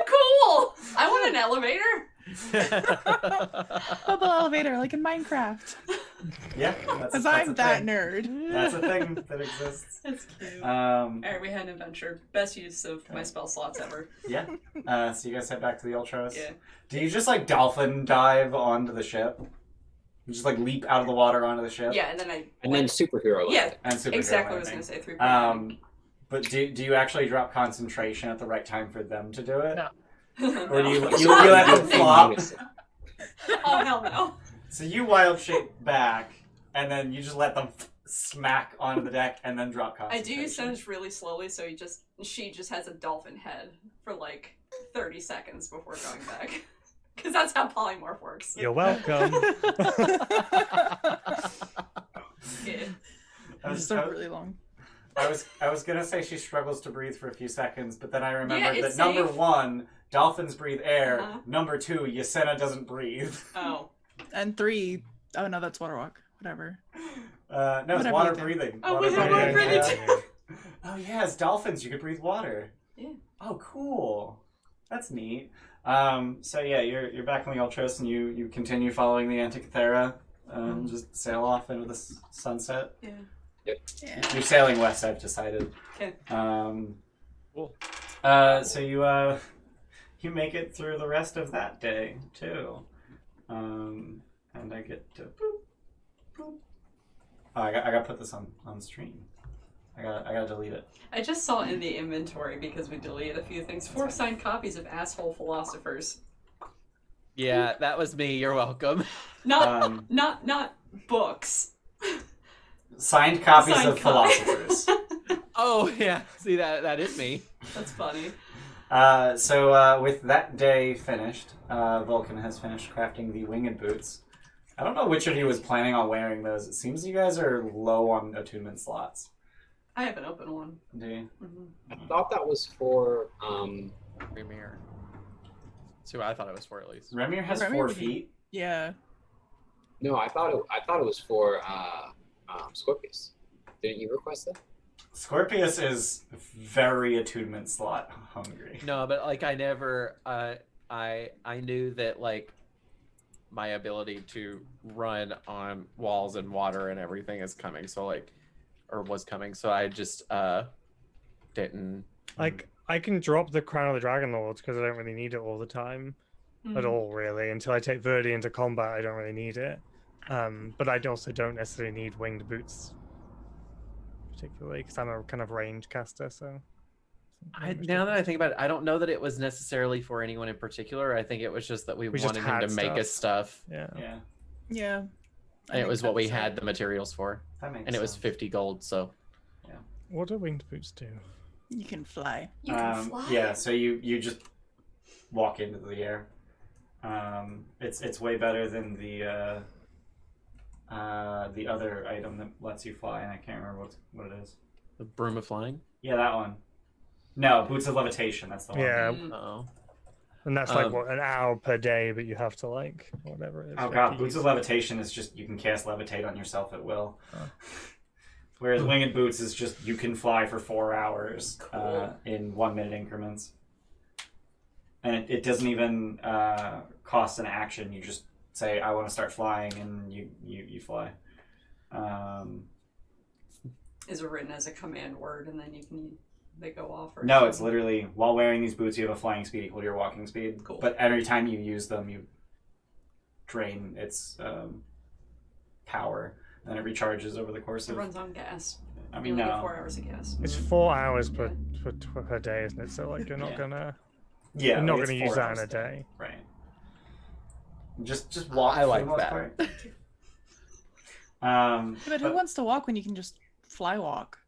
Cool. I want an elevator. Bubble elevator, like in Minecraft. Yeah, that's Because that's I'm a that thing. nerd. That's a thing that exists. That's cute. All Um, right, we had an adventure. Best use of my spell slots ever. yeah. So you guys head back to the Ultros. Yeah. Do you just like dolphin dive onto the ship? You just like leap out of the water onto the ship. Yeah, and then I. And then superhero. Yeah, landing. And superhero exactly what I landing. was going to say. 3.9. But do you actually drop concentration at the right time for them to do it? No. Or do you let them flop? Oh, hell no. So you wild shape back, and then you just let them smack onto the deck, and then drop I concentration. do use Sense really slowly, so she just has a dolphin head for like 30 seconds before going back. Because that's how polymorph works. You're welcome. Yeah. It's so really long. I was gonna say she struggles to breathe for a few seconds, but then I remembered it's that number safe. 1, dolphins breathe air. Uh-huh. Number 2, Yasena doesn't breathe. Oh. And 3, oh no, that's water walk. Whatever. No, it's Whatever water you do. breathing. Oh, Water we have breathing, water breathing yeah. Oh yeah, as dolphins you could breathe water. Yeah. Oh cool. That's neat. So yeah, you're back on the Ultros and you continue following the Antikythera. Just sail off into the sunset. Yeah. Yeah. You're sailing west, I've decided. Okay. Cool. So you make it through the rest of that day too. And I get to boop, boop. Oh, I got to put this on stream. I gotta delete it. I just saw in the inventory, because we deleted a few things, 4 signed copies of Asshole Philosophers. Yeah, that was me. You're welcome. Not books. Signed copies Signed of Philosophers. Oh yeah, see that is me. That's funny. So with that day finished, Vulcan has finished crafting the winged boots. I don't know which of you was planning on wearing those. It seems you guys are low on attunement slots. I have an open one. Do you? Mm-hmm. I thought that was for Premier. So I thought it was for at least. Remir has Remir 4 would- feet. Yeah. no, I thought it was for Scorpius. Didn't you request that? Scorpius is very attunement slot hungry. No, but like I never. I knew that like my ability to run on walls and water and everything is coming. So like, or was coming. So I just didn't. Like, I can drop the Crown of the Dragonlords because I don't really need it all the time at all, really. Until I take Verdi into combat, I don't really need it. But I also don't necessarily need winged boots, particularly because I'm a kind of ranged caster. So Now that I think about it, I don't know that it was necessarily for anyone in particular. I think it was just that we just wanted him to had make us stuff, yeah. Yeah, Yeah. and it was what we had the materials for, that makes and it was sense. 50 gold. So What do winged boots do? You can fly. You can fly. Yeah, so you just walk into the air. It's way better than the other item that lets you fly, and I can't remember what it is. the broom of flying. Yeah, that one. No, boots of levitation. That's the one. Yeah, Oh, and that's like Um, what, an hour per day, but you have to like whatever it is. Oh you have god, to boots use. of levitation is just you can cast levitate on yourself at will. Oh. Whereas winged boots is just you can fly for 4 hours Cool. in 1 minute increments, and it doesn't even cost an action. You just say I want to start flying, and you fly. Is it written as a command word, and then they go off? Or No, it's literally while wearing these boots, you have a flying speed equal to your walking speed. Cool. But every time you use them, you drain its power, and it recharges over the course It of. runs on gas. I You mean, only get no. 4 hours of gas. It's 4 hours Yeah. per day, isn't it? So like you're not Yeah. gonna Yeah, you're not it's gonna 4 use that hours in a day. Right. Just walk. I for like the most that. part. But who wants to walk when you can just fly walk?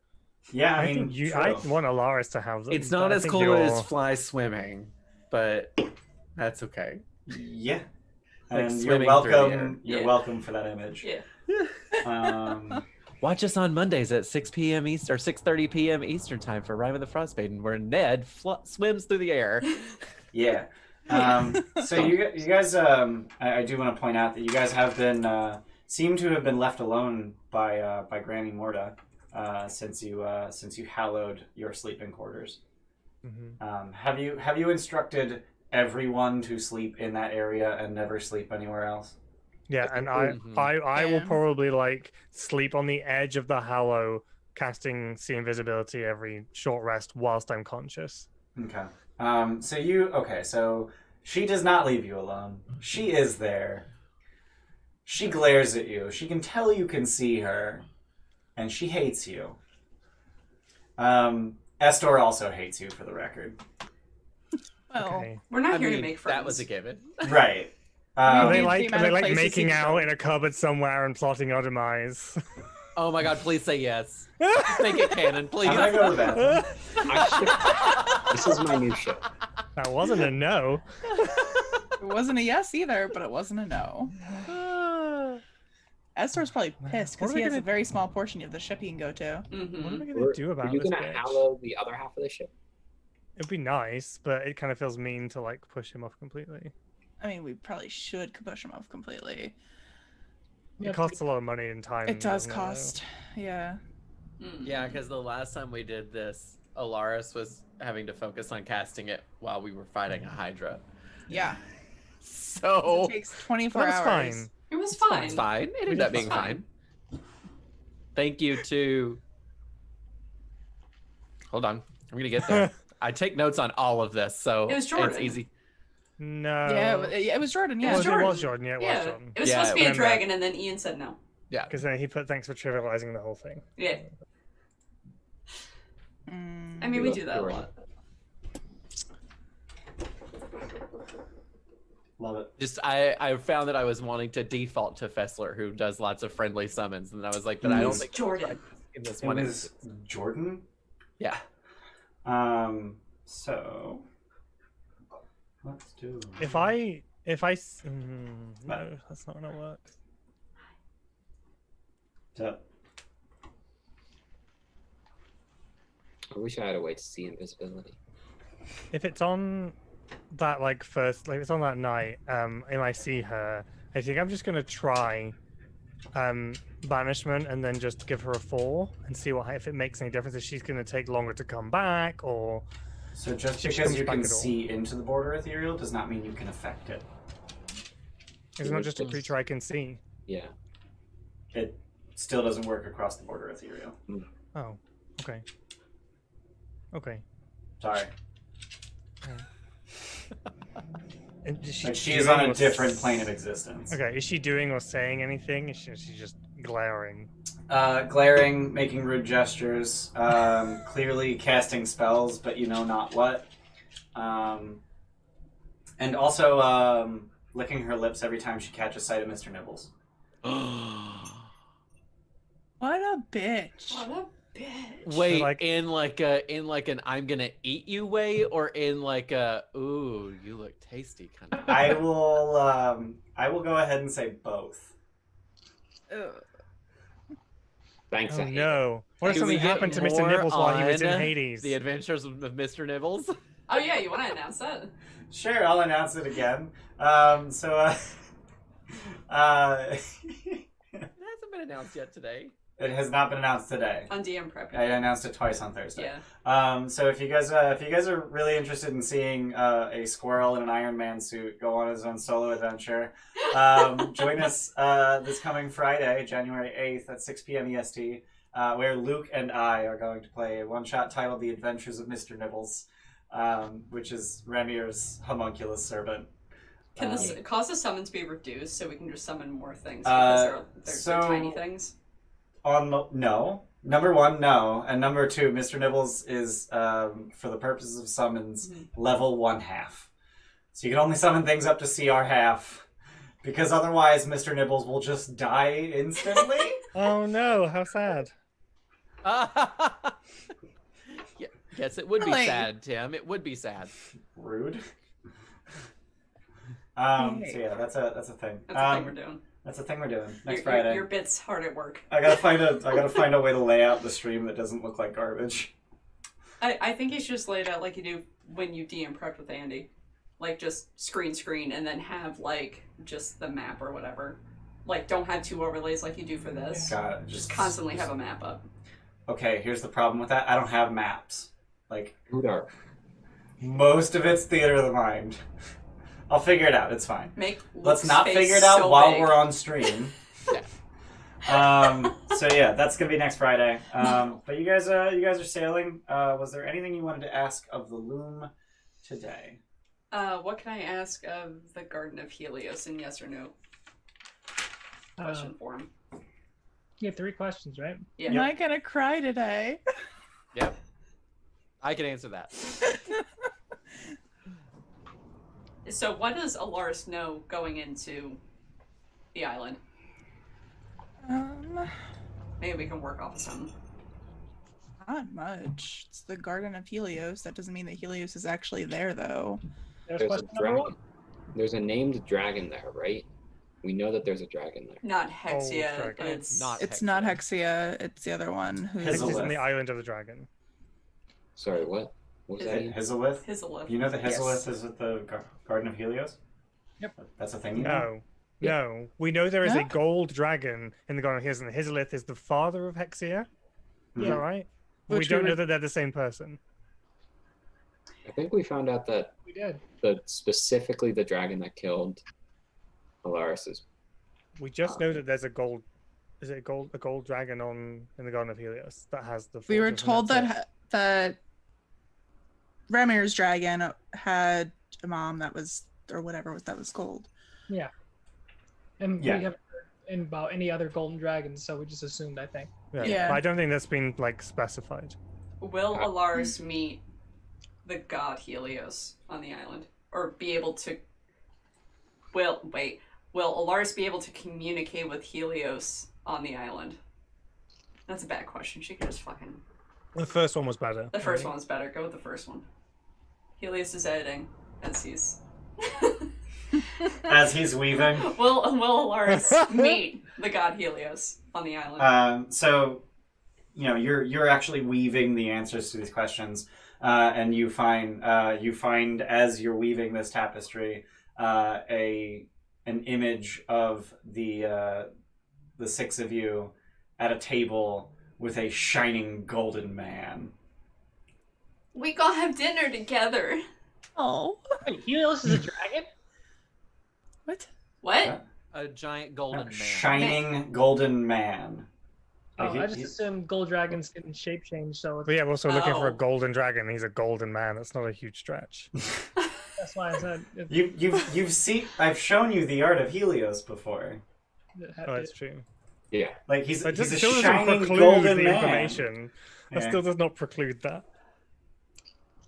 Yeah, I I mean, think I true. want Alaris to have them. it's but not I as think cool you're- as fly swimming, but that's okay. Yeah, Like and you're swimming through the air. welcome. You're Yeah. welcome for that image. Yeah. Watch us on Mondays at 6 p.m. East or 6:30 p.m. Eastern time for Rime of the Frostmaiden, where Ned swims through the air. Yeah. So you guys, I do want to point out that you guys have been seem to have been left alone by Granny Morta since you hallowed your sleeping quarters. Mhm. Have you instructed everyone to sleep in that area and never sleep anywhere else? Yeah, and Mhm. I will Yeah. probably like sleep on the edge of the Hallow, casting See Invisibility every short rest whilst I'm conscious. Okay. So she does not leave you alone. She is there. She glares at you. She can tell you can see her, and she hates you. Estor also hates you, for the record. Well, Okay. We're not I here mean, to make friends. that was a given. Right. Are they the like amount of places making he out goes. in a cupboard somewhere and plotting our demise? Oh my god, please say yes. Just make it canon, please. I'm gonna go to the bathroom. This is my new ship. That wasn't a no. It wasn't a yes either, but it wasn't a no. Estor's probably pissed What because are we he has a gonna- very small portion of the ship he can go to. What are Mm-hmm. we gonna do Are about you this gonna bitch? hallow the other half of the ship? It'd be nice, but it kind of feels mean to like push him off completely. I mean, we probably should push him off completely. It costs a lot of money and time. It does doesn't cost. Yeah. Yeah, because the last time we did this, Alaris was having to focus on casting it while we were fighting a Hydra. Yeah. So It takes 24 That's hours. fine. It was fine. it's fine. It ended up being fine. Thank you to. Hold on, I'm gonna get there. I take notes on all of this, so It was it's Jordan. easy. No. Yeah, it was Jordan. Yeah. It was It was Jordan. Jordan. Yeah, it was Yeah, Jordan. it was Yeah, supposed to be a remember. dragon, and then Ian said no. Yeah, Because then he put thanks for trivializing the whole thing. Yeah, Mm, I mean we do that a Jordan. lot. Love it. just I found that I was wanting to default to Fessler, who does lots of friendly summons, and I was like, but I don't It's think Jordan. in this It one was is. Jordan. Yeah. So let's do. No, that's not gonna work. So, I wish I had a way to see invisibility. If it's on that like first, like it's on that night, and I see her, I think I'm just gonna try, banishment and then just give her a 4 and see what if it makes any difference. If she's gonna take longer to come back, or so just She because comes you back can at all. see into the border ethereal does not mean you can affect it. it's not just a creature I can see. Yeah. It still doesn't work across the border ethereal. Oh, okay. Okay. Sorry. And is Like she doing is on or a different plane of existence. Okay, is she doing or saying anything? Is she just glaring? Glaring, making rude gestures, clearly casting spells, but you know not what. And also licking her lips every time she catches sight of Mr. Nibbles. What a bitch. What a bitch. Wait, like- in like an I'm gonna eat you way, or in like a ooh you look tasty kind of. I will go ahead and say both. Ugh. Thanks. Oh I hate it. no! What if Do something we get happened to Mr. more Nibbles while he was in on Hades? The Adventures of Mr. Nibbles. Oh yeah, you want to announce that? Sure, I'll announce it again. It hasn't been announced yet today. It has not been announced today. On DM Prep. I announced it twice on Thursday. Yeah. So if you guys are really interested in seeing a squirrel in an Iron Man suit go on his own solo adventure, join us this coming Friday, January 8th at 6 p.m. EST, where Luke and I are going to play a one-shot titled "The Adventures of Mr. Nibbles," which is Ramir's homunculus servant. Can this cause the summons be reduced so we can just summon more things because they're tiny things? No. Number one, no. And number two, Mr. Nibbles is, for the purposes of summons, level 1/2. So you can only summon things up to CR half, because otherwise Mr. Nibbles will just die instantly. Oh no! How sad. Yeah, yes, it would be Really? sad, Tim. It would be sad. Rude. So yeah, that's a thing. That's the thing we're doing. That's the thing we're doing next Your Friday. your bit's hard at work. I gotta find a way to lay out the stream that doesn't look like garbage. I think you should just lay it out like you do when you DM Prep with Andy. Like, just screen, and then have, like, just the map or whatever. Like, don't have two overlays like you do for this. Got it. Just constantly have a map up. Okay, here's the problem with that. I don't have maps. Like, Udar. most of it's theater of the mind. I'll figure it out. It's fine. Make Let's Luke's not face figure it out so while big. we're on stream. So yeah, that's gonna be next Friday. But you guys are sailing. Was there anything you wanted to ask of the loom today? What can I ask of the Garden of Helios in yes or no? question for him. You get 3 questions, right? Yeah. Am I gonna cry today? Yep. I can answer that. So what does Alaris know going into the island? Maybe we can work off of something. Not much. It's the Garden of Helios. That doesn't mean that Helios is actually there, though. There's There's a question number 1. dragon. There's a named dragon there, right? We know that there's a dragon there. Not Hexia. dragon. It's Not It's not Hexia. It's the other one. Who's This is in Hazeleth. the Island of the Dragon. Sorry, what? What was Is that? it again? Hazeleth? Hizzleth. You know that Yes. Hazeleth is at the Garden of Helios? Yep. That's a thing you know? No. We know there is a No? gold dragon in the Garden of Helios, and Hazeleth is the father of Hexia. Is Yeah. that right? We Which don't we know would- that they're the same person. I think we found out that We did. specifically the dragon that killed Alaris is. We just know that there's a gold. Is it a gold dragon in the Garden of Helios that has the? We were fortress, and told that's it? that Ramir's dragon had a mom that was, or whatever that was gold. And Yeah. we haven't heard about any other golden dragons, so we just assumed, I think. Yeah. But I don't think that's been like specified. Will Alaris meet the god Helios on the island? Or be able to... Will Alaris be able to communicate with Helios on the island? That's a bad question. She could just fucking... The first one was better. The first one's better. Go with the first one. Helios is editing as he's... As he's weaving. Will Alaris meet the god Helios on the island? So, you know, you're actually weaving the answers to these questions, and you find as you're weaving this tapestry, an image of the 6 of you at a table with a shining golden man. We gonna have dinner together. Oh. Wait, Helios is a dragon? What? What? A giant golden man. Shining golden man. Oh, Like, I just assumed gold dragons can shape change, so But yeah, we're also looking for a Oh. golden dragon. He's a golden man. That's not a huge stretch. that's why I said it, You've seen. I've shown you the art of Helios before. Oh, that's true. Yeah. Like he's That a just still doesn't shining preclude golden the man. information. That Yeah. still does not preclude that.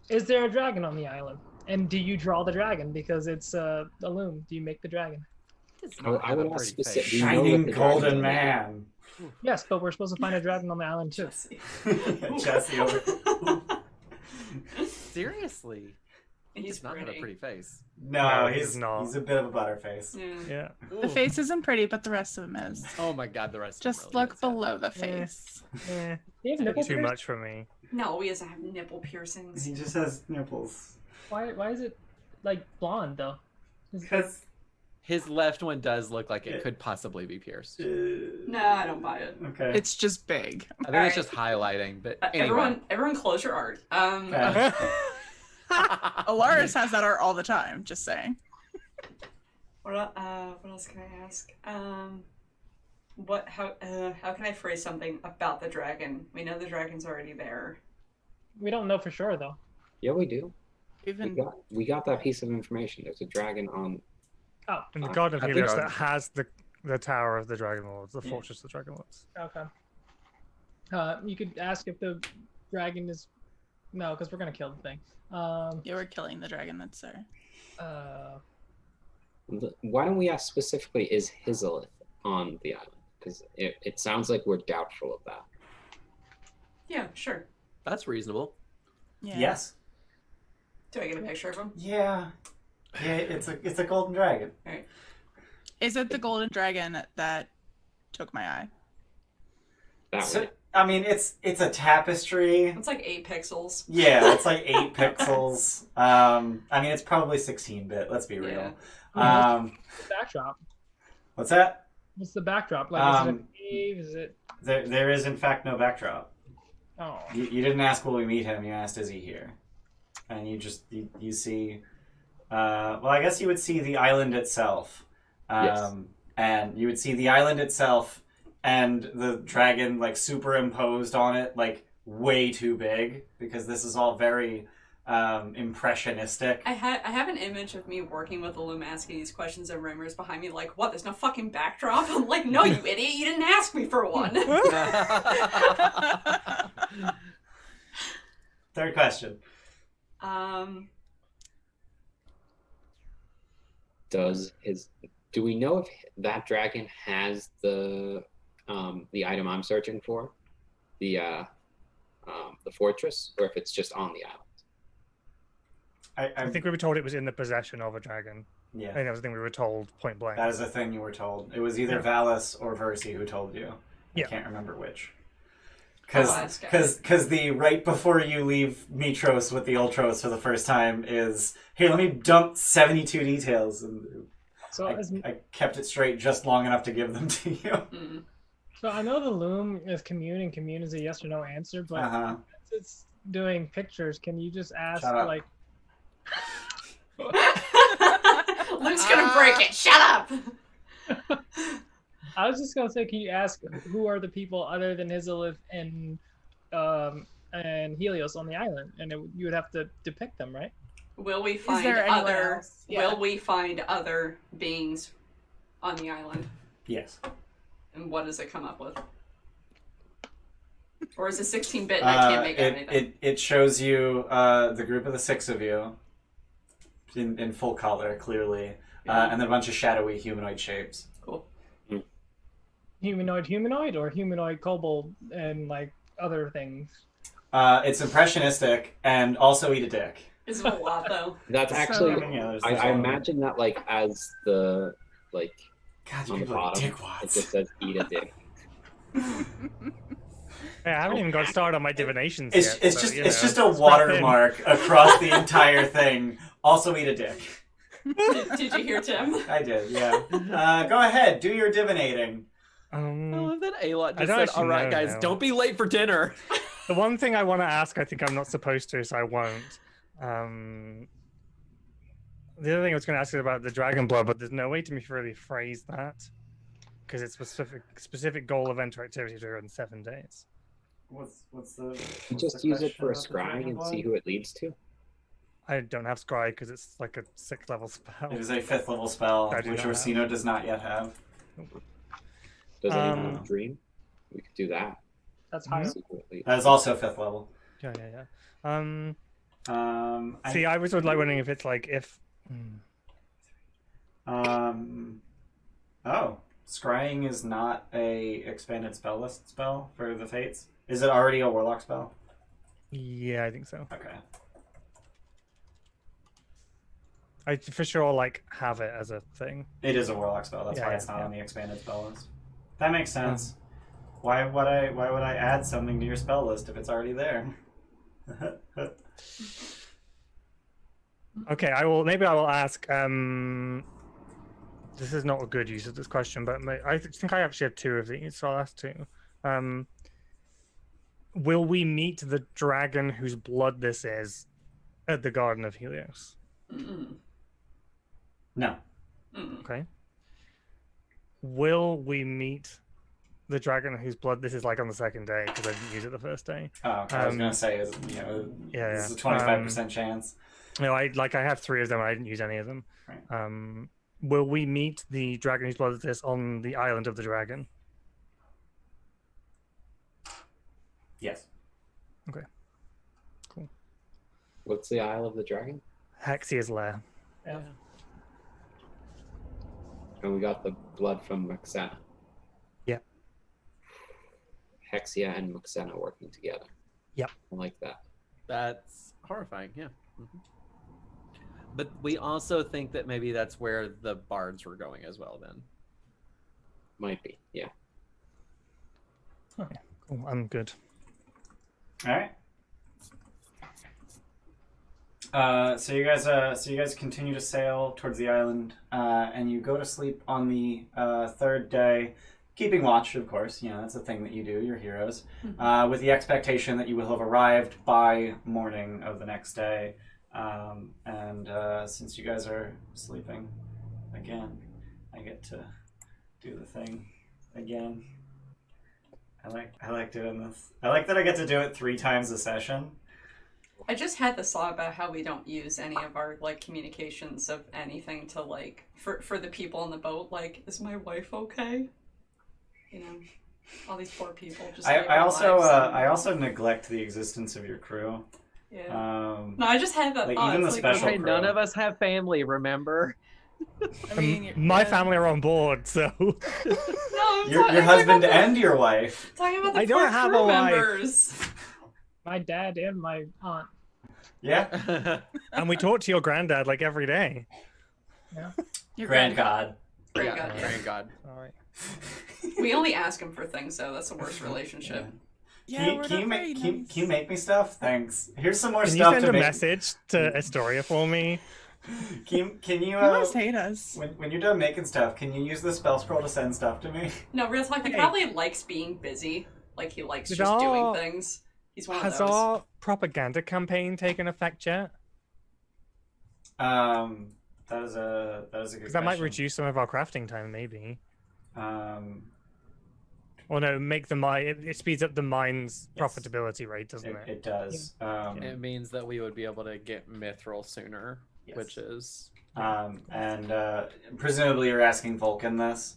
Is there a dragon on the island? And do you draw the dragon? Because it's a loom. Do you make the dragon? Does I not have would a ask pretty specific- face. Do you know what Shining the dragon's golden name man. Yes, but we're supposed to find a dragon on the island too. Jesse over. Seriously. He He's does not have a pretty. pretty face. No, No, he's he's not. He's a bit of a butterface. Yeah. Yeah. The face isn't pretty, but the rest of him is. Oh my god, the rest Just of them really look is, yeah. below the face. Eh, Do you have nipple too piercings? much for me. No, he doesn't have nipple piercings. He just has nipples. Why is it like blonde though? Because His left one does look like it could possibly be pierced. No, I don't buy it. okay. It's just big. I think it's just highlighting, but anyway. Everyone, close your art. Okay. Alaris has that art all the time. Just saying. What else can I ask? How can I phrase something about the dragon? We know the dragon's already there. We don't know for sure though. Yeah, we do. Even We got that piece of information. There's a dragon on. Oh, In the Garden of I think Helios so. that has the Tower of the Dragonlords, the Fortress of the Dragonlords. okay. You could ask if the dragon is no, because we're gonna kill the thing. you were killing the dragon that's there. Why don't we ask specifically, is Hizzleth on the island? Because it sounds like we're doubtful of that. Yeah, sure. That's reasonable. Yeah. Yes. Do I get a picture of him? Yeah. Yeah. It's a golden dragon. Is it the golden dragon that took my eye? That So, way. I mean, it's a tapestry. It's like 8 pixels. Yeah, it's like 8 pixels. I mean, it's probably 16-bit. Let's be real. Yeah. The backdrop. What's that? What's the backdrop? Like, is it a Um, cave? Is it? There is in fact no backdrop. Oh. You didn't ask will we meet him. You asked is he here, and you see. Well, I guess you would see the island itself. Yes. And you would see the island itself and the dragon like superimposed on it, like way too big, because this is all very impressionistic. I have an image of me working with Illum asking these questions and rumors behind me like, what, there's no fucking backdrop? I'm like, no, you idiot, you didn't ask me for one. Third question. Do we know if that dragon has the item I'm searching for, the fortress, or if it's just on the island? I think we were told it was in the possession of a dragon. Yeah. I think that was the thing we were told point blank. That is the thing you were told. It was either Valis or Versi who told you. Yeah. I can't remember which. Because the right before you leave Mitros with the Ultros for the first time is, here, let me dump 72 details. And So I kept it straight just long enough to give them to you. So I know the loom is commune, and commune is a yes or no answer, but since it's doing pictures, can you just ask, like... Luke's gonna break it, shut up! I was just gonna say, can you ask who are the people other than Hizalith and Helios on the island? And you would have to depict them, right? Will we find Will we find other beings on the island? Yes. And what does it come up with? Or is it 16-bit and I can't make out anything? It shows you the group of the 6 of you in full color, clearly, and then a bunch of shadowy humanoid shapes. Cool. Humanoid, or humanoid kobold and like other things? It's impressionistic and also eat a dick. It's a lot though. That's actually, I imagine that like as the like God, on the bottom, it just says eat a dick. I haven't even got started on my divinations yet. It's just a watermark across the entire thing. Also eat a dick. Did you hear Tim? I did, yeah. Go ahead, do your divinating. I love that A-Lot just said, all right, guys, don't be late for dinner. The one thing I want to ask, I think I'm not supposed to, so I won't. The other thing I was going to ask is about the dragon blood, but there's no way to really phrase that because it's specific goal, event, or activity to run 7 days. What's the? You just use it for a scry and see who it leads to. I don't have scry because it's like a 6th level spell. It is a 5th level spell, which Orsino does not yet have. Does anyone have dream? We could do that. That's higher. That is also 5th level. Yeah. See, I was like wondering if it's like if. Oh, scrying is not a expanded spell list spell for the Fates. Is it already a warlock spell? Yeah, I think so. Okay. I for sure like have it as a thing. It is a warlock spell. That's why it's not on the expanded spell list. That makes sense. Why would I add something to your spell list if it's already there? Okay, I will ask. This is not a good use of this question, but I think I actually have 2 of these, so I'll ask 2. Will we meet the dragon whose blood this is at the Garden of Helios? No. Okay. Will we meet the dragon whose blood this is like on the 2nd day because I didn't use it the first day? Oh, okay. I was gonna say, this is a 25% chance. No, I have 3 of them. I didn't use any of them. Right. Will we meet the dragon whose blood is this on the island of the dragon? Yes. Okay. Cool. What's the Isle of the Dragon? Hexia's lair. Yeah. And we got the blood from Moxena. Yeah. Hexia and Moxena working together. Yep. I like that. That's horrifying, yeah. But we also think that maybe that's where the bards were going as well then. Might be, yeah. Okay, cool. I'm good. All right. So you guys continue to sail towards the island, and you go to sleep on the 3rd day, keeping watch, of course. You know, that's a thing that you do. You're heroes, with the expectation that you will have arrived by morning of the next day. And since you guys are sleeping again, I get to do the thing again. I like doing this. I like that I get to do it 3 times a session. I just had this thought about how we don't use any of our like communications of anything to like for the people on the boat. Like, is my wife okay? You know, all these poor people. Just I also neglect the existence of your crew. Yeah. No, I just had that like thought. even the It's special Hey, crew. none of us have family, remember? I mean, My yeah. family are on board, so No, I'm Your talking husband about and your wife. talking about the I poor don't have crew a wife. members. My dad and my aunt. Yeah. and we talk to your granddad like every day. Your Grand God. Great Yeah, God, yeah. thank God. All right. We only ask him for things, though. That's the worst relationship. Yeah, we're not very can nice. you make me stuff? Thanks. Here's some more Can you stuff send to a make. message to Astoria for me? Can you You must hate us. when you're done making stuff, can you use the spell scroll to send stuff to me? No, real talk. He Hey. probably likes being busy. Like he likes Did just doing our- things. He's one of Has those. our propaganda campaign taken effect yet? That is a good Because that might question. reduce some of our crafting time, maybe. Um, Or no, make the mine. It speeds up the mine's Yes. profitability rate, doesn't it? it does. It means that we would be able to get mithril sooner, Yes. which is and presumably you're asking Vulcan this.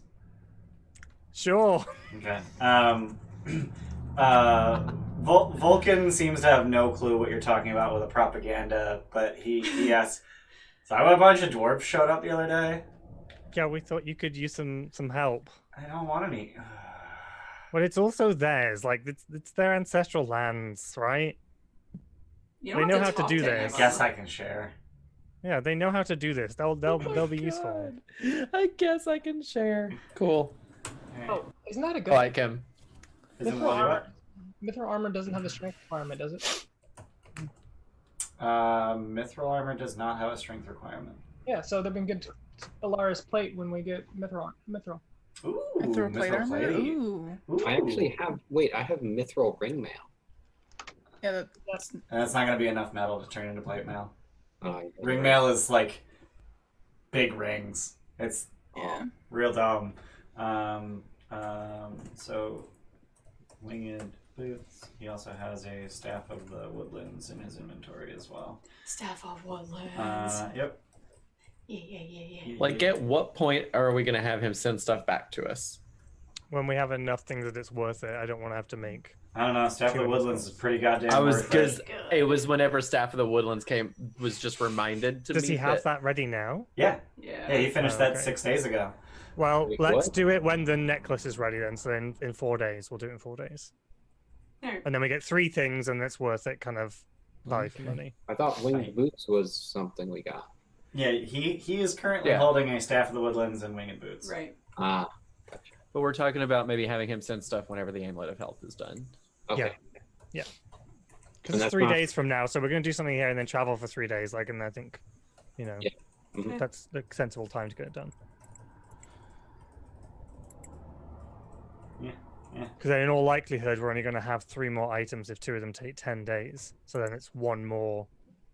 Sure. Okay. Vulcan seems to have no clue what you're talking about with the propaganda, but he asks, so a bunch of dwarves showed up the other day? Yeah, we thought you could use some help. I don't want any. But it's also theirs. Like it's their ancestral lands, right? You They don't know have how to to talk do to this. I anyone. guess I can share. Yeah, they know how to do this. They'll be useful. I guess I can share. Cool. Oh, isn't that a I good? like him. Isn't Mithril what you armor. Mithril armor doesn't have a strength requirement, does it? Mithril armor does not have a strength requirement. Yeah, so they've been good to Alaris plate when we get mithril. Ooh, Mithril plate armor? plate. Ooh. Ooh. I actually have. Wait, I have mithril ring mail. Yeah, that's And that's not going to be enough metal to turn into plate mail. Uh, Ring mail is like big rings. It's yeah. real dumb. So winged boots. He also has a staff of the woodlands in his inventory as well. Staff of Woodlands. Yep. Yeah. Like, at what point are we gonna have him send stuff back to us? When we have enough things that it's worth it, I don't want to have to make. I don't know. Staff of the woodlands is pretty goddamn. I was worth because it. it was whenever Staff of the Woodlands was just reminded to Does me. he have that ready now? Yeah, Yeah. he finished Oh, that okay. 6 days ago. Well, Wait, let's what? do it when the necklace is ready then. So in 4 days, we'll do it in 4 days. Alright. And then we get 3 things and it's worth it kind of life Okay. money. I thought winged boots was something we got. Yeah, he is currently Yeah. holding a staff of the woodlands and winged boots. Right. Ah, But we're talking about maybe having him send stuff whenever the Amulet of Health is done. okay. Because And it's that's 3 not- days from now, so we're going to do something here and then travel for 3 days. Like, and I think, you know, Yeah. Mhm. that's the sensible time to get it done. Yeah. Because then in all likelihood, we're only going to have 3 more items if 2 of them take 10 days. So then it's 1 more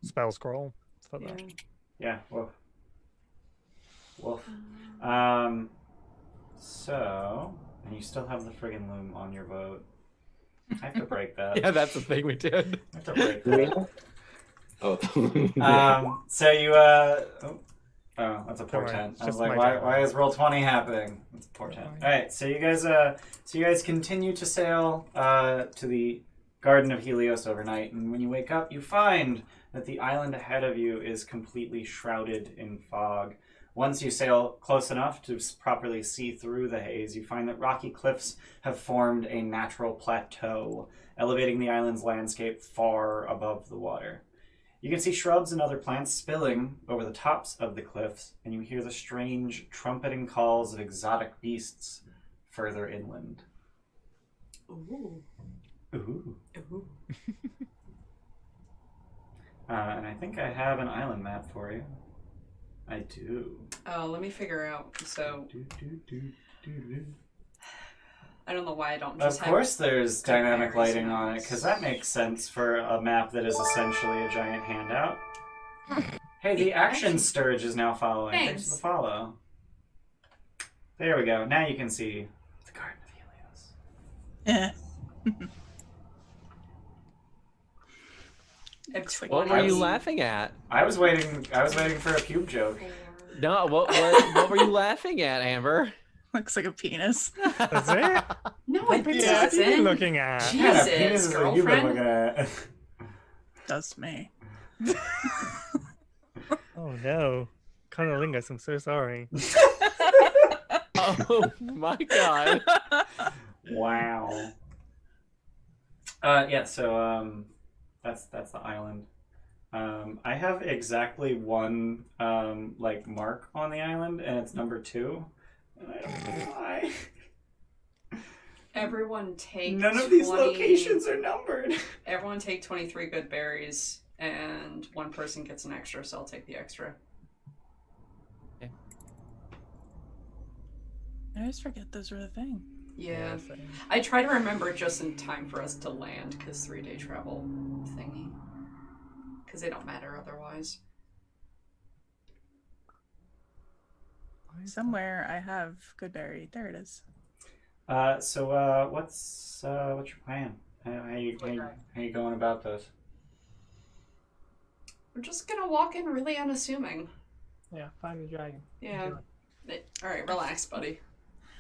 spell scroll for that. Yeah. Woof. Woof. So, and you still have the friggin' loom on your boat. I have to break that. Yeah, that's the thing we did. I have to break Do we that. have- Oh. So you oh, that's a Don't worry, portent. it's I was just like, my why, job. why is roll 20 happening? It's a portent. Fine. All right, so you guys continue to sail to the Garden of Helios overnight, and when you wake up, you find that the island ahead of you is completely shrouded in fog. Once you sail close enough to properly see through the haze, you find that rocky cliffs have formed a natural plateau, elevating the island's landscape far above the water. You can see shrubs and other plants spilling over the tops of the cliffs, and you hear the strange trumpeting calls of exotic beasts further inland. Ooh. Ooh. Ooh. And I think I have an island map for you. I do. Oh, let me figure out. So Do, do, do, do, do. I don't know why I don't Of just course there's good dynamic berries lighting and on it, nuts. because that makes sense for a map that is essentially a giant handout. Hey, the action sturge is now following. Thanks Thanks. for the follow. There we go. Now you can see the Garden of Helios. Yeah. Looks like What were you laughing at? I was waiting for a pube joke. No, what were you laughing at, Amber? Looks like a penis. That's it? No, What it penis have you been doesn't. looking at? Gee. What kind of Jesus, penises have you been girlfriend. looking at? Does me. Oh no. Cunnilingus, I'm so sorry. Oh my god. Wow. Yeah. So that's the island. I have exactly one like mark on the island, and it's number 2. And I don't know why. Everyone take None of these 20 locations are numbered. Everyone take 23 good berries, and one person gets an extra, so I'll take the extra. I always forget those were a thing. Yeah. same. I try to remember just in time for us to land, because 3-day travel thingy. Because they don't matter otherwise. Somewhere I have Goodberry. There it is. So what's your plan? How you going about this? We're just gonna walk in really unassuming. Yeah, find the dragon. Yeah. Enjoy. Alright, relax, buddy.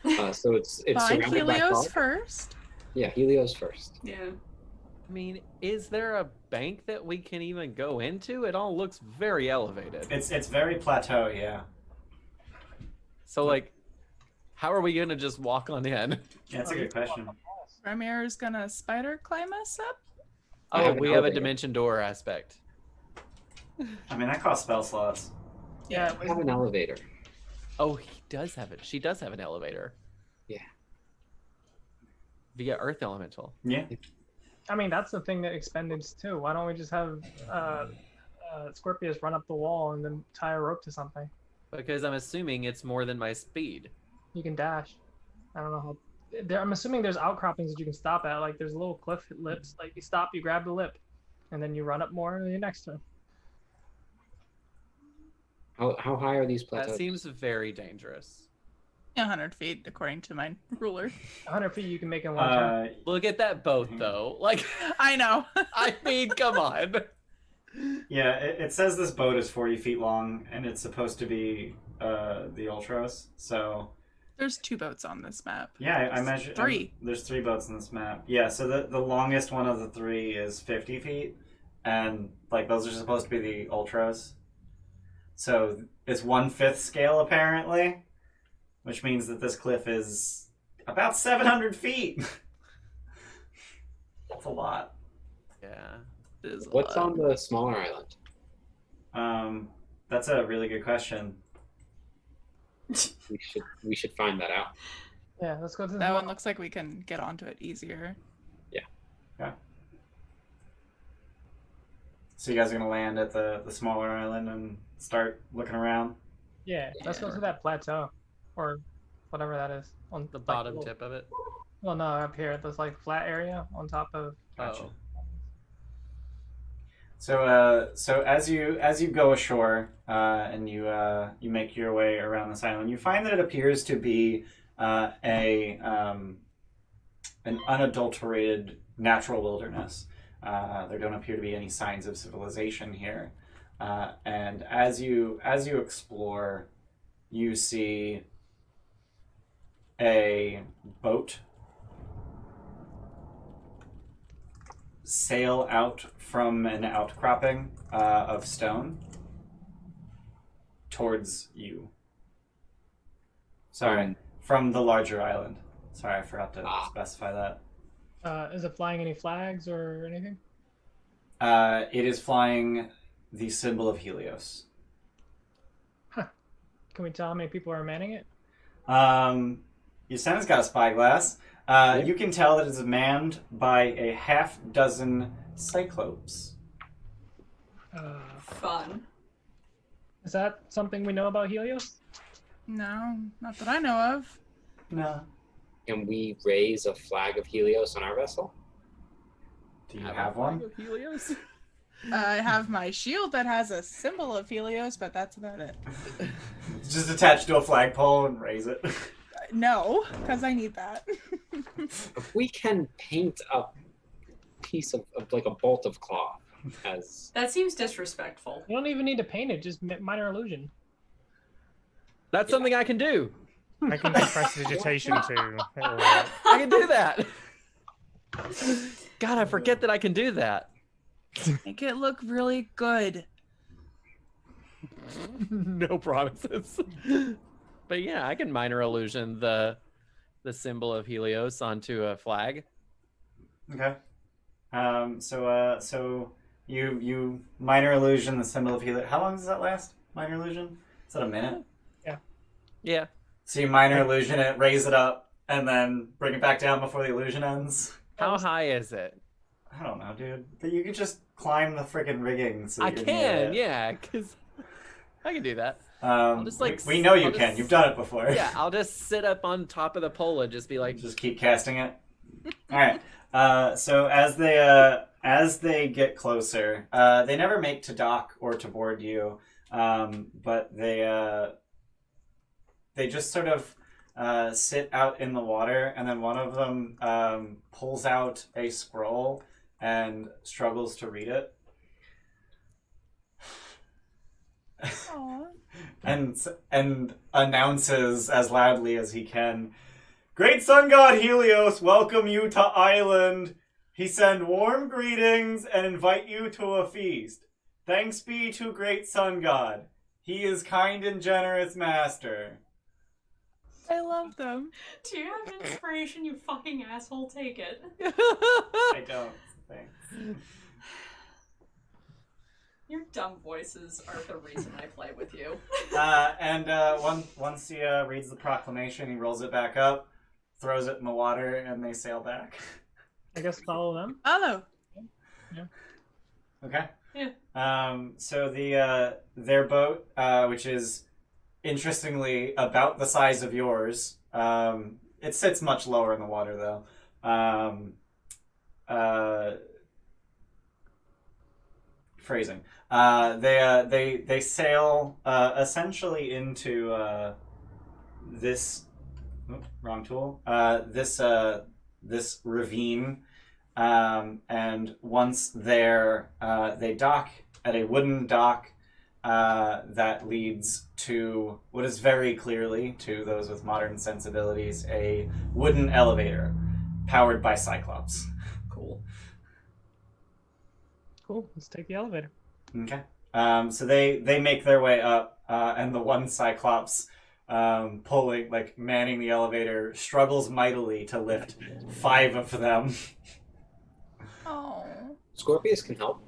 So it's Find surrounded by Helios fog. first. Yeah, Helios first. Yeah. I mean, is there a bank that we can even go into? It all looks very elevated. It's very plateau, yeah. So, like, how are we gonna just walk on in? Yeah, that's a good question. Ramir is gonna spider climb us up. I Oh, have an we have a elevator. dimension door aspect. I mean, that costs spell slots. Yeah, I have an elevator. Oh, he does have it. She does have an elevator. Yeah. Via Earth Elemental. Yeah. I mean, that's the thing that expended too. Why don't we just have Scorpius run up the wall and then tie a rope to something? Because I'm assuming it's more than my speed. You can dash. I don't know how. I'm assuming there's outcroppings that you can stop at. Like there's little cliff lips. Like you stop, you grab the lip, and then you run up more, and you're next to him. How high are these plateaus? That seems very dangerous. 100 feet according to my ruler. 100 feet you can make in one turn. Look at that boat, though. Like, I know. I mean, come on. Yeah, it says this boat is 40 feet long, and it's supposed to be the Ultros. So There's 2 boats on this map. yeah, I measure 3. There's 3 boats on this map. Yeah, so the longest one of the 3 is 50 feet, and like those are supposed to be the Ultros. So it's 1/5 scale apparently, which means that this cliff is about 700 feet. That's a lot. Yeah. It is a What's lot. on the smaller island? That's a really good question. We should find that out. Yeah, let's go to the That one looks like we can get onto it easier. So you guys are gonna land at the smaller island and start looking around? Yeah, let's go to that plateau, or whatever that is on The like, bottom little- tip of it. Well, no, up here, there's like flat area on top of. Gotcha. Oh. So as you go ashore and you make your way around this island, you find that it appears to be an unadulterated natural wilderness. There don't appear to be any signs of civilization here. And as you explore, you see a boat sail out from an outcropping of stone towards you. Sorry, from the larger island. Sorry, I forgot to specify that. Is it flying any flags or anything? It is flying the symbol of Helios. Can we tell how many people are manning it? Yusen's got a spyglass. You can tell that it is manned by a half dozen cyclopes. Fun. Is that something we know about Helios? No, not that I know of. No. Can we raise a flag of Helios on our vessel? Do you have one? Of Helios? I have my shield that has a symbol of Helios, but that's about it. Just attach to a flagpole and raise it. No, because I need that. If we can paint a piece of like a bolt of cloth as That seems disrespectful. You don't even need to paint it, just minor illusion. That's something I can do. I can do prestidigitation too. It'll work. I can do that. God, I forget that I can do that. Make it look really good. No promises. But yeah, I can minor illusion the symbol of Helios onto a flag. Okay. So you minor illusion the symbol of Helios. How long does that last? Minor illusion? Is that a minute? Yeah. So you minor illusion it, raise it up, and then bring it back down before the illusion ends? How high is it? I don't know, dude. But you could just climb the friggin' rigging. So I you're can, near it. yeah, because I can do that. Just like we know you can. You've done it before. Yeah, I'll just sit up on top of the pole and just be like, just keep casting it. All right. So as they get closer, they never make to dock or to board you, but they just sort of sit out in the water, and then one of them pulls out a scroll and struggles to read it. Aww. and announces as loudly as he can, "Great sun god Helios, welcome you to island. He send warm greetings and invite you to a feast. Thanks be to great sun god. He is kind and generous master." I love them. Do you have inspiration, you fucking asshole? Take it. I don't. Thanks. Your dumb voices are the reason I play with you. Once he reads the proclamation, he rolls it back up, throws it in the water, and they sail back. I guess follow them. Oh. Okay. Yeah. So their boat, which is interestingly about the size of yours, it sits much lower in the water though. Phrasing. They sail essentially into this wrong tool. This ravine, and once there, they dock at a wooden dock that leads to what is very clearly, to those with modern sensibilities, a wooden elevator powered by Cyclops. Cool. Cool. Let's take the elevator. Okay. So they make their way up, and the one Cyclops manning the elevator struggles mightily to lift 5 of them. Oh. Scorpius can help.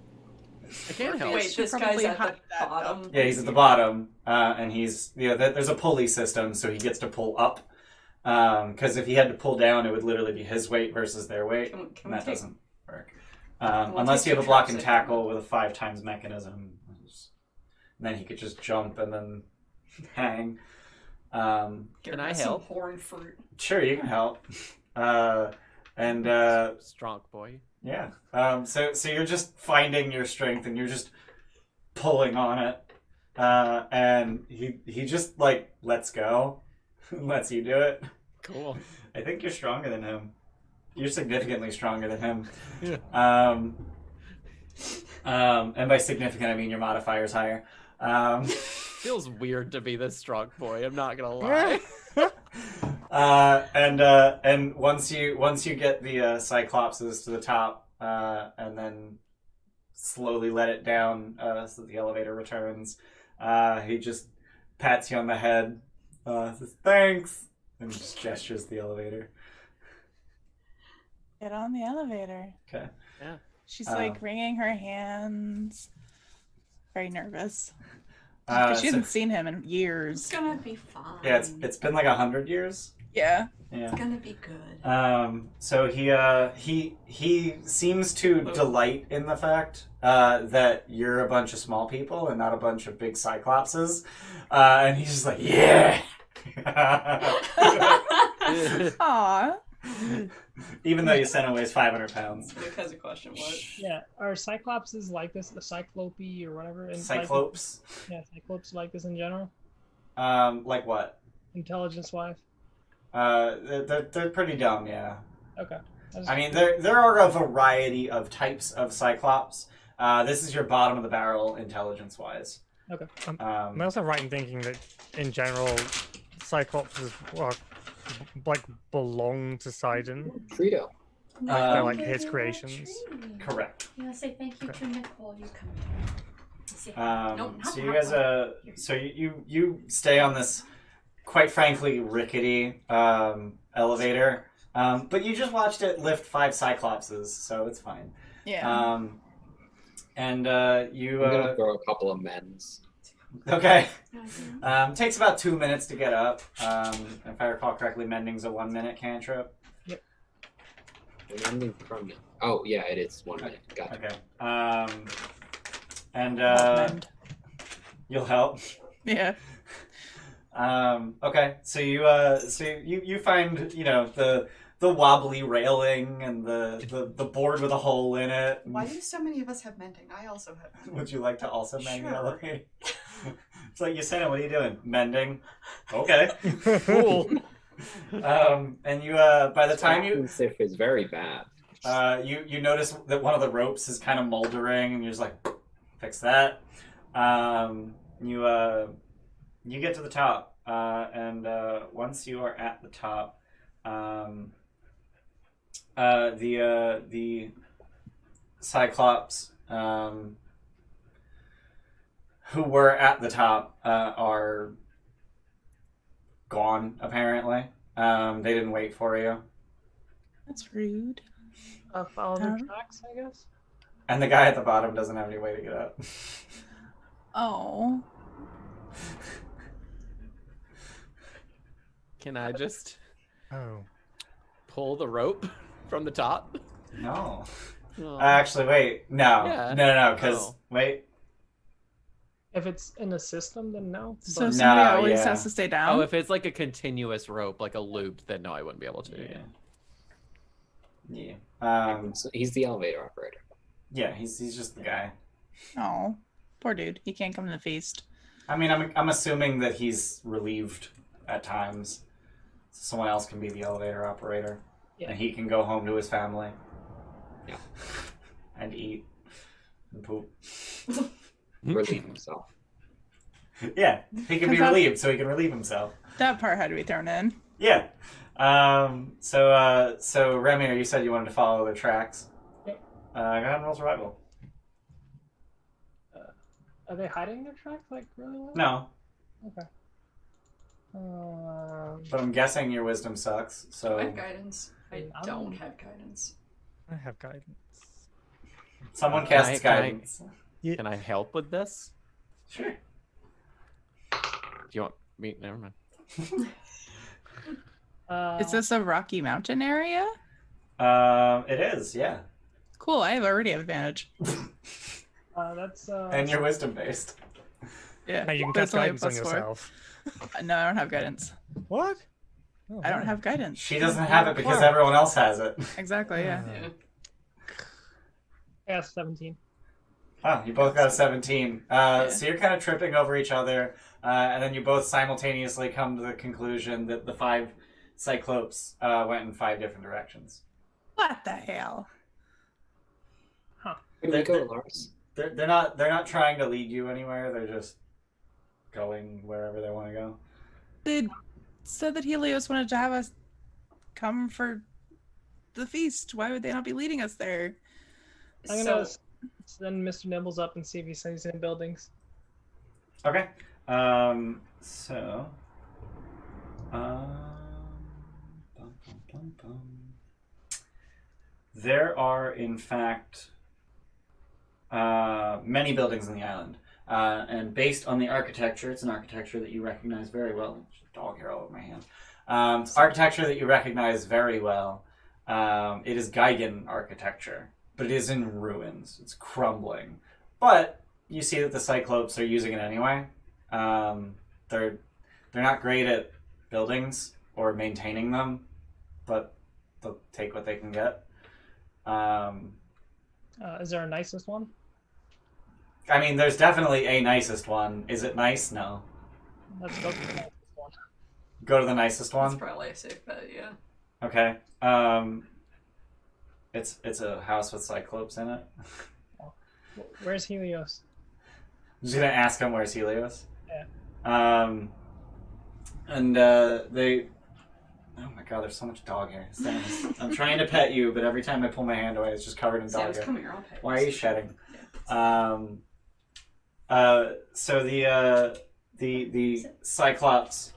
I can't help. Wait, this guy's at the bottom. Yeah, he's at the bottom, and he's there's a pulley system, so he gets to pull up. Because if he had to pull down, it would literally be his weight versus their weight, Can and that doesn't work. We'll Unless take you have a 2 block trips and if tackle you with a 5 times mechanism. And then he could just jump and then hang. Get Can I some help? horn fruit. Sure, you can help. Strong boy. Yeah. So you're just finding your strength and you're just pulling on it. And he just lets go. Lets you do it. Cool. I think you're stronger than him. You're significantly stronger than him. Yeah. And by significant I mean your modifier's higher. Feels weird to be this strong boy, I'm not gonna lie. And once you get the Cyclopses to the top, and then slowly let it down so that the elevator returns, he just pats you on the head, says thanks, and just gestures the elevator. Get on the elevator. Okay. Yeah. She's wringing her hands. Very nervous. Because she hasn't seen him in years. It's gonna be fine. Yeah, it's been like 100 years. Yeah. Yeah. It's gonna be good. So he seems to delight in the fact that you're a bunch of small people and not a bunch of big Cyclopses, and he's just like, yeah. Aw. Even though Yasena weighs 500 pounds. Because the question was. Yeah. Are Cyclopses like this? The Cyclope or whatever? And Cyclopes? Cyclopes like this in general? Like what? Intelligence-wise? They're pretty dumb, yeah. Okay. I mean, there are a variety of types of Cyclops. This is your bottom of the barrel intelligence-wise. Okay. I'm also right in thinking that, in general, Cyclopses like belong to Sidon. Trito. They're like they his were a creations. tree. Correct. Yeah, say thank you to Nicole. You come to Nope, So not you guys, so you stay on this, quite frankly, rickety elevator. But you just watched it lift 5 Cyclopses, so it's fine. Yeah. And you I'm gonna throw a couple of men's. okay. Takes about 2 minutes to get up. If I recall correctly, mending's a 1 minute cantrip. Mending from you. Oh yeah, it is 1 minute. Gotcha. Okay. And Mend. you'll help. Yeah. Okay. So you find, you know, the wobbly railing and the board with a hole in it. Why do so many of us have mending? I also have mending. Would you like to also mend the Sure. elevator? It's like, Yesenia, what are you doing? Mending. Okay. Cool. And you by the time you Sif is very bad. you notice that one of the ropes is kind of moldering, and you're just like, fix that. You get to the top, and once you are at the top, the Cyclops who were at the top are gone, apparently. They didn't wait for you. That's rude. Follow the tracks, I guess. And the guy at the bottom doesn't have any way to get up. Oh. Can I just Oh. pull the rope from the top? No. Oh. Actually, wait. No. Yeah. No, because... Oh. Wait. If it's in the system, then no. So But somebody No, always yeah. has to stay down? Oh, if it's like a continuous rope, like a loop, then no, I wouldn't be able to. Yeah. Yeah. So he's the elevator operator. Yeah, he's just the guy. Oh. Poor dude. He can't come to the feast. I mean, I'm assuming that he's relieved at times. So someone else can be the elevator operator. Yeah. And he can go home to his family. Yeah. And eat. And poop. Relieve himself. Yeah, he can be Cause relieved, so he can relieve himself. That part had to be thrown in. Yeah. So Remy, you said you wanted to follow the tracks. Yep. Go ahead and roll survival. are they hiding their tracks like really well? No, Okay. but I'm guessing your wisdom sucks. I So have guidance. I don't have guidance. I have guidance. someone Can casts I- guidance. Can I help with this? Sure. Do you want me? Never mind. Is this a Rocky Mountain area? It is, yeah, Cool, I already have advantage. That's and you're wisdom based. Yeah. Now you can but cast it's only a guidance on +4. yourself. No, I don't have guidance. What? Oh, I don't wow. have guidance. She doesn't have it because everyone else has it. Exactly, yeah. Yeah. yeah, 17. Oh, you both got a 17. So you're kind of tripping over each other, and then you both simultaneously come to the conclusion that the 5 Cyclopes went in 5 different directions. What the hell? Can we go, Lars? They're not trying to lead you anywhere. They're just going wherever they want to go. They said that Helios wanted to have us come for the feast. Why would they not be leading us there? I'm gonna send Mr. Nibbles up and see if he sees any buildings. Okay. Bum, bum, bum. There are, in fact, many buildings in the island. And based on the architecture, it's an architecture that you recognize very well. There's a dog hair all over my hand. Architecture that you recognize very well. It is Geigen architecture, but it is in ruins. It's crumbling. But you see that the Cyclopes are using it anyway. They're not great at buildings or maintaining them, but they'll take what they can get. Is there a nicest one? I mean, there's definitely a nicest one. Is it nice? No. Let's go for the nicest one. Go to the nicest That's one. probably a safe bet, yeah. Okay. It's a house with Cyclopes in it. Where's Helios? I'm just gonna ask him where's Helios. Yeah. And they. Oh my god, there's so much dog hair. I'm trying to pet you, but every time I pull my hand away, it's just covered in dog hair. Come here, I'll pet you. Why are you shedding? Yeah. So the Cyclops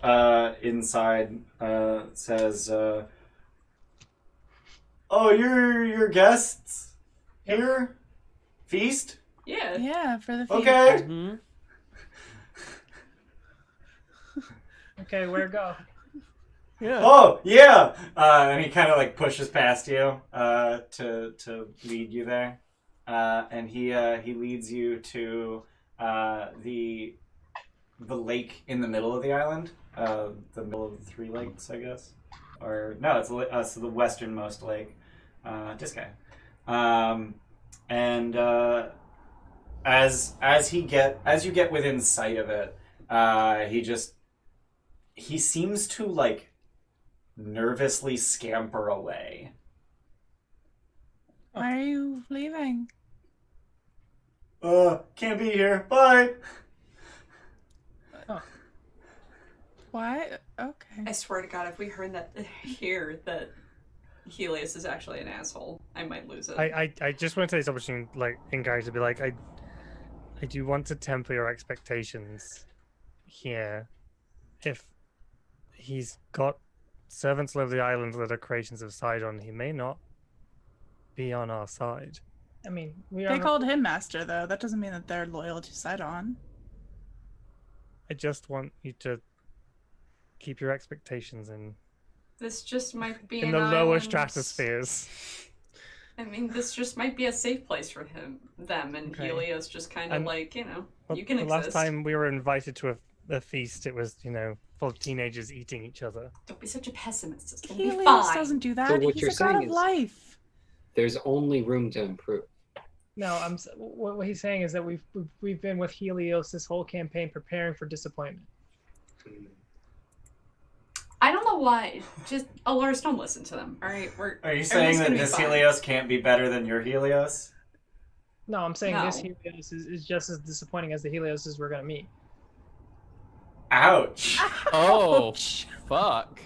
inside says, "Oh, your guests here? Feast? Yeah. Yeah, for the feast. Okay." Mhm. Okay, where go? Yeah. Oh yeah, and he kind of like pushes past you to lead you there, and he leads you to the lake in the middle of the island, the middle of the three lakes, I guess, or no, it's the westernmost lake, Discay, and as you get within sight of it, he seems to like nervously scamper away. Why are you leaving? Can't be here. Bye. What? Okay. I swear to God, if we heard that Helios is actually an asshole, I might lose it. I just want to take this opportunity, like, in character, to be like, I do want to temper your expectations here. If he's got servants all over the island that are creations of Sidon, he may not be on our side. I mean, They called him master, though. That doesn't mean that they're loyal to Sidon. I just want you to keep your expectations This just might be in an the lower island. stratospheres. I mean, this just might be a safe place for them, and Okay. Helios just kind of And- like, you Well, can the exist. last time we were invited to a feast, it was, full of teenagers eating each other. Don't be such a pessimist. It's gonna be Helios fine. doesn't do that. So what He's you're a god saying of is- life. There's only room to improve. No, what he's saying is that we've been with Helios this whole campaign preparing for disappointment. I don't know why. Just Alaris, don't listen to them. All right, Are you saying that this fine. Helios can't be better than your Helios? No, I'm saying this No. Helios is just as disappointing as the Helioses we're gonna meet. Ouch. Oh, fuck.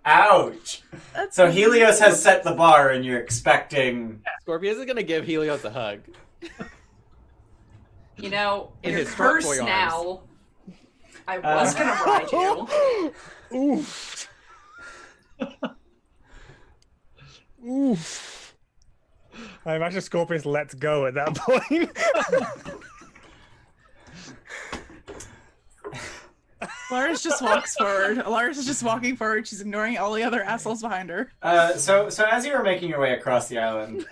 Ouch. That's So Helios has set the bar and you're expecting... Scorpius is gonna give Helios a hug. You know, In you're his short cursed boy arms. now. I was gonna ride you. Oof. Oof. I imagine Scorpius lets go at that point. Alaris just walks forward. Alaris is just walking forward. She's ignoring all the other assholes behind her. So as you were making your way across the island,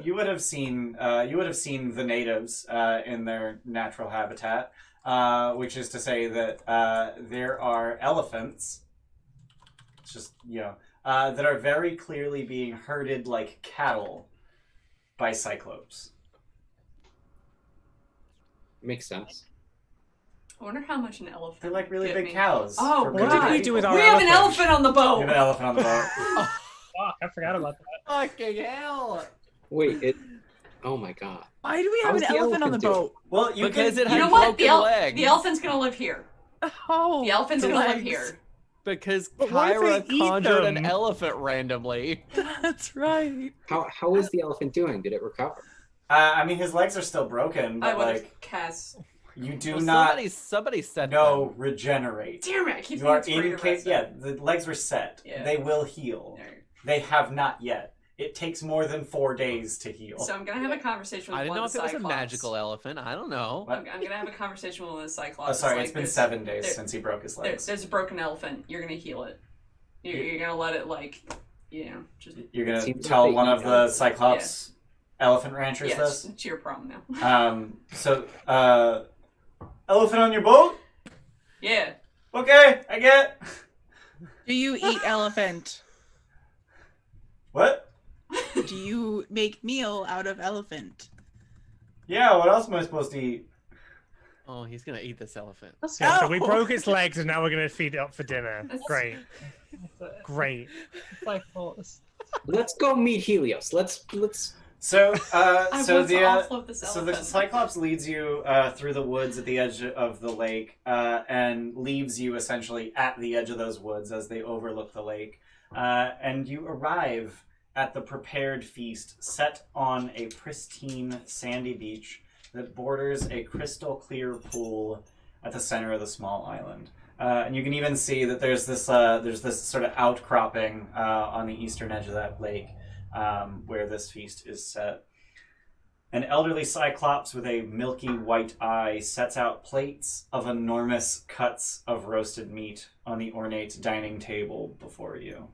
you would have seen the natives in their natural habitat, which is to say that there are elephants, just that are very clearly being herded like cattle by Cyclops. Makes sense. I wonder how much an elephant. They're like really would big give me. cows. Oh, for What big did we people. do with our We have an elephant? elephant on the We boat. have an elephant on the boat. Fuck, I forgot about that. Fucking hell. Wait, oh my god. Why do we have How's an the elephant on the elephant doing? boat? Well, you Because can, it You had know what? broken legs. The elephant's gonna live here. Oh, The elephant's the gonna live legs. here. Because But what if they Kyra eat conjured an them? elephant randomly. That's right. How is the elephant doing? Did it recover? I mean, his legs are still broken, I but would like have cast. you do Well, not somebody said know regenerate. Damn it! I keep You are thinking in it's case. free Yeah, the legs were set. Yeah. They will heal. Alright. They have not yet. It takes more than 4 days to heal. So I'm gonna have a conversation with I didn't one know of if the it was a Cyclops. magical elephant. I don't know. What? I'm gonna have a conversation with one of the Cyclops. Oh, sorry, like, it's been there's- 7 days there- since he broke his legs. There's a broken elephant. You're gonna heal it. You're gonna let it just. You're gonna Seems tell like one they of eat the elephants. Cyclops elephant ranchers Yes, this. it's your problem now. Elephant on your boat? Yeah. Okay, I get. Do you eat elephant? What? Do you make meal out of elephant? Yeah, what else am I supposed to eat? Oh, he's gonna eat this elephant. Yeah, so we Oh. broke its legs and now we're going to feed it up for dinner. That's- Great. Great. It's like, well, Let's go meet Helios. Let's So, I so want to the offload this so the elephant. Cyclops leads you through the woods at the edge of the lake, and leaves you essentially at the edge of those woods as they overlook the lake, and you arrive at the prepared feast set on a pristine sandy beach that borders a crystal clear pool at the center of the small island. And you can even see that there's this sort of outcropping on the eastern edge of that lake. Where this feast is set. An elderly Cyclops with a milky white eye sets out plates of enormous cuts of roasted meat on the ornate dining table before you.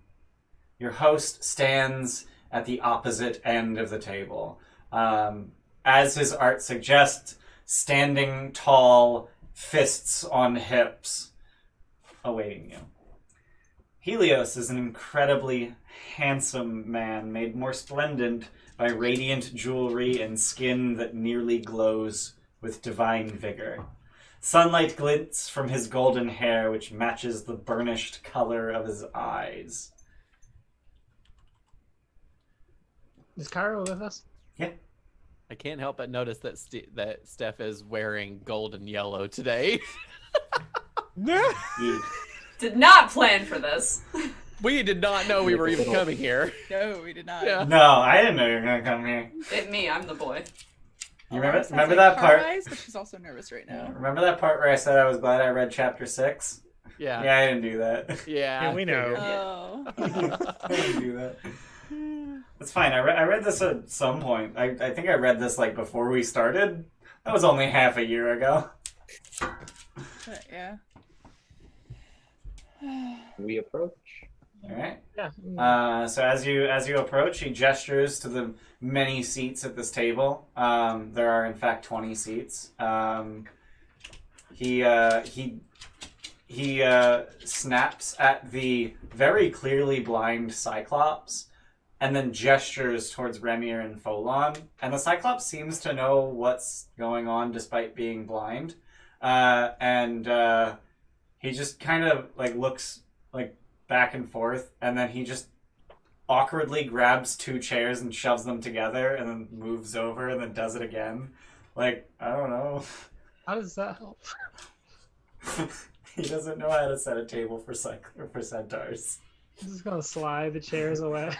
Your host stands at the opposite end of the table. As his art suggests, standing tall, fists on hips, awaiting you. Helios is an incredibly handsome man, made more splendid by radiant jewelry and skin that nearly glows with divine vigor. Sunlight glints from his golden hair, which matches the burnished color of his eyes. Is Cairo with us? Yeah. I can't help but notice that that Steph is wearing gold and yellow today. Yeah. Did not plan for this. We did not know we were even coming here. No, we did not. Yeah. No, I didn't know you were going to come here. It me, I'm the boy. You Laura sounds remember like that part? Eyes, but she's also nervous right now. Remember that part where I said I was glad I read chapter 6? Yeah. Yeah, I didn't do that. Yeah. Yeah, we know. Oh. I didn't do that. It's fine. I read this at some point. I think I read this like before we started. That was only half a year ago. But yeah. We approach. All right. Yeah. So as you approach, he gestures to the many seats at this table. There are in fact 20 seats. He snaps at the very clearly blind Cyclops, and then gestures towards Remir and Folon. And the Cyclops seems to know what's going on despite being blind. And he just kind of like looks like back and forth, and then he just awkwardly grabs 2 chairs and shoves them together, and then moves over, and then does it again. Like, I don't know. How does that help? He doesn't know how to set a table for centaurs. I'm just gonna slide the chairs away.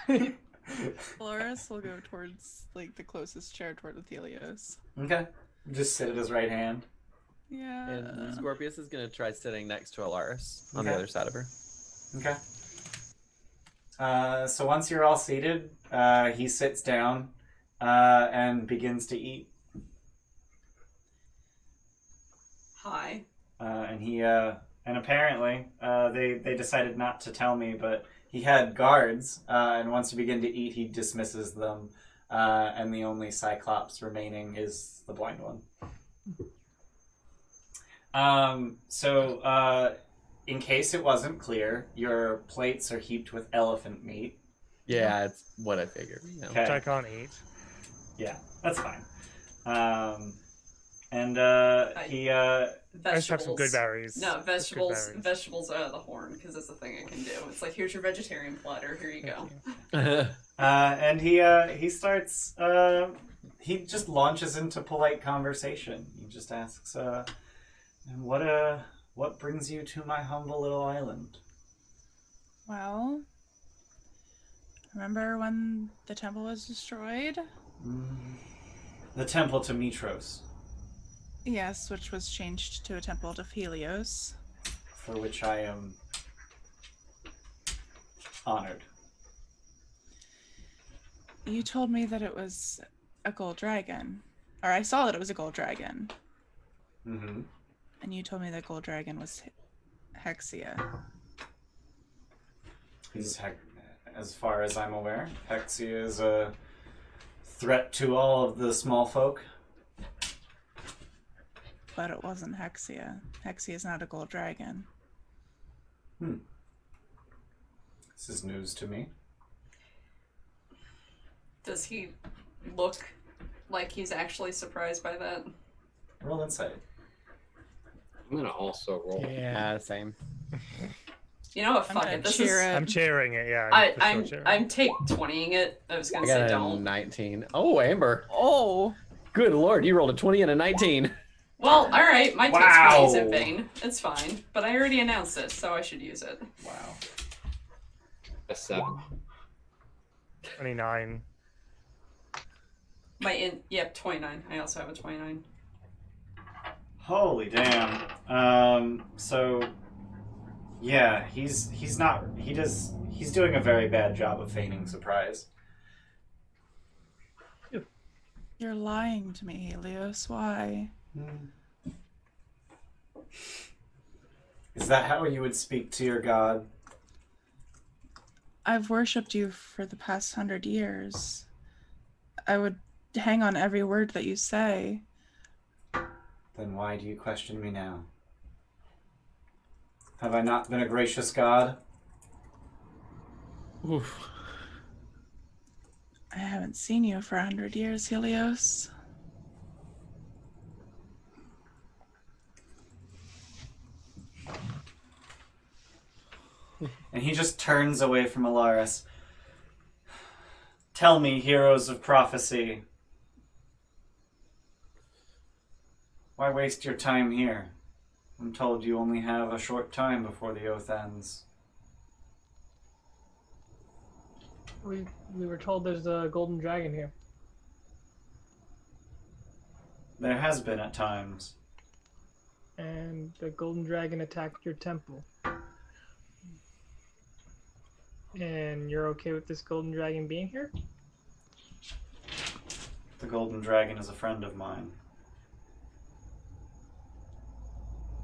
Dolores will go towards like the closest chair toward Athelios. Okay. Just sit at his right hand. Yeah. And Scorpius is going to try sitting next to Alaris on the Okay. other side of her. Okay. So once you're all seated, he sits down and begins to eat. Hi. And apparently they decided not to tell me, but he had guards, and once you begin to eat, he dismisses them, and the only Cyclops remaining is the blind one. So in case it wasn't clear, your plates are heaped with elephant meat. Yeah, it's what I figured. You know. Okay. Which I can't eat. Yeah, that's fine. And he I just have some Vegetables. good berries. No, Just vegetables. good berries. Vegetables out of the horn, because it's a thing I can do. It's like, here's your vegetarian platter. Here you go. and he starts. He just launches into polite conversation. He just asks, "And what brings you to my humble little island?" Well, remember when the temple was destroyed? The temple to Mitros, Yes, which was changed to a temple to Helios. for which I am honored. You told me that it was a gold dragon. Or I saw that it was a gold dragon. Mm-hmm. And you told me that gold dragon was Hexia. As far as I'm aware, Hexia is a threat to all of the small folk. But it wasn't Hexia. Hexia is not a gold dragon. This is news to me. Does he look like he's actually surprised by that? Roll insight. I'm gonna also roll. Yeah, same. You know what? I'm Fuck gonna it. This cheer is. it. I'm cheering it. Yeah. I'm for sure cheering. I'm take 20ing it. I was I gonna got say a don't. 19. Oh, Amber. Oh, Good lord, you rolled a 20 and a 19. Well, all right. My take Wow. 20 is in vain. It's fine. But I already announced it, so I should use it. Wow. A 7. 29. Yep, 29. I also have a 29. Holy damn. So yeah, he's doing a very bad job of feigning surprise. you're lying to me, Helios. Why? Is that how you would speak to your god? I've worshipped you for the past 100 years. I would hang on every word that you say. Then why do you question me now? Have I not been a gracious god? Oof. I haven't seen you for 100 years, Helios. And he just turns away from Alaris. Tell me, heroes of prophecy. Why waste your time here? I'm told you only have a short time before the oath ends. We were told there's a golden dragon here. There has been at times. And the golden dragon attacked your temple. And you're okay with this golden dragon being here? The golden dragon is a friend of mine.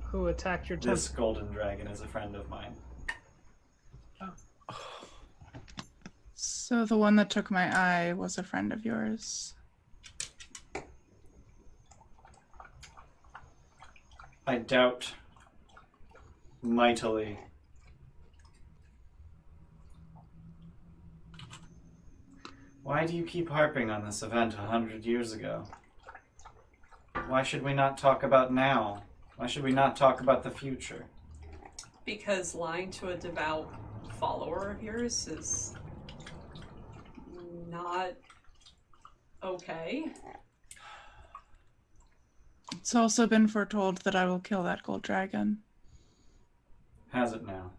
Who attacked your temple? This golden dragon is a friend of mine. So the one that took my eye was a friend of yours. I doubt mightily. Why do you keep harping on this event 100 years ago? Why should we not talk about now? Why should we not talk about the future? Because lying to a devout follower of yours is not okay. It's also been foretold that I will kill that gold dragon. Has it now?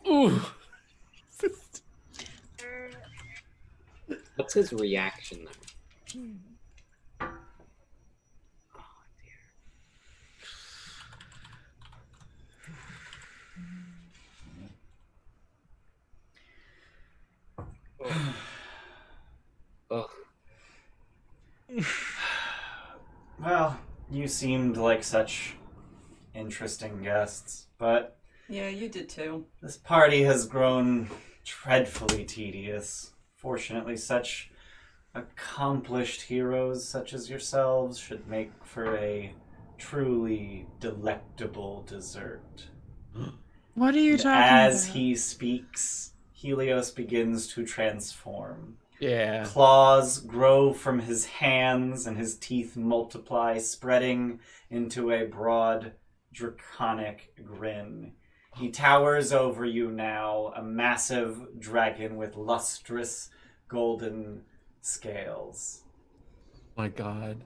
Ooh. What's his reaction there? Oh. Well, you seemed like such interesting guests, but Yeah, you did too. this party has grown dreadfully tedious. Fortunately, such accomplished heroes such as yourselves should make for a truly delectable dessert. What are you talking As about? he speaks, Helios begins to transform. Yeah. Claws grow from his hands and his teeth multiply, spreading into a broad, draconic grin. He towers over you now, a massive dragon with lustrous golden scales. My god.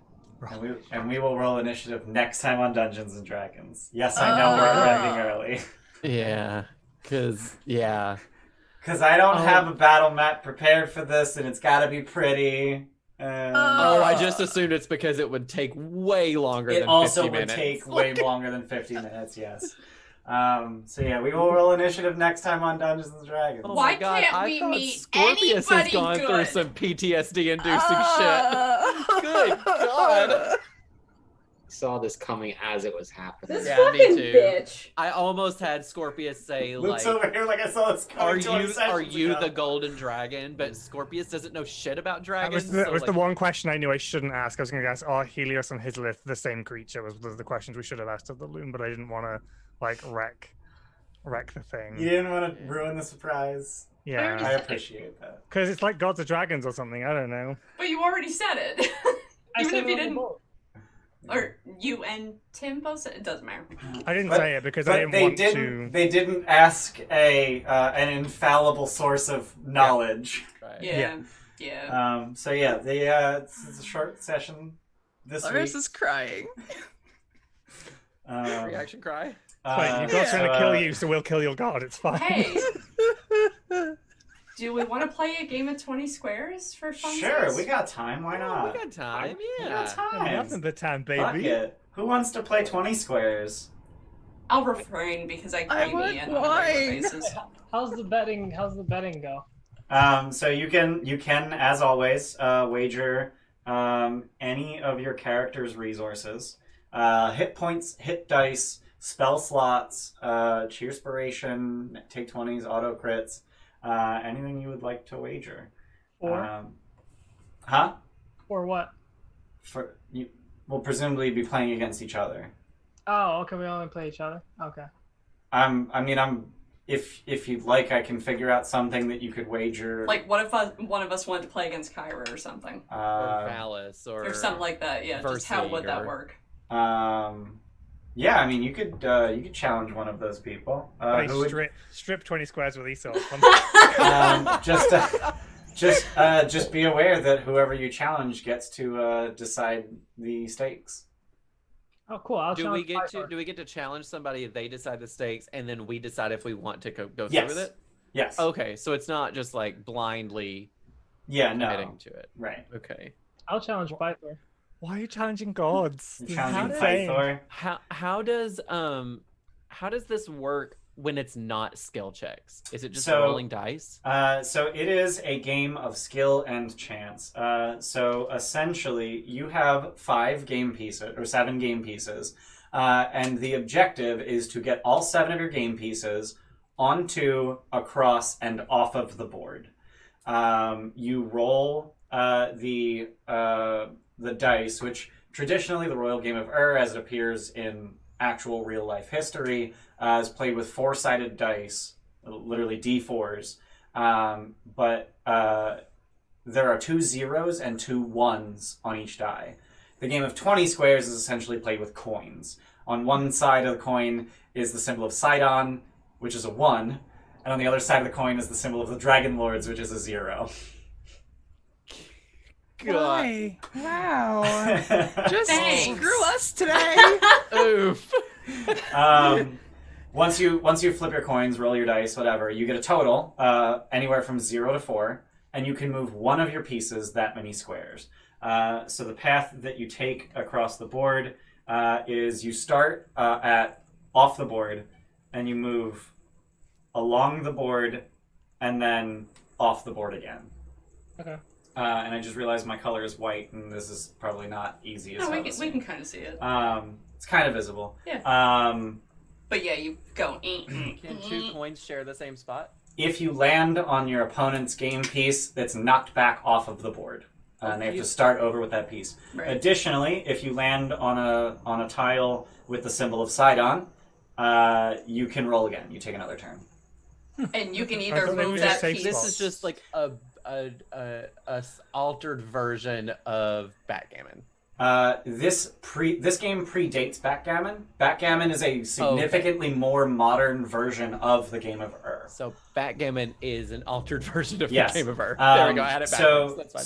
And we will roll initiative next time on Dungeons and Dragons. Yes, I know we're ending early. Yeah. Because Because I don't Oh. have a battle map prepared for this, and it's got to be pretty. Oh, I just assumed it's because it would take way longer It than also 50 would minutes. take way longer than 50 minutes, yes. So yeah, we will roll initiative next time on Dungeons and Dragons. Oh Why my god, can't I we thought meet Scorpius has anybody gone through good? some PTSD-inducing shit. Good god. Saw this coming as it was happening. This Yeah, me fucking too. bitch. I almost had Scorpius say, Luke's like, over here like I saw this are coming 20 you sessions ago. the golden dragon? But Scorpius doesn't know shit about That dragons. was so, the like, one question I knew I shouldn't ask. I was going to ask, are Helios and Hyzlith the same creature? Was the questions we should have asked of the loon, but I didn't want to like wreck the thing. You didn't want to ruin the surprise. I Yeah, appreciate that. because it's like gods of dragons or something. I don't know. But you already said it. I Even said if you it on the didn't. boat. Or you and Tim both said it doesn't matter. I didn't But- say it because I didn't want to. They didn't ask an infallible source of knowledge. Right. Yeah. So yeah, it's a short session this Lars week. is crying. Reaction cry. Wait, you got trying to kill you, so we'll kill your god. It's fine. Hey, do we want to play a game of 20 squares for fun? Sure, we got time. Why not? We got time. We Yeah. got time. Nothing but time, Fuck baby. it. Who wants to play 20 squares? I'll refrain because I I can't want be in on a regular wine. basis. How's the betting go? So you can, as always, wager any of your character's resources, hit points, hit dice, spell slots, cheerspiration, take 20s, auto crits, anything you would like to wager. Or Huh? or what? For you, we'll presumably be playing against each other. Oh, okay. We only play each other. Okay. If you'd like, I can figure out something that you could wager. Like, what if one of us wanted to play against Kyra or something? Or Valis, Or something like that, yeah. Just how would that work? Yeah, I mean, you could challenge one of those people. Hey, Who would- strip 20 squares with Esau. just be aware that whoever you challenge gets to decide the stakes. Oh, cool. I'll Do challenge we get to Pythor. challenge somebody? They decide the stakes, and then we decide if we want to go through Yes. with it. Yes. Okay, so it's not just like blindly Yeah. committing No. to it. Right. Okay. I'll challenge Pythor. Why are you challenging gods? You're This is challenging insane. Pythor. How does this work when it's not skill checks? Is it just So- rolling dice? So it is a game of skill and chance. So essentially, you have 5 game pieces or 7 game pieces, and the objective is to get all 7 of your game pieces onto, across, and off of the board. You roll the dice, which traditionally the Royal Game of as it appears in actual real life history, is played with 4-sided dice, literally D4s. But there are 2 zeros and 2 1s on each die. The game of 20 squares is essentially played with coins. On one side of the coin is the symbol of Sidon, which is a 1, and on the other side of the coin is the symbol of the Dragonlords, which is a 0. Why? Wow. Just Thanks. screw us today. Oof. Once you flip your coins, roll your dice, whatever, you get a total anywhere from 0 to 4, and you can move one of your pieces that many squares. So the path that you take across the board is you start at off the board, and you move along the board, and then off the board again. Okay. And I just realized my color is white, and this is probably not easy as No, hell we to can see. kind of see it. It's kind of visible. Yeah. But yeah, you go. Can 2 coins share the same spot? If you land on your opponent's game piece, that's knocked back off of the board, and they have to start over with that piece. Right. Additionally, if you land on a tile with the symbol of Sidon, you can roll again. You take another turn. And you can I either thought they move were that just safe piece. This spots. is just like a altered version of backgammon. This game predates Backgammon. Backgammon is a significantly more modern version of the game of So backgammon is an altered version of Yes. the game of There we go. I had it backwards. That's fine.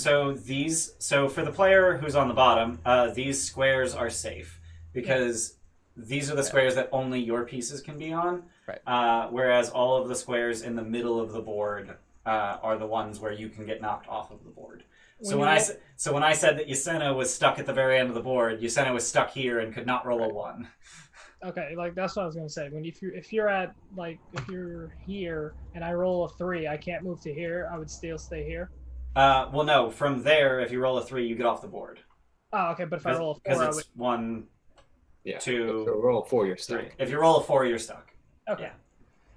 So for the player who's on the bottom, these squares are safe because these are the squares that only your pieces can be on. Right. Whereas all of the squares in the middle of the board are the ones where you can get knocked off of the board. So when I said that Yasena was stuck at the very end of the board, Yasena was stuck here and could not roll a 1. Okay, like that's what I was gonna say. When if you're here and I roll a 3, I can't move to here. I would still stay here. Well, no. From there, if you roll a 3, you get off the board. Oh, okay. But if I roll a 4, I Because would. it's 1, Yeah. 2, So roll 4, you're stuck. 3. If you roll a 4, you're stuck. Okay. Yeah.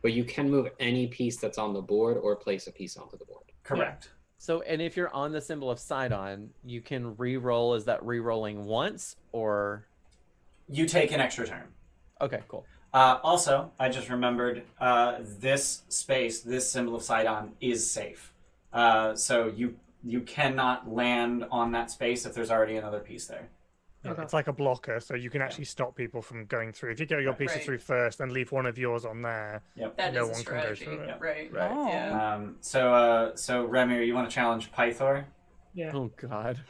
But you can move any piece that's on the board or place a piece onto the board. Correct. So, and if you're on the symbol of Sidon, you can re-roll. Is that re-rolling once or? You take an extra turn. Okay, cool. Also, I just remembered this space, this symbol of Sidon, is safe. So you cannot land on that space if there's already another piece there. Yeah, Okay. it's like a blocker, so you can actually stop people from going through. If you get your pieces Right. through first and leave one of yours on there, That no is a one can go strategy. through it. Right. Right. Oh. Yeah. So Remir, you want to challenge Pythor? Yeah. Oh God.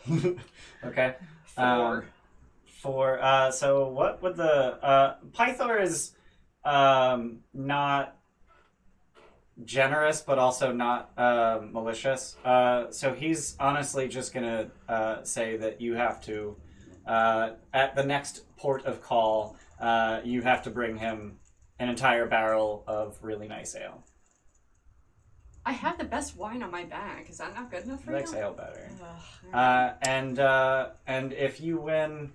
Okay. 4. So what would the Pythor is not generous, but also not malicious. So he's honestly just gonna say that you have to at the next port of call, you have to bring him an entire barrel of really nice ale. I have the best wine on my back. Is that not good enough for He likes you? ale better. Ugh. And if you win,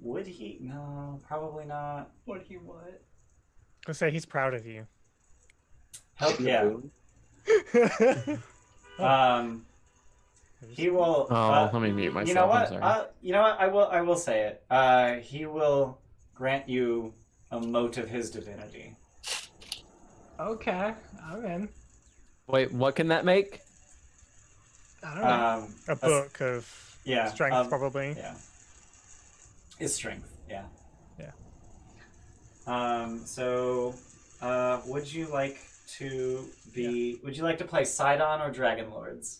would he? No, probably not. What do you want? I'll say he's proud of you. Help, yeah. He will. Oh, let me mute myself. You know what? I'm sorry. You know what? I will say it. He will grant you a mote of his divinity. Okay, I'm in. Wait, what can that make? I don't know. A book of Yeah, strength, probably. Yeah. His strength. Yeah. Yeah. Would you like to be? Would you like to play Sidon or Dragonlords?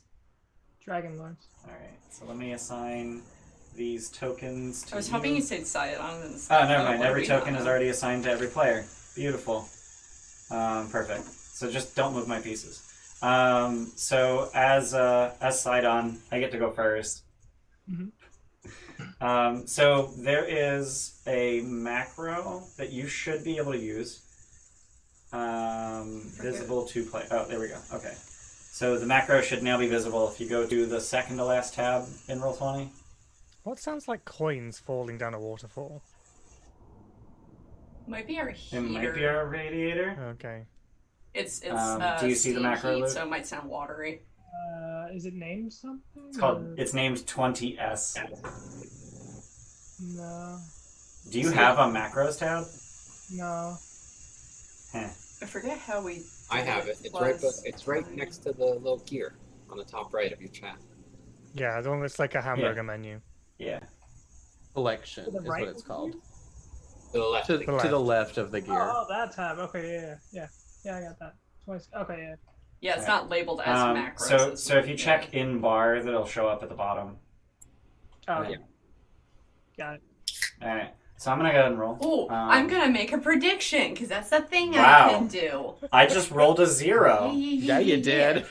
Dragonlords. All right. So let me assign these tokens to I was you. hoping you said Sidon. Oh, never mind. Every token is already assigned to every player. Beautiful. Perfect. So just don't move my pieces. So as Sidon, I get to go first. So there is a macro that you should be able to use. Visible to play. Oh, there we go. Okay. So the macro should now be visible if you go to the second to last tab in Roll20. What sounds like coins falling down a waterfall? Might be our It heater. might be our radiator. Okay. It's Do you see the steam macro, heat, Luke? so it might sound watery. Is it named something? It's named 20S. No. Do you have a macros tab? No. Heh. I forget how we. I have it. It's right next to the little gear on the top right of your chat. Yeah, the one that's like a hamburger menu. Yeah. Collection To the is right what it's of called. To the left. To of the the left of the gear. Oh, that tab. Okay, yeah. I got that. Twice. Okay, yeah. Yeah, it's not labeled as macros. So if you check in bar, that'll show up at the bottom. Oh, Yeah. Got it. All right. So I'm gonna go ahead and roll. Oh, I'm gonna make a prediction because that's the thing Wow. I can do. I just rolled a 0. Yeah, you did.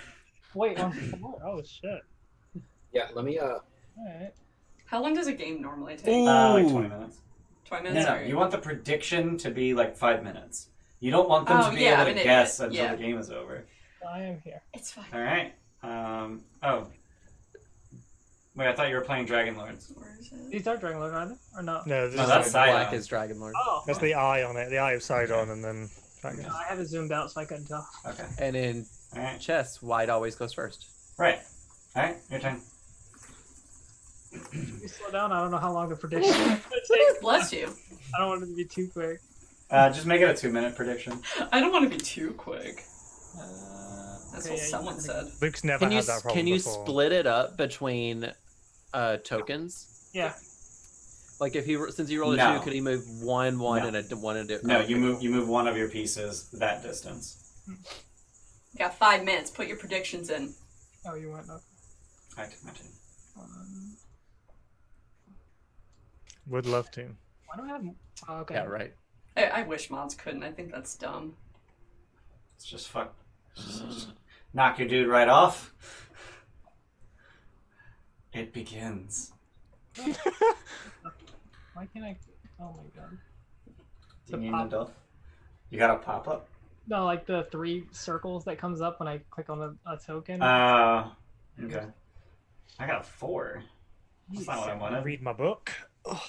Wait, on 4? Oh, shit. Yeah, let me Alright. How long does a game normally take? Like 20 minutes. 20 No, minutes. no. Or... You want the prediction to be like 5 minutes. You don't want them Oh, to be yeah, able I'm to an idiot. guess until Yeah. the game is over. I am here. It's fine. All right. Oh. Wait, I thought you were playing Dragonlords. Where is it? These are Dragonlords, are they? Or no? No, this No, is that's like- Sidon. Black is Dragonlord. Oh, that's the eye on it, the eye of Sidon, and then Dragon. no, I have it zoomed out so I couldn't tell. Okay. And in All right. chess, white always goes first. Right. All right. Your turn. Can you slow down? I don't know how long the prediction is going to take. Bless you. I don't want it to be too quick. Just make it a 2-minute prediction. I don't want to be too quick. That's Okay, what yeah, someone you- said. Luke's never Can you had that problem can you before. split it up between tokens? Yeah. Like if he since he rolled a No. 2, could he move one No. and a one and a No, okay, you move cool. you move one of your pieces that distance. You got 5 minutes. Put your predictions in. Oh, you went up. I took my turn. Would love to. Why do I have... Oh, okay. Yeah, right. I wish mods couldn't. I think that's dumb. It's just fuck. Just knock your dude right off. It begins. Why can't I... Oh my god. Do you need an pop- adult? You got a pop up? No, like the 3 circles that comes up when I click on a token. Okay. I got a 4. That's not what I wanted. Read my book.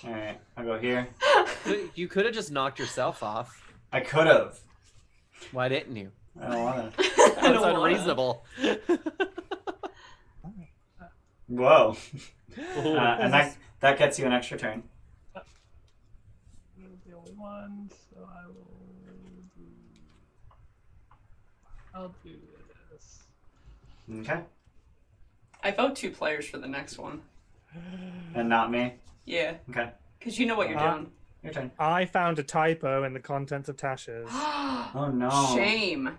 Alright, I'll go here. You could have just knocked yourself off. I could have. Why didn't you? I don't want to. I That's don't wanna. unreasonable. Whoa. Ooh. And that gets you an extra turn. The only one, so I'll do this. Okay. I vote 2 players for the next one. And not me. Yeah, Okay, because you know what you're doing. your turn. I found a typo in the contents of Tasha's. Oh no. Shame.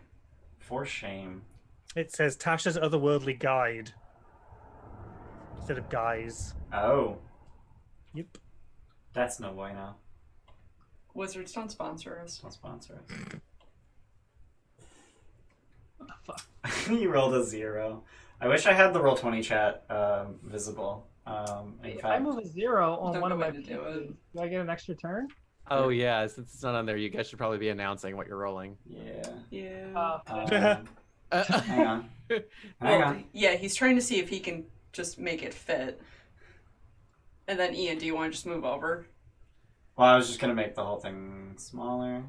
For shame. It says Tasha's Otherworldly Guide instead of Guys. Oh, Yep. that's no bueno. Wizards don't sponsor us. Don't sponsor us. Oh, fuck. You rolled a 0. I wish I had the Roll20 chat visible. In If I fact, move a 0 on Don't one of go my in to do it. pieces, do I get an extra turn? Oh yeah, since it's not on there, you guys should probably be announcing what you're rolling. yeah. Yeah. Hang on. Hang Well, on. yeah, he's trying to see if he can just make it fit. And then Ian, do you want to just move over? Well, I was just gonna make the whole thing smaller.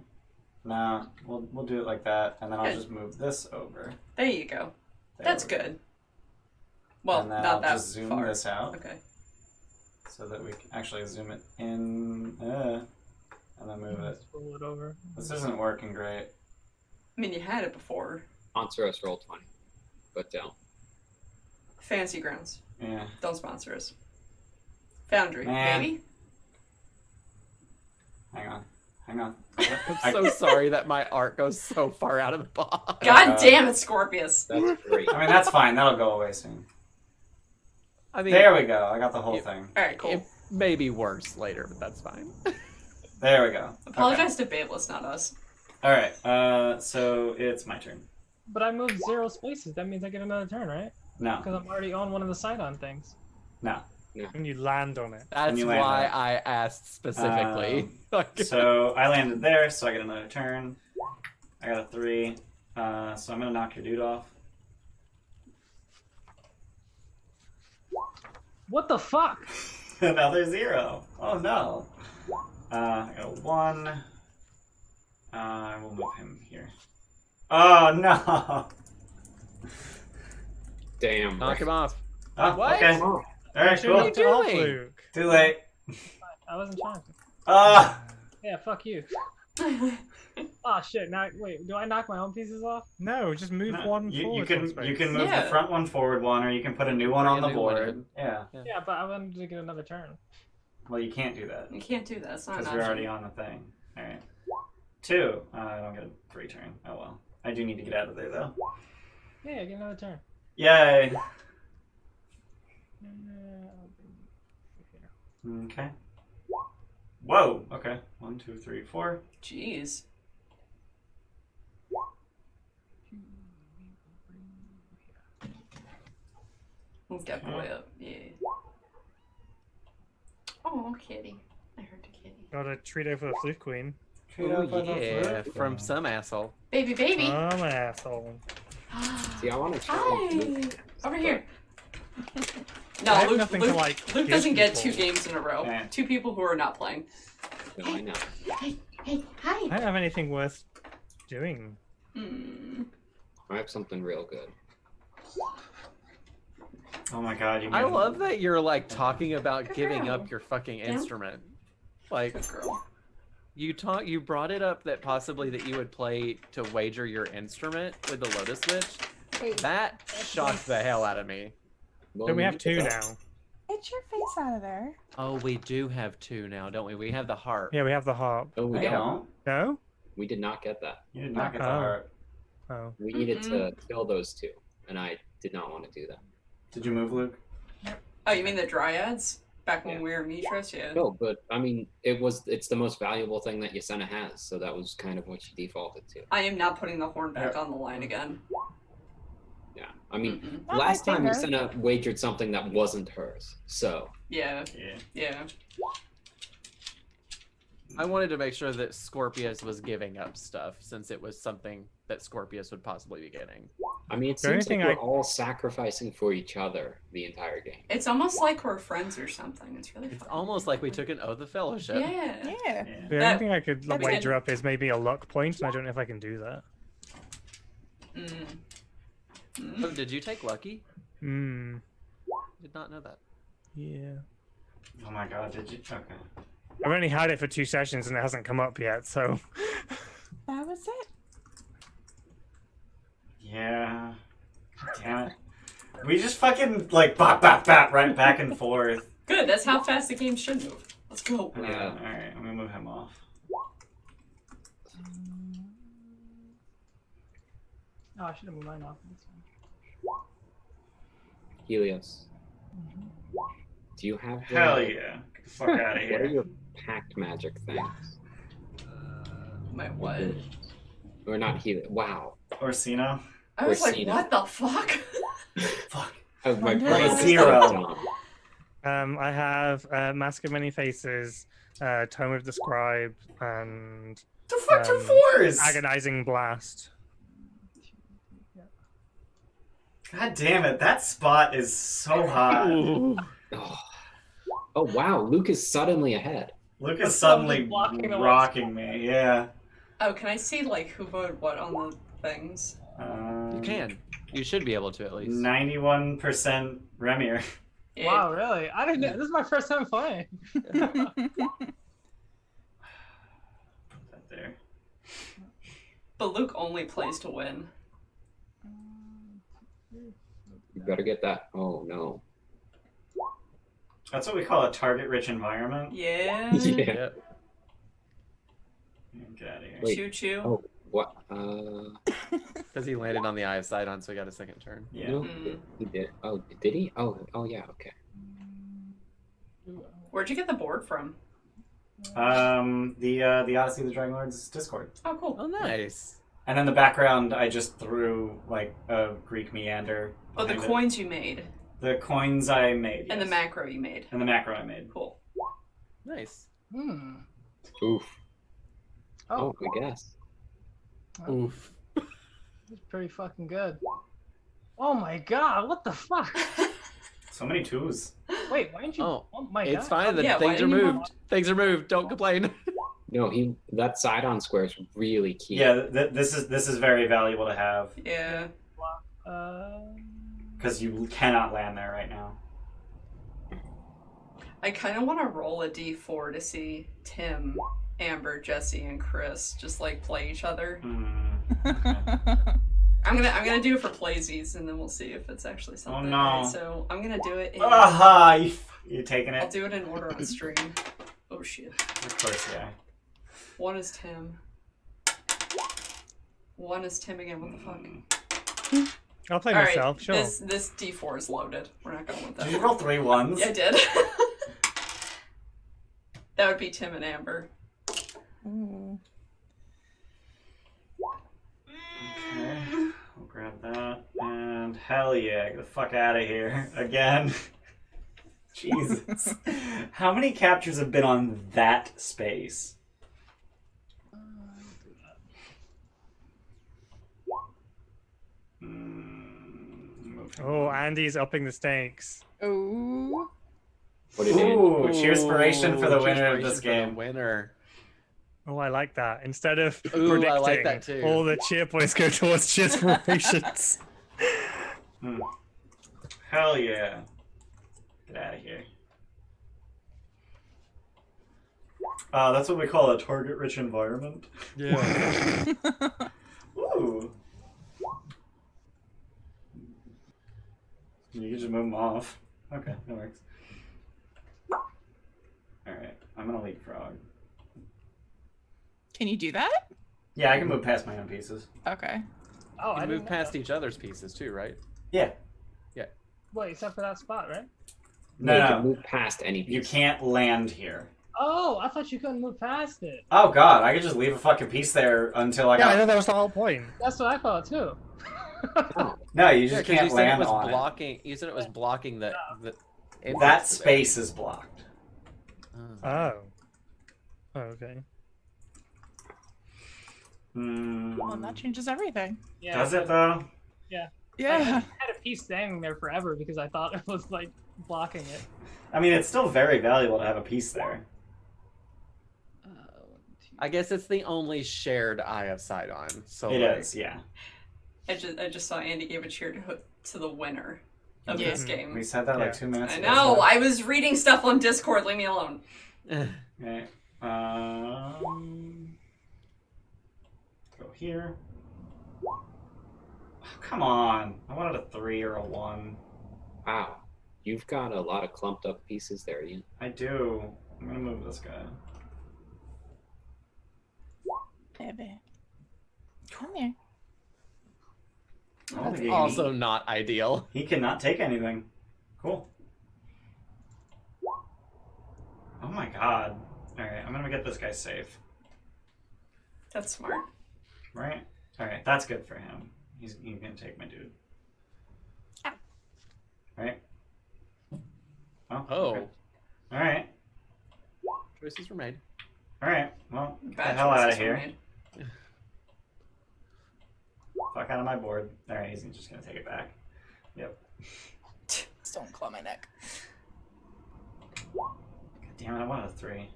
Nah, we'll do it like that, and then I'll Good. just move this over. There you go. There That's we go. good. Well, And then not I'll that just zoom far. this out Okay. so that we can actually zoom it in, and then move it. Just roll it over. This isn't working great. I mean, you had it before. Sponsor us roll 20, but don't. Fancy Grounds. Yeah. Don't sponsor us. Foundry. Man. Maybe? Hang on. Hang on. I'm so sorry that my art goes so far out of the box. God damn it, Scorpius. That's great. I mean, that's fine. That'll go away soon. I mean, There we go. I got the whole Yep. thing. Alright, cool. it may be worse later, but that's fine. There we go. Apologize to Bayless, not us. All right. So it's my turn. But I moved 0 spaces. That means I get another turn, right? No. Because I'm already on one of the side-on things. No. And you land on it. That's you land why on it. I asked specifically. So I landed there, so I get another turn. I got a 3. So I'm gonna knock your dude off. What the fuck? Another 0. Oh no. I got a 1. I will move him here. Oh no. Damn. Knock him off. Oh, What? okay. Oh, All right, Should've cool. knocked it off, doing? Luke. Too late. I wasn't trying to. Ah. Yeah, fuck you. Oh shit! Now wait, do I knock my own pieces off? No, just move one you forward. can one space. you can move Yeah. the front one forward one, or you can put a new one on the Bring a new one board. in. Yeah. Yeah, but I wanted to get another turn. Well, you can't do that You can't do that. It's not an because you're already option. on the thing. All right. 2. I don't get a 3 turn. Oh well. I do need to get out of there though. Yeah, get another turn. Yay. I'll bring you here. Okay. Whoa. Okay. 1, 2, 3, 4. Jeez. Move that boy up. Yeah. Oh, kitty. I heard the kitty. Got a Trito for the Flute Queen. Oh, yeah, from some asshole. Baby, baby. Oh, asshole. see, I want to try. Hi. Over here. I No, have Luke, nothing to, Luke, like, Luke give doesn't get people. 2 games in a row. Yeah. 2 people who are not playing. No, I know. Hey, hey, hi. I don't have anything worth doing. Hmm. I have something real good. Oh my god. You. I made- love that you're like talking about Good giving girl. up your fucking Yeah. instrument. Like Good girl. you brought it up that possibly that you would play to wager your instrument with the Lotus Witch. Wait, That shocked the hell out of me. Well, Then we have need 2 to- now. get your face out of there. Oh, we do have 2 now, don't we? We have the harp. Yeah, we have the harp. Oh, we I don't. don't. No? We did not get that. You did not get the Oh. heart. Oh. We needed to kill those 2, and I did not want to do that. Did you move, Luke? Oh, you mean the Dryads? Back when Yeah. we were Mitras? Yeah. No, but I mean, it's the most valuable thing that Yasena has, so that was kind of what she defaulted to. I am not putting the horn back on the line again. Yeah, I mean, Mm-mm. Not last my time finger. Yasena wagered something that wasn't hers, so Yeah, Yeah. yeah. I wanted to make sure that Scorpius was giving up stuff since it was something that Scorpius would possibly be getting. I mean, it The only seems like thing we're I- all sacrificing for each other the entire game. It's almost like we're friends or something. It's really It's fun. almost like we took an oath of fellowship. Yeah. Yeah. Yeah. The That- only thing I could That'd be wager up is maybe a luck point, and I don't know if I can do that. Mm. Oh, did you take Lucky? Hmm. Did not know that. Yeah. Oh my god. Did you? Okay. I've only had it for 2 sessions and it hasn't come up yet, so. That was it. Yeah. Damn it. We just fucking like bop bop bop right back and forth. Good. That's how fast the game should move. Let's go. Yeah. All right, I'm gonna move him off. Oh, I should have moved mine off this one. Helios. Do you have the, Hell yeah! Get the fuck out of what are here. your pact magic things? My what? Or not Helios. Wow. Orsino. I was like, Orsino. what the fuck? Fuck. Oh, my Wonder- brain is Zero. dumb. I have Mask of Many Faces, Tome of the Scribe, and The fuck two fours? Agonizing Blast. God damn it! That spot is so hot. Oh. Oh wow, Luke is suddenly ahead. Luke That's is suddenly blocking the rocking me. Yeah. Oh, can I see like who voted what on the things? You can. You should be able to at least. 91% Remier. Yeah. Wow, really? I didn't. This is my first time playing. Put that there. But Luke only plays to win. You better get that. Oh no. That's what we call a target-rich environment. Yeah. Yeah. Yep. Get out of here. Wait. Choo choo. Oh, what? Because he landed on the Eye of Sidon, so he got a second turn. Yeah. No, Mm. he did. Oh, did he? Oh, yeah. Okay. Where'd you get the board from? The Odyssey of the Dragonlords Discord. Oh, cool. Oh, nice. And then the background, I just threw like a Greek meander. Oh, the behind it. coins you made. The coins I made. And the yes. macro you made. And the macro I made. Cool. Nice. Hmm. Oof. Oh, Oh, I guess. Oof. that's pretty fucking good. Oh my god, what the fuck? So many twos. Wait, why didn't you? Oh, my It's god. fine. The Yeah, why things are didn't you moved. Things are moved. Don't complain. No, that Sidon square is really key. Yeah, this is very valuable to have Yeah. because you cannot land there right now. I kind of want to roll a d4 to see Tim, Amber, Jesse, and Chris just like play each other. I'm gonna do it for playsies, and then we'll see if it's actually something. no. Alright, so I'm gonna do it. In, Aha! You taking I'll it? do it in order on stream. Oh shit. Of course, yeah. One is Tim. One is Tim again. What the fuck? I'll play All right, myself, sure. this d4 is loaded. We're not going with that. Did you roll 3 ones? Yeah, I did. That would be Tim and Amber. Ooh. Okay, I'll grab that. And hell yeah, get the fuck out of here. Again. Jesus. How many captures have been on that space? Oh, Andy's upping the stakes. Ooh. What did it? Ooh, cheerspiration for the winner of Cheerspiration this for the game. winner. Oh, I like that. Instead of Ooh, predicting, I like that too. all the cheer points go towards cheerspirations. Hell yeah. Get out of here. That's what we call a target-rich environment. Yeah. Ooh. You can just move them off. Okay, that works. Alright, I'm gonna leapfrog. Can you do that? Yeah, I can move past my own pieces. Okay. Oh, I You didn't move know past that. each other's pieces too, right? Yeah. Wait, except for that spot, right? No, You no, can move past any you piece. can't land here. Oh, I thought you couldn't move past it. Oh god, I could just leave a fucking piece there until I Yeah, I got... know that was the whole point. That's what I thought too. No, you Yeah, just 'cause you can't said it land was on blocking. You said it was blocking the it. entrance That to space is blocked. there. Oh, okay. Well, that changes everything. Yeah. Does it though? I Yeah. had a piece standing there forever because I thought it was like blocking it. I mean, it's still very valuable to have a piece there. I guess it's the only shared Eye of Sidon. So It like, is, yeah. I just saw Andy gave a cheer to the winner of Yeah. this game. We said that like Yeah. 2 minutes I ago. know. I was reading stuff on Discord. Leave me alone. Okay. Go here. Oh, come on. I wanted a 3 or a 1. Wow. You've got a lot of clumped up pieces there, Ian. I do. I'm gonna move this guy. Baby. Come here. Oh, That's he- also not ideal. He cannot take anything. Cool. Oh my god. Alright, I'm gonna get this guy safe. That's smart. Right? Alright, that's good for him. He's gonna take my dude. Right? Oh. Oh, okay. Alright. choices were made. Alright. Well, get the Bad hell out of choices were here. made. Fuck out of my board. Alright, he's just gonna take it back. Yep. Just don't claw my neck. God damn it, I wanted a 3.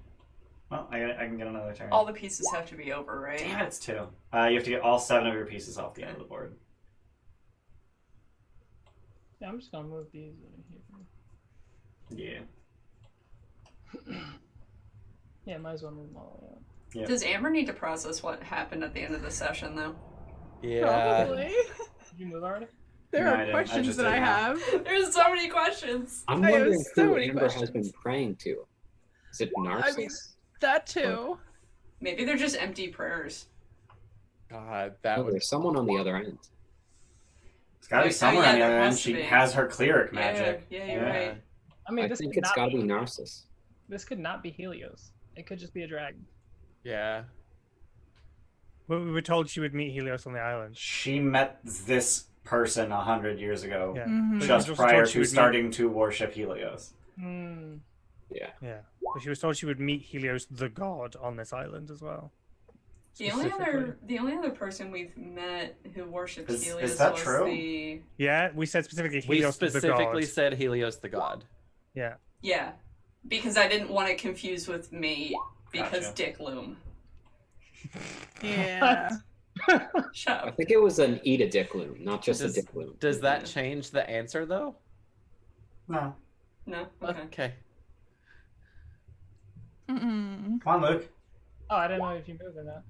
Well, I can get another turn. All the pieces have to be over, right? Damn it, it's 2. You have to get all 7 of your pieces off the end of the board. Yeah, I'm just gonna move these in here. Yeah. Yeah, might as well move them all the way up. Yep. Does Amber need to process what happened at the end of the session, though? Yeah. Probably. Did you move already? There No, I are didn't. I questions just that I did now. have. There's so many questions. I'm I have wondering so who many Amber has questions. been praying to. Is it Narcissus? mean- That too. Maybe they're just empty prayers. God, that Oh, would. there's someone on the other end. It's gotta be Oh, somewhere yeah, on the there other end. has to She be. has her cleric magic. Yeah, you're right. I mean, I this think could it's not got to be, be Narcissus. this could not be Helios. It could just be a dragon. Yeah. Well, we were told she would meet Helios on the island. She met this person 100 years ago, Yeah. Mhm. But just she was also prior told she to would meet- starting to worship Helios. Hmm. Yeah. Yeah. But she was told she would meet Helios the god on this island as well. The only Specifically. other person we've met who worships Is Helios that was true? the Yeah, we said specifically We Helios the specifically god. said Helios the god. Yeah. yeah, because I didn't want it confused with me because Gotcha. Dick Loom. Yeah. Shut I up. think it was an eat a dick loom, not just Does- a dick loom. Does that change the answer though? No. No. Okay. Okay. Mm-mm. Come on, Luke. Oh, I didn't know if you moved or not.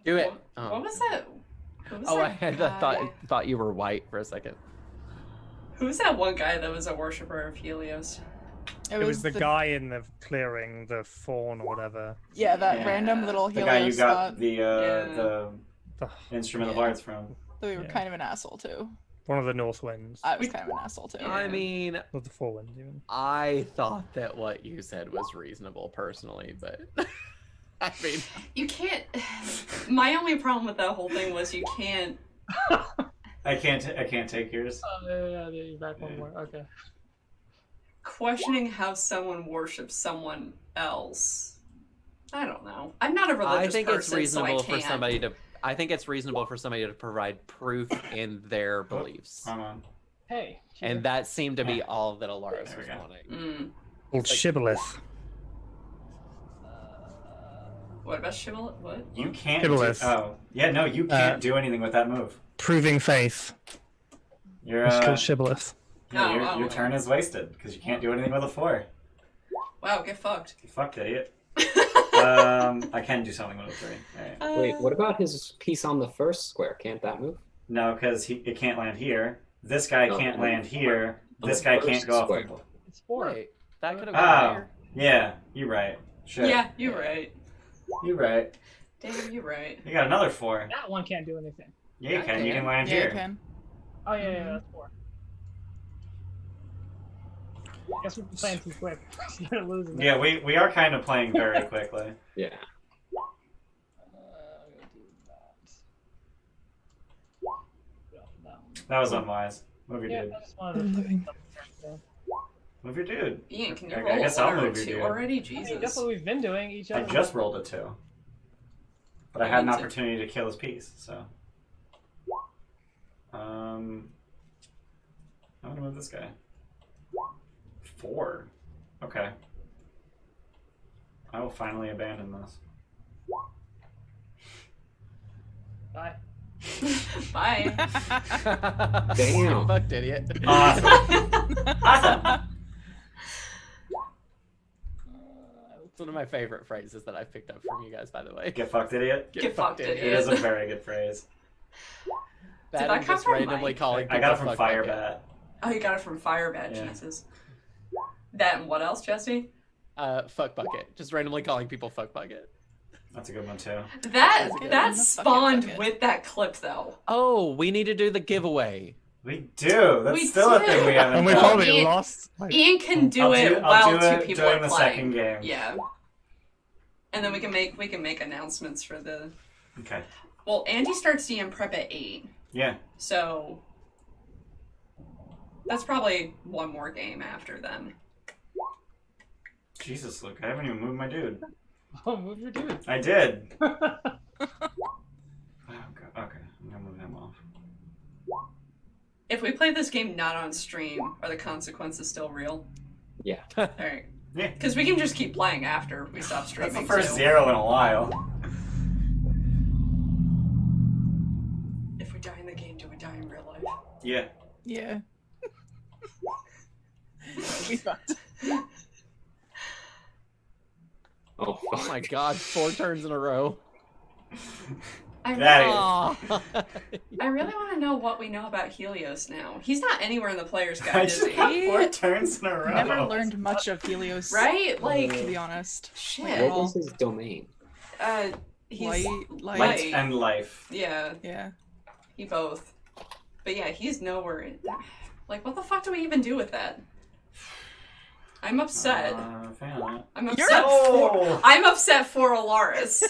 Do it. What, Oh, what was that? Who was Oh, I that had guy? thought you were white for a second. Who's that one guy that was a worshiper of Helios? It was the guy in the clearing, the fawn or whatever. Yeah, that Yeah. random little The Helios guy you got spot the The- instrument of Yeah. arts from. that we were Yeah. kind of an asshole to. One of the north winds. I was kind of an asshole too. Yeah. I mean, Not the four winds even. I thought that what you said was reasonable personally, but I mean, You can't. My only problem with that whole thing was you can't. I can't take yours. Yeah, you're back one more. Okay. Questioning how someone worships someone else. I don't know. I'm not a religious I think person, it's reasonable so I for can't. somebody to. I think it's reasonable for somebody to provide proof in their beliefs, Come on. Hey. and that seemed to be all that Alaris There we was go. wanting. Mm. Called Shibboleth. What about Shibboleth? What? You can't. Shibboleth. Oh, yeah, no, you can't do anything with that move. Proving faith. Your It's called Shibboleth. your turn is wasted because you can't do anything with a 4. Wow, get fucked. You fucked, idiot. I can do something with a 3. All right. Wait, what about his piece on the first square? Can't that move? No, because it can't land here. This guy No, can't on land the here. on This the guy first can't go off square. the board. It's 4. Wait, that could have Oh, gone higher. yeah, you're right. Shit. Yeah, you're right. You're right. Damn, you're right. You got another 4. That one can't do anything. Yeah, you I can. You can. can land Yeah, you here. can. Oh, yeah, that's 4. I guess we're playing too quick. You're losing. Yeah, we are kind of playing very quickly. Yeah. I'm gonna do that. That was unwise. Move your Yeah, dude. I just wanted to. Move your dude. Ian, can you I roll guess a I'll 1 or move your 2 dude. already? I mean, that's Jesus. what we've been doing. Each I other. just rolled a 2. But I had an opportunity to kill his piece, so. I'm gonna move this guy. 4. Okay. I will finally abandon this. Bye. Bye. Damn. Fucked idiot. Awesome. Awesome. It's one of my favorite phrases that I picked up from you guys, by the way. Get fucked, idiot. Get fucked, It idiot. is a very good phrase. that and come just from randomly Mike? calling I got it people from fuck bucket. Firebat. Oh, you got it from Firebat. Yeah. Jesus. That and what else, Jesse? Fuck bucket. Just randomly calling people fuck bucket. That's a good one too. That good. that Fuck it, spawned fuck it. with that clip though. Oh, we need to do the giveaway. We do. That's We still a do. thing we haven't And we done. probably Ian- lost. Like, Ian can do I'll it I'll while do two it people during are the playing. second game. Yeah. And then we can make announcements for the. Okay. Well, Andy starts DM prep at 8, Yeah. so that's probably one more game after then. Jesus, Luke, I haven't even moved my dude. Oh, move your dude. I did. Oh, God. Okay, I'm gonna move him off. If we play this game not on stream, are the consequences still real? Yeah. All right. Yeah. Because we can just keep playing after we stop streaming. That's the first too. 0 in a while. If we die in the game, do we die in real life? Yeah. Yeah. We fucked. Oh, Oh fuck. my god, 4 turns in a row. I really, That Aw. I really want to know what we know about Helios now. He's not anywhere in the player's I guide, is just got he? 4 turns in a row. Never learned much of Helios, Right? Like, to be honest. shit. What was his domain? He's Light. Light and life. Yeah, Yeah. he both. But yeah, he's nowhere in. Like, what the fuck do we even do with that? I'm upset. Fan of it. I'm You're upset. Oh! I'm upset for Alaris.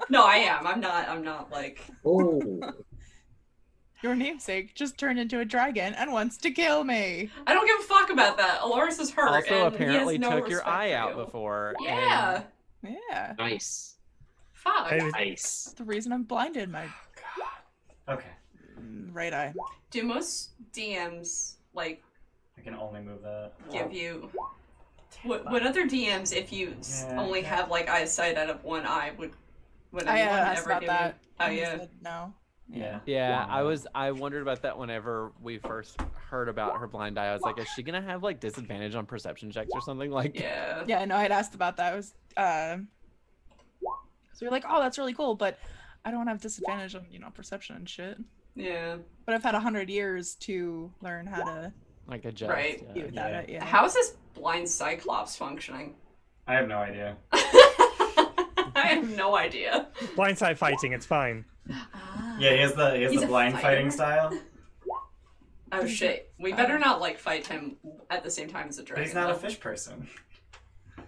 No, I am. I'm not like. Oh, Your namesake just turned into a dragon and wants to kill me. I don't give a fuck about that. Alaris is hurt. Also, and apparently he has no took your respect eye for out you. before. Yeah. Yeah. nice. Fuck. Hey, Nice. That's the reason I'm blinded, my Okay. right eye. Do most DMs like I can only move that. give you? What other DMs, if you Yeah. only have like eyesight out of one eye, would I anyone asked ever about give that. you? Oh and he yeah. said no. Yeah. Yeah, Wow. I wondered about that whenever we first heard about her blind eye. I was like, is she gonna have like disadvantage on perception checks or something? Like, Yeah. Yeah, no, I'd asked about that. It was so you're like, oh, that's really cool, but I don't have disadvantage on, perception and shit. Yeah. But I've had 100 years to learn how to like adjust. Right. Yeah. do that. Yeah. How is this blind Cyclops functioning? I have no idea. I have no idea. blindside fighting, it's fine. Yeah, he has He's the a blind fighter? fighting style. Oh shit. We better not like fight him at the same time as a But dragon. he's not a though. fish person. I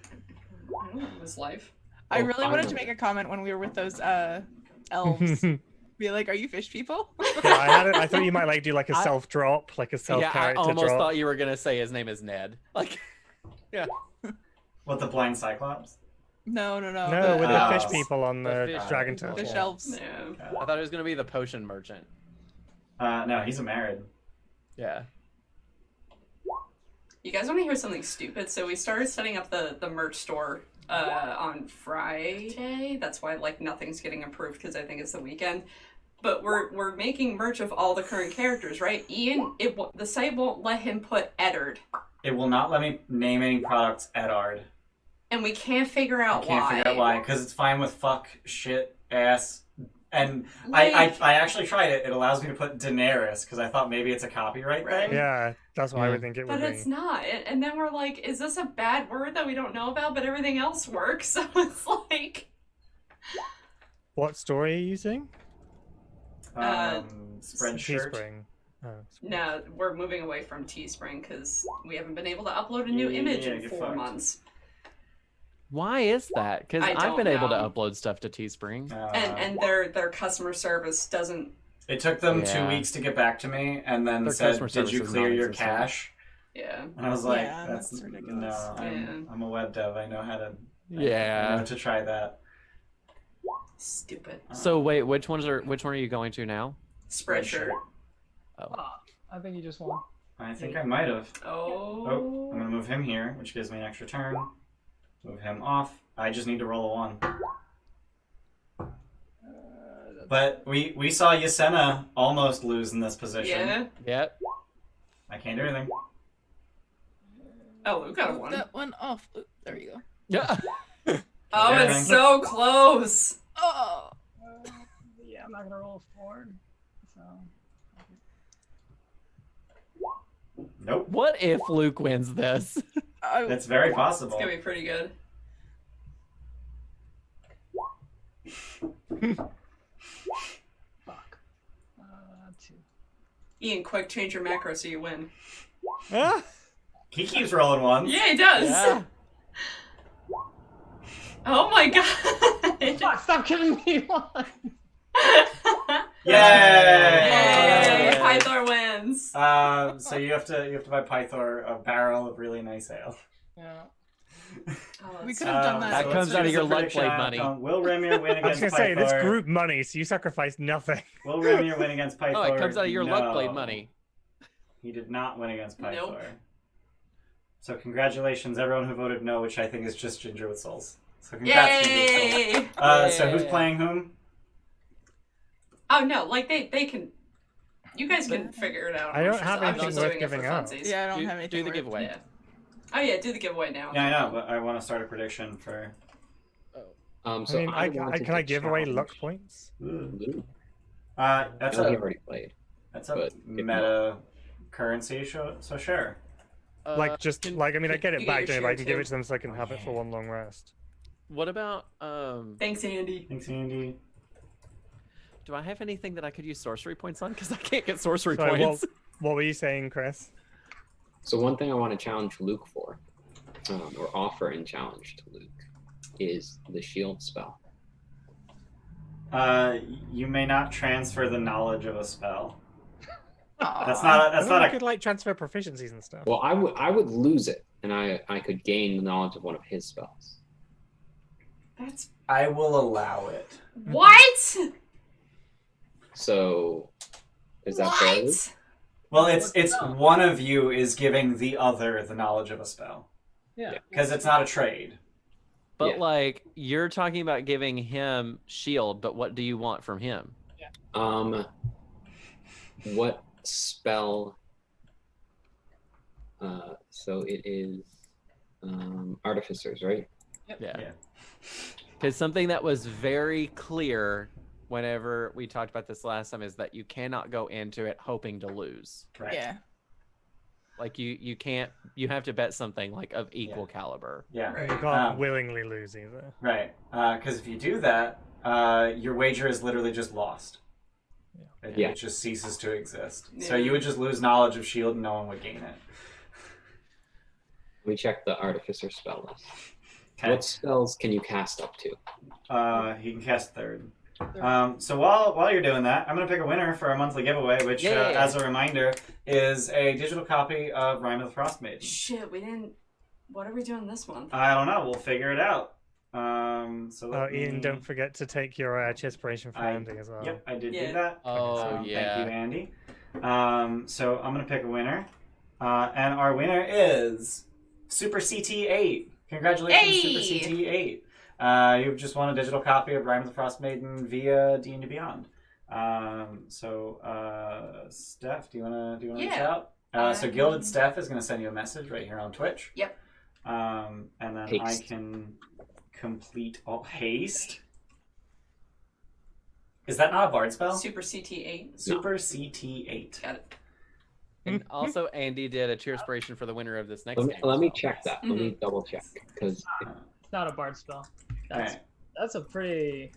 don't know his life. I Oh, really wanted to finally. make a comment when we were with those elves. Be like, are you fish people? Yeah, I thought you might like do like a I- self drop, like a self Yeah, I character almost drop. thought you were gonna say his name is Ned. Like, yeah. What, the blind Cyclops? No. No, with the fish Oh. people on The the fish dragon people. turtle. the shelves. Yeah. I thought it was gonna be the potion merchant. No, he's a married. Yeah. You guys want to hear something stupid? So we started setting up the merch store on Friday. That's why like nothing's getting approved because I think it's the weekend. But we're making merch of all the current characters, right? Ian, the site won't let him put Eddard, It will not let me name any products Eddard. and we can't figure I out can't why. figure out why, because it's fine with fuck, shit, ass, and Like- I actually tried it. It allows me to put Daenerys, because I thought maybe it's a copyright Right. thing. Yeah, that's what I Yeah. would think it would But be. it's not. And then we're like, is this a bad word that we don't know about? But everything else works. So it's like, What story are you using? Spreadshirt. Teespring. Oh, no, we're moving away from Teespring because we haven't been able to upload a new image Yeah, in get 4 fucked. months. Why is that? Because I I've don't been able to know. upload stuff to Teespring. And their customer service doesn't. It took them Yeah. 2 weeks to get back to me, and then Their said, customer "Did service you is clear your non-existent. cache?" Yeah. And I was like, Yeah, that's ridiculous. No, I'm a web dev. I know how to. I Yeah. know to try that. Stupid. So wait, which one are you going to now? Spreadshirt. I think you just won. I think I might have. Oh. Oh, I'm gonna move him here, which gives me an extra turn. Move him off. I just need to roll a 1. But we saw Yasena almost lose in this position. Yeah. Yep. I can't do anything. Oh, Luke got a Move 1. that one off. Oop, there you go. Yeah. Oh, Yeah. it's so close. Oh. Yeah, I'm not gonna roll a 4. So Nope. What if Luke wins this? It's very possible. It's gonna be pretty good. Fuck. 2. Ian, quick, change your macro so you win. Ah! He keeps rolling ones. Yeah, he does. Yeah. Oh my god. Fuck, stop giving me one! Yay! Yay! Pythor wins. So you have to buy Pythor a barrel of really nice ale. Yeah. Oh, We that's- could have done that. That let's comes do out of this your a luck prediction blade money. outcome. Will Remir win I was against gonna say, this Pythor? group money, so you sacrifice nothing. Will Remir win against Pythor? Oh, it comes out of your luck blade No. money. He did not win against Pythor. Nope. So congratulations, everyone who voted no, which I think is just Ginger with Souls. So congrats, Ginger with Souls. Yay! So who's Yeah. playing whom? Oh no, like they can. You guys can figure it out. I don't I'm have I'm anything just worth doing it for giving up. funsies. Yeah, I don't Do- have anything. do the worth- giveaway. Yeah. Oh yeah, do the giveaway now. Yeah, I know, but I want to start a prediction for. So I mean, wanted can I to give away challenge luck points? Luke. That's I know he a already played. that's a but meta currency, so sure. Like, just, like, I mean, I get you it get back, your but I share can give too. it to them so I can have it for one long rest. What about Thanks, Andy. Thanks, Andy. do I have anything that I could use sorcery points on? Because I can't get sorcery Sorry, points. what were you saying, Chris? So one thing I want to challenge Luke for, or offer in challenge to Luke, is the shield spell. You may not transfer the knowledge of a spell. Aw. That's I not thought I a. could, like, transfer proficiencies and stuff. Well, I would lose it, and I could gain the knowledge of one of his spells. That's I will allow it. what? So, is that fair? Luke? What? Well, it's one of you is giving the other the knowledge of a spell Yeah. because it's not a trade. But Yeah. like you're talking about giving him shield, but what do you want from him? What spell? So it is artificers, right? Yeah. Yeah. Because something that was very clear whenever we talked about this last time is that you cannot go into it hoping to lose. Right. Yeah. Like you can't, you have to bet something like of equal caliber. Yeah. Right. You can't willingly lose either. Right. Because if you do that, your wager is literally just lost. It, Yeah. it just ceases to exist. So Yeah. you would just lose knowledge of shield and no one would gain it. Let me check the artificer spell list. Okay. What spells can you cast up to? He can cast third. So while you're doing that, I'm going to pick a winner for our monthly giveaway, which, Yeah. as a reminder, is a digital copy of Rime of the Frost Maiden. Shit, we didn't. What are we doing this month? I don't know. We'll figure it out. So let Ian, me- don't forget to take your Chispiration for Andy as well. Yep, I did Yeah. do that. Oh, So yeah. Thank you, Andy. So I'm going to pick a winner. And our winner is Super CT8. Congratulations, Hey! Super CT8. You've just won a digital copy of Rime of the Frost Maiden via D&D Beyond. Steph, do you want to reach Yeah. out? So Gilded Steph is going to send you a message right here on Twitch. Yep. And then Haste. I can complete all haste. Is that not a bard spell? Super CT8. Super CT8. Got it. And also, Andy did a cheerspiration for the winner of this next game. Let me as well. check that. Let me double check because It's not a bard spell. That's Alright. that's a pretty.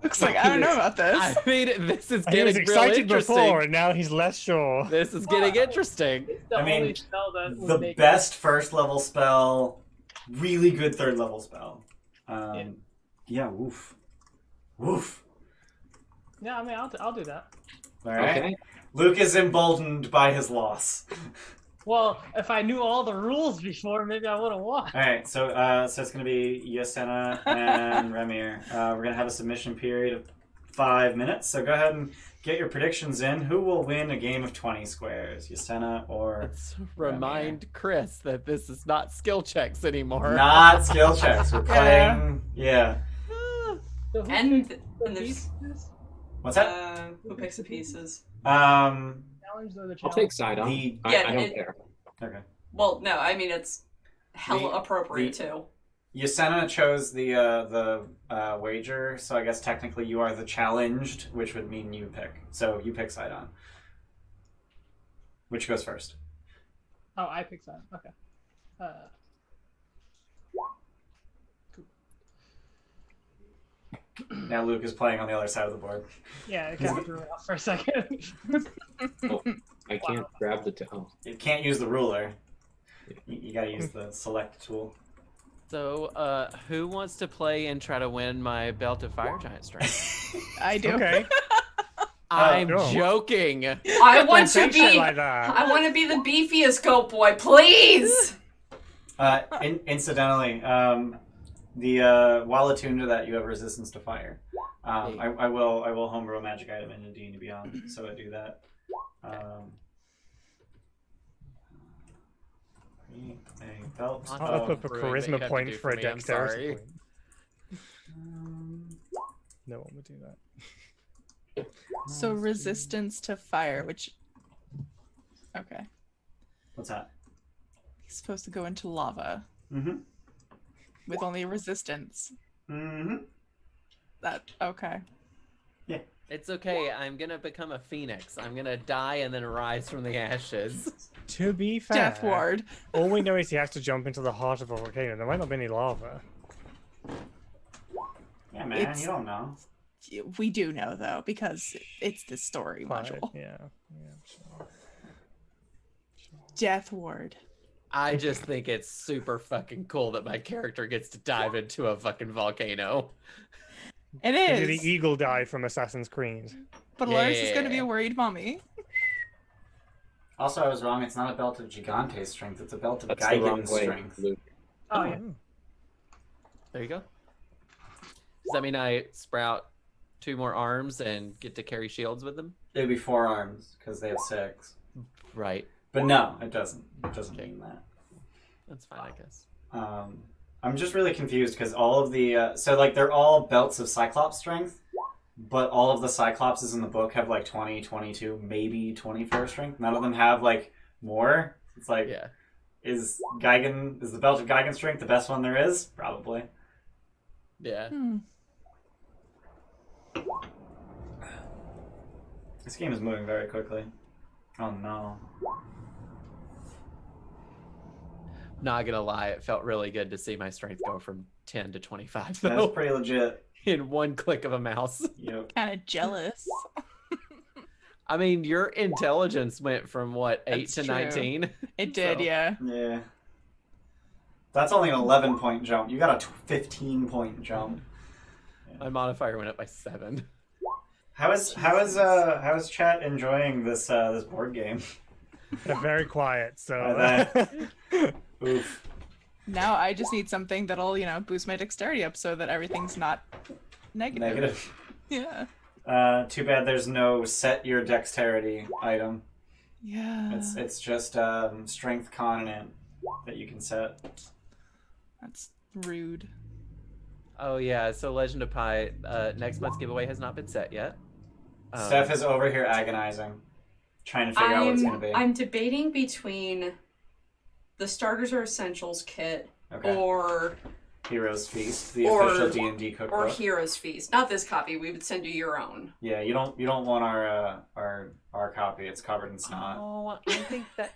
Looks like I don't know about this. I mean, this is He was getting real excited interesting. before, and now he's less sure. This is getting interesting. It's the I mean, only spell that would The make best first level spell, really good third level spell. Yeah, woof. Woof. Yeah, I mean, I'll do that. Alright. okay. Luke is emboldened by his loss. Well, if I knew all the rules before, maybe I would have won. Alright, so it's gonna be Yasena and Remir. We're gonna have a submission period of 5 minutes, so go ahead and get your predictions in. Who will win a game of 20 squares? Yasena or Let's remind Chris that this is not skill checks anymore. not skill checks. We're playing So who And, picks and the there's pieces? what's that? who picks the pieces? Challenge or the I'll challenge? take side on. The I Yeah, don't it- care. Okay. Well, no, I mean it's hella The- appropriate too. Yasena chose the wager, so I guess technically you are the challenged, which would mean you pick. So you pick Sidon. Which goes first? Oh, I picked that. Okay. Now Luke is playing on the other side of the board. Yeah, it kind of threw me off for a second. Oh, I can't grab the You can't use the ruler. You gotta use the select tool. So, who wants to play and try to win my Belt of Fire Giant strength? I do. Okay. I'm no. joking. I want to Don't say shit be. like that. I want to be the beefiest goat boy, please. Incidentally, the while attuned to that, you have resistance to fire. I will homebrew a magic item into D&D Beyond, so I do that. A belt. I'll put a Brewing that you charisma have to point do for a for me, I'm dexterity sorry. point. No one would do that. So resistance to fire, which. Okay. What's that? He's supposed to go into lava Mm-hmm. with only resistance. Mm-hmm. That okay. It's okay. I'm gonna become a phoenix. I'm gonna die and then rise from the ashes. To be fair, Death ward. all we know is he has to jump into the heart of a volcano. There might not be any lava. Yeah, man, It's- you don't know. We do know though because it's the story But, module. yeah, sure. Death ward. I just think it's super fucking cool that my character gets to dive into a fucking volcano. It Did is. the eagle die from Assassin's Creed? But Lars is going to be Yeah. a worried mommy. Also, I was wrong. It's not a belt of Gigante's strength. It's a belt of That's the wrong Geigen's way, strength. Luke. Oh, yeah. There you go. Does that mean I sprout 2 more arms and get to carry shields with them? It'd be 4 arms because they have 6. Right. But no, it doesn't. It doesn't Okay. mean that. That's fine, I guess. I'm just really confused because all of the so like they're all belts of Cyclops strength, but all of the Cyclopses in the book have like 20, 22, maybe 24 strength. None of them have like more. It's like Yeah. is the belt of Geigen strength the best one there is? Probably. Yeah. This game is moving very quickly. Oh no. Not gonna lie, it felt really good to see my strength go from 10 to 25 That's though, pretty legit. in one click of a mouse. Yep. Kind of jealous. I mean, your intelligence went from what, 8 That's to true. 19? It did, So- yeah. Yeah. That's only an 11-point jump. You got a 15-point jump. My modifier went up by 7. How is chat enjoying this this board game? They're very quiet, so. Oof. Now I just need something that'll, boost my dexterity up so that everything's not negative. Negative. Yeah. Too bad there's no set your dexterity item. Yeah. It's just strength continent that you can set. That's rude. Oh yeah, so Legend of Pi, next month's giveaway has not been set yet. Steph is over here agonizing, trying to figure out what it's gonna be. I'm debating between the starters or essentials kit Okay. or Heroes Feast, the or- official D&D or cookbook. Heroes Feast. Not this copy. We would send you your own. Yeah, you don't want our copy. It's covered in snot. Oh, I think that.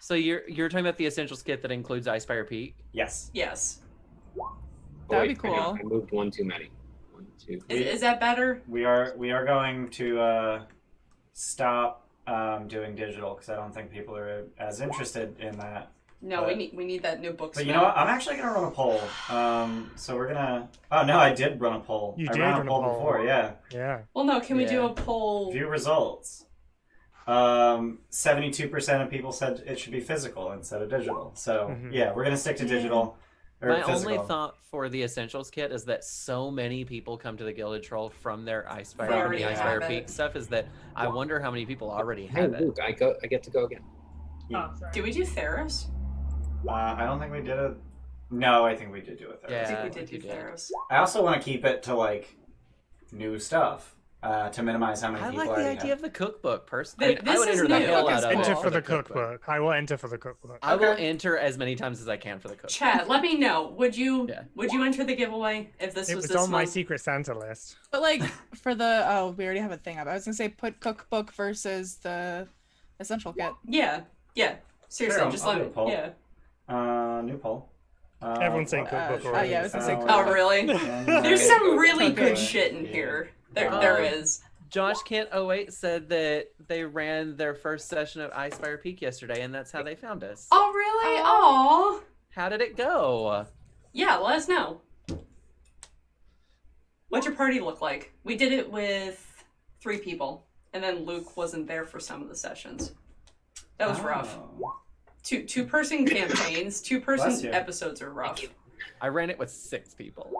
So you're talking about the essentials kit that includes Icefire Peak? Yes. Yes. That'd Wait, be hang on, cool. I moved one too many. 1, 2, 3. Is that better? We are going to stop doing digital because I don't think people are as interested in that. No, But- we need that new book. But you know what? I'm actually gonna run a poll. So we're gonna. Oh no, I did run a poll. You I did ran run a a poll poll. before. Yeah. Yeah. Well, no. Can we do Yeah. a poll? View results. 72% of people said it should be physical instead of digital. So Mhm. yeah, we're gonna stick to digital. Or My physical. only thought for the essentials kit is that so many people come to the Gilded Troll from their Icefire They and already the have Icefire it. Peak stuff is that I wonder how many people already Hey, have it. Luke, I get to go again. Oh, sorry. Do we do Theros? I don't think we did it. No, I think we did do it there. Yeah. I think I we did think do you did. Theros. I also want to keep it to like new stuff. to minimize how many I people like the already idea have. of the cookbook, personally. This I would is enter the new. hell out of Enter all for the cookbook. cookbook. I will enter for the cookbook. I will Okay. enter as many times as I can for the cookbook. Chad, let me know. Would you Yeah. enter the giveaway if this It was was this on my month? Secret Santa list. But like for the we already have a thing up. I was gonna say put cookbook versus the essential kit. Yeah. Seriously, Sure, just I'll let do a poll. yeah. New poll. Everyone's saying cookbook oh, already. yeah, I was gonna say Oh, really? There's some really Okay. good shit in here. There is. Josh Kent 08 said that they ran their first session of Icefire Peak yesterday, and that's how they found us. Oh, really? Oh. How did it go? Yeah, let us know. What'd your party look like? We did it with 3 people, and then Luke wasn't there for some of the sessions. That was rough. Oh. Two-person campaigns, Bless two-person you. episodes are rough. I ran it with 6 people.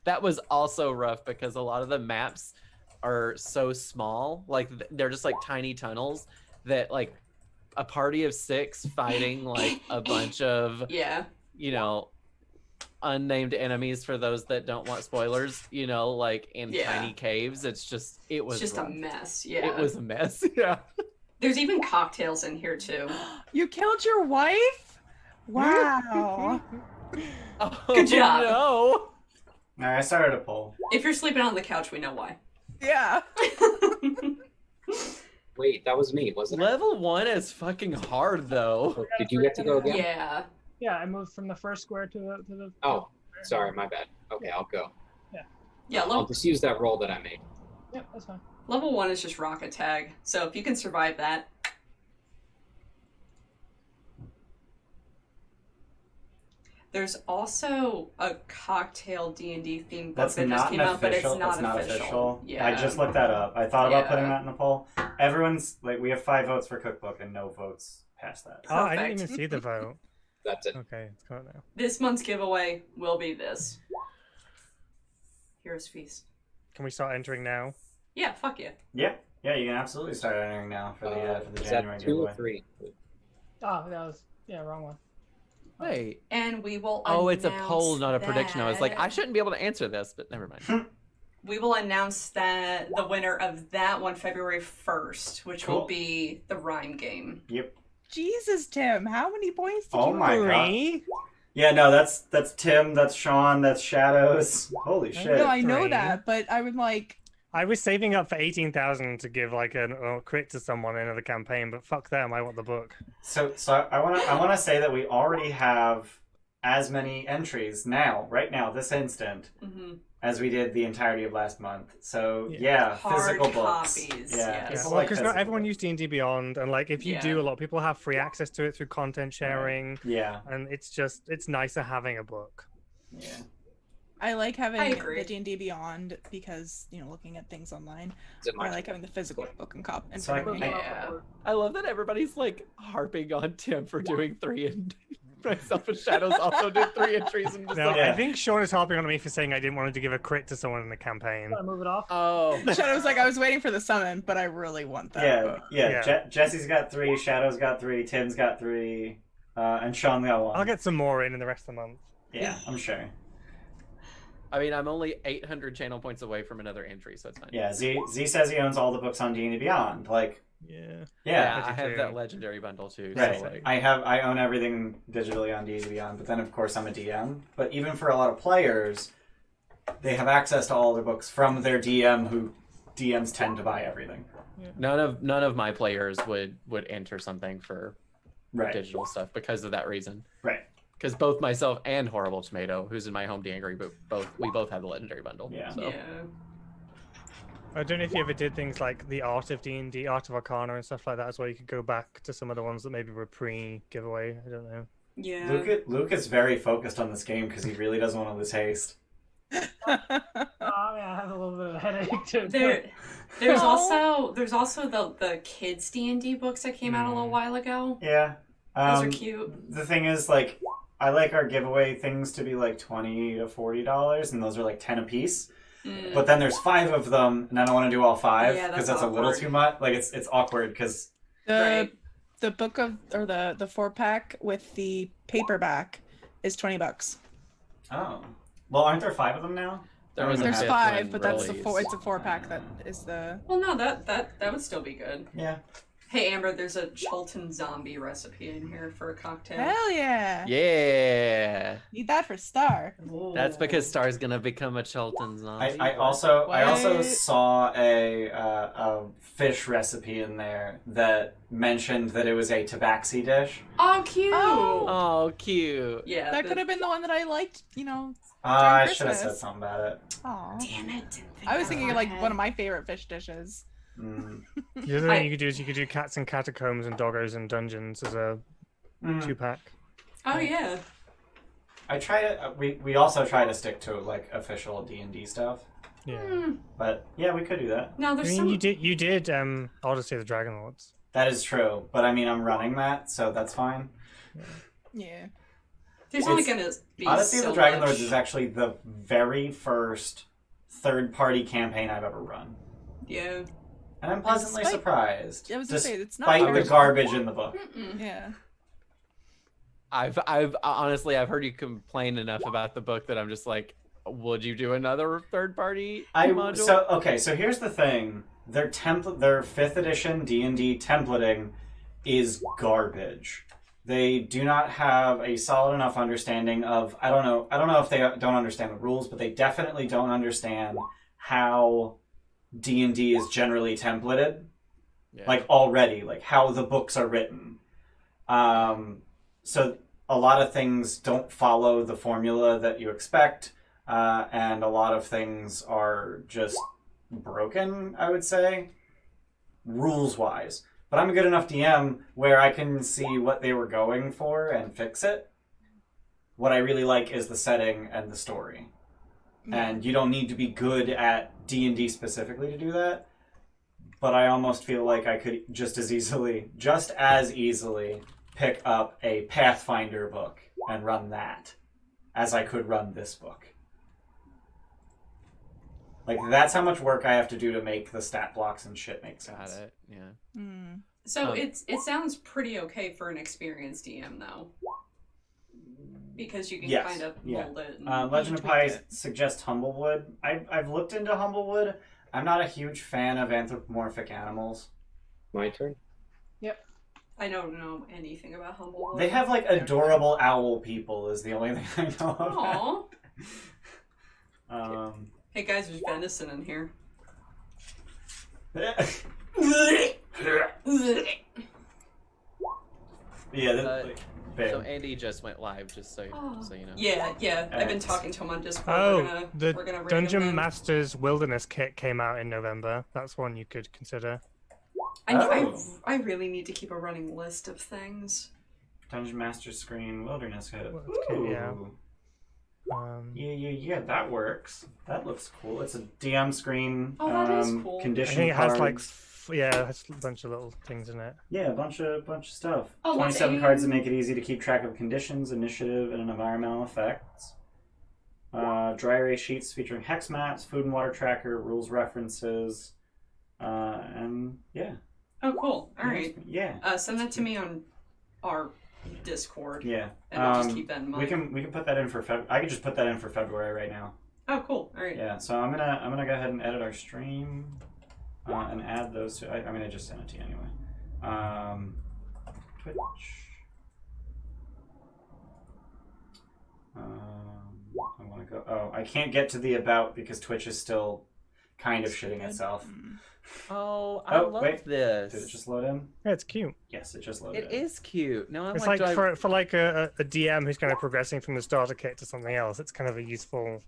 That was also rough because a lot of the maps are so small. Like, they're just like tiny tunnels that, like, a party of 6 fighting, like, a bunch of, Yeah. you know, unnamed enemies for those that don't want spoilers, you know, like in Yeah. tiny caves. It was It's just rough. a mess. Yeah. It was a mess. Yeah. There's even cocktails in here too. You killed your wife? Wow. Oh, Good job. No. All right, I started a poll. If you're sleeping on the couch, we know why. Yeah. Wait, that was me, wasn't it? Level 1 is fucking hard though. Oh, did you get to go again? Yeah. Yeah, I moved from the first square to the. Oh, sorry, my bad. Okay, I'll go. Yeah, I'll just use that roll that I made. Yep, that's fine. level 1 is just rocket tag. So if you can survive that. There's also a cocktail D&D themed book That's that just not came an out, but it's official. not That's not official. official. Yeah. I just looked that up. I thought about Yeah. putting that in a poll. Everyone's like, we have 5 votes for cookbook and no votes past that. Oh, I didn't Perfect. even see the vote. That's it. Okay, it's got it now. This month's giveaway will be this. Heroes Feast. Can we start entering now? Yeah, fuck yeah. Yeah, you can absolutely start entering now for the Is January that 2 giveaway. or 3? Oh, that was wrong one. Wait. And we will Oh, it's a announce poll, not a prediction. I was like, that- I shouldn't be able to answer this, but never mind. We will announce that the winner of that one February 1st, which will Cool. be the rhyme game. Yep. Jesus, Tim, how many points did Oh you my god. Three? Yeah, no, that's Tim, that's Sean, that's Shadows. Holy shit. No, I know Three. that, but I would like. I was saving up for 18,000 to give like a crit to someone in the campaign, but fuck them, I want the book. So I wanna say that we already have as many entries now, right now, this instant, Mm-hmm. as we did the entirety of last month. So Yeah. yeah, Hard physical books. copies, Yeah, yes. people Well, like because physical everyone books. used D&D Beyond, and like if you Yeah. do, a lot of people have free access to it through content sharing, Yeah, and it's nicer having a book. yeah. I like having I agree. the D&D Beyond because looking at things online. Is it I my like having the physical book and cop. And So I- front of me. Yeah. I love that everybody's like harping on Tim for doing 3 and myself and Shadows also did 3 entries and just No, like, Yeah. I think Sean is harping on me for saying I didn't want to give a crit to someone in the campaign. Gotta move it off. oh. Shadow was like, I was waiting for the summon, but I really want that Yeah, book. yeah. Yeah. Jesse's got 3, Shadow's got 3, Tim's got 3, and Sean got 1. I'll get some more in the rest of the month. Yeah, I'm sure. I mean, I'm only 800 channel points away from another entry, so it's fine. Yeah, Z says he owns all the books on D&D Beyond. Like, Yeah. yeah. I have 52. that legendary bundle too. Right. So like, I own everything digitally on D&D Beyond, but then of course I'm a DM. But even for a lot of players, they have access to all their books from their DM, who DMs tend to buy everything. none of my players would enter something for Right. digital stuff because of that reason. Right. Because both myself and Horrible Tomato, who's in my home D&D group, we both have the legendary bundle. Yeah. So. Yeah. I don't know if you ever did things like the Art of D&D, Art of Arcana and stuff like that as well. You could go back to some of the ones that maybe were pre-giveaway. I don't know. Yeah. Luke is very focused on this game because he really doesn't want to lose haste. Oh, yeah, I have a little bit of a headache too. There's Oh. also the kids D&D books that came out a little while ago. Yeah. Those are cute. The thing is, like, I like our giveaway things to be like $20 to $40, and those are like 10 a piece. Mm. But then there's 5 of them, and I don't want to do all 5 Yeah, because that's that's a little awkward. too much. Like, it's awkward because The book of or the 4-pack with the paperback is $20. oh, well, aren't there 5 of them now? There was a There's fifth 5, one but that's the released. 4. It's a 4-pack that is the. Well, no, that would still be good. Yeah. Hey, Amber, there's a Chilton zombie recipe in here for a cocktail. Hell yeah! Yeah. Need that for Star. That's because Star's gonna become a Chilton zombie. I also What? saw a fish recipe in there that mentioned that it was a tabaxi dish. Oh, cute! Oh, cute. Yeah, That could have been the one that I liked, I During should have said Christmas. something about it. Aw. Damn it. I was thinking of like one of my favorite fish dishes. Mm. The other thing you could do is you could do Cats and Catacombs and Doggos and Dungeons as a Mm. 2-pack. Oh, yeah. I try to. We also try to stick to like official D&D stuff. Yeah. But yeah, we could do that. No, I there's mean, some. you did Odyssey of the Dragonlords. That is true. But I mean, I'm running that, so that's fine. Yeah. There's only It's- gonna be Odyssey so of the Dragonlords much. is actually the very first third-party campaign I've ever run. Yeah. And I'm pleasantly despite- surprised. I was gonna say, it's not Despite very the garbage in the book. Mm-mm. Yeah. I've honestly I've heard you complain enough about the book that I'm just like, would you do another third party module? So here's the thing. Their 5th edition D&D templating is garbage. They do not have a solid enough understanding of I don't know if they don't understand the rules, but they definitely don't understand how D&D is generally templated. Yeah. Like already, like how the books are written. So a lot of things don't follow the formula that you expect, and a lot of things are just broken, I would say, rules-wise. But I'm a good enough DM where I can see what they were going for and fix it. What I really like is the setting and the story. And you don't need to be good at D&D specifically to do that. But I almost feel like I could just as easily pick up a Pathfinder book and run that as I could run this book. Like, that's how much work I have to do to make the stat blocks and shit make sense. Got it. Yeah. Mm. So it sounds pretty okay for an experienced DM, though. Because you can Yes, kind of yeah. mold it. And... Legend of tweak Pi it. suggests Humblewood. I've looked into Humblewood. I'm not a huge fan of anthropomorphic animals. My turn. I don't know anything about Humble. They have, like, adorable owl people is the only thing I know about. Aww. Hey guys, there's venison in here. Yeah, So Andy just went live, just so you know. Yeah. I've been talking to him on Discord. Oh, we're the gonna raid him Dungeon then. Masters Wilderness Kit came out in November. That's one you could consider. I really need to keep a running list of things. Dungeon Master Screen Wilderness Kit. Wilderness Kit, yeah. Yeah, that works. That looks cool. It's a DM screen. Oh, that is cool. I Condition think it has like, cards. it has a bunch of little things in it. Yeah, a bunch of stuff. Oh, 27 let's cards that aim. make it easy to keep track of conditions, initiative, and environmental effects. Dry erase sheets featuring hex maps, food and water tracker, rules references, and yeah. Oh, cool. All right. Yeah. Send that to me on our Discord. Yeah. And I'll just keep that in mind. We can put that in for I could just put that in for February right now. Oh, cool. All right. Yeah. So I'm gonna go ahead and edit our stream, and add those to. I just sent it to you anyway. Twitch. I want to go. Oh, I can't get to the about because Twitch is still kind of shitting itself. Oh, I love wait. this. Did it just load in? Yeah, it's cute. Yes, it just loaded It in. is cute. No, I'm It's like, like do I- for like a DM who's kind of progressing from the starter kit to something else. It's kind of a useful.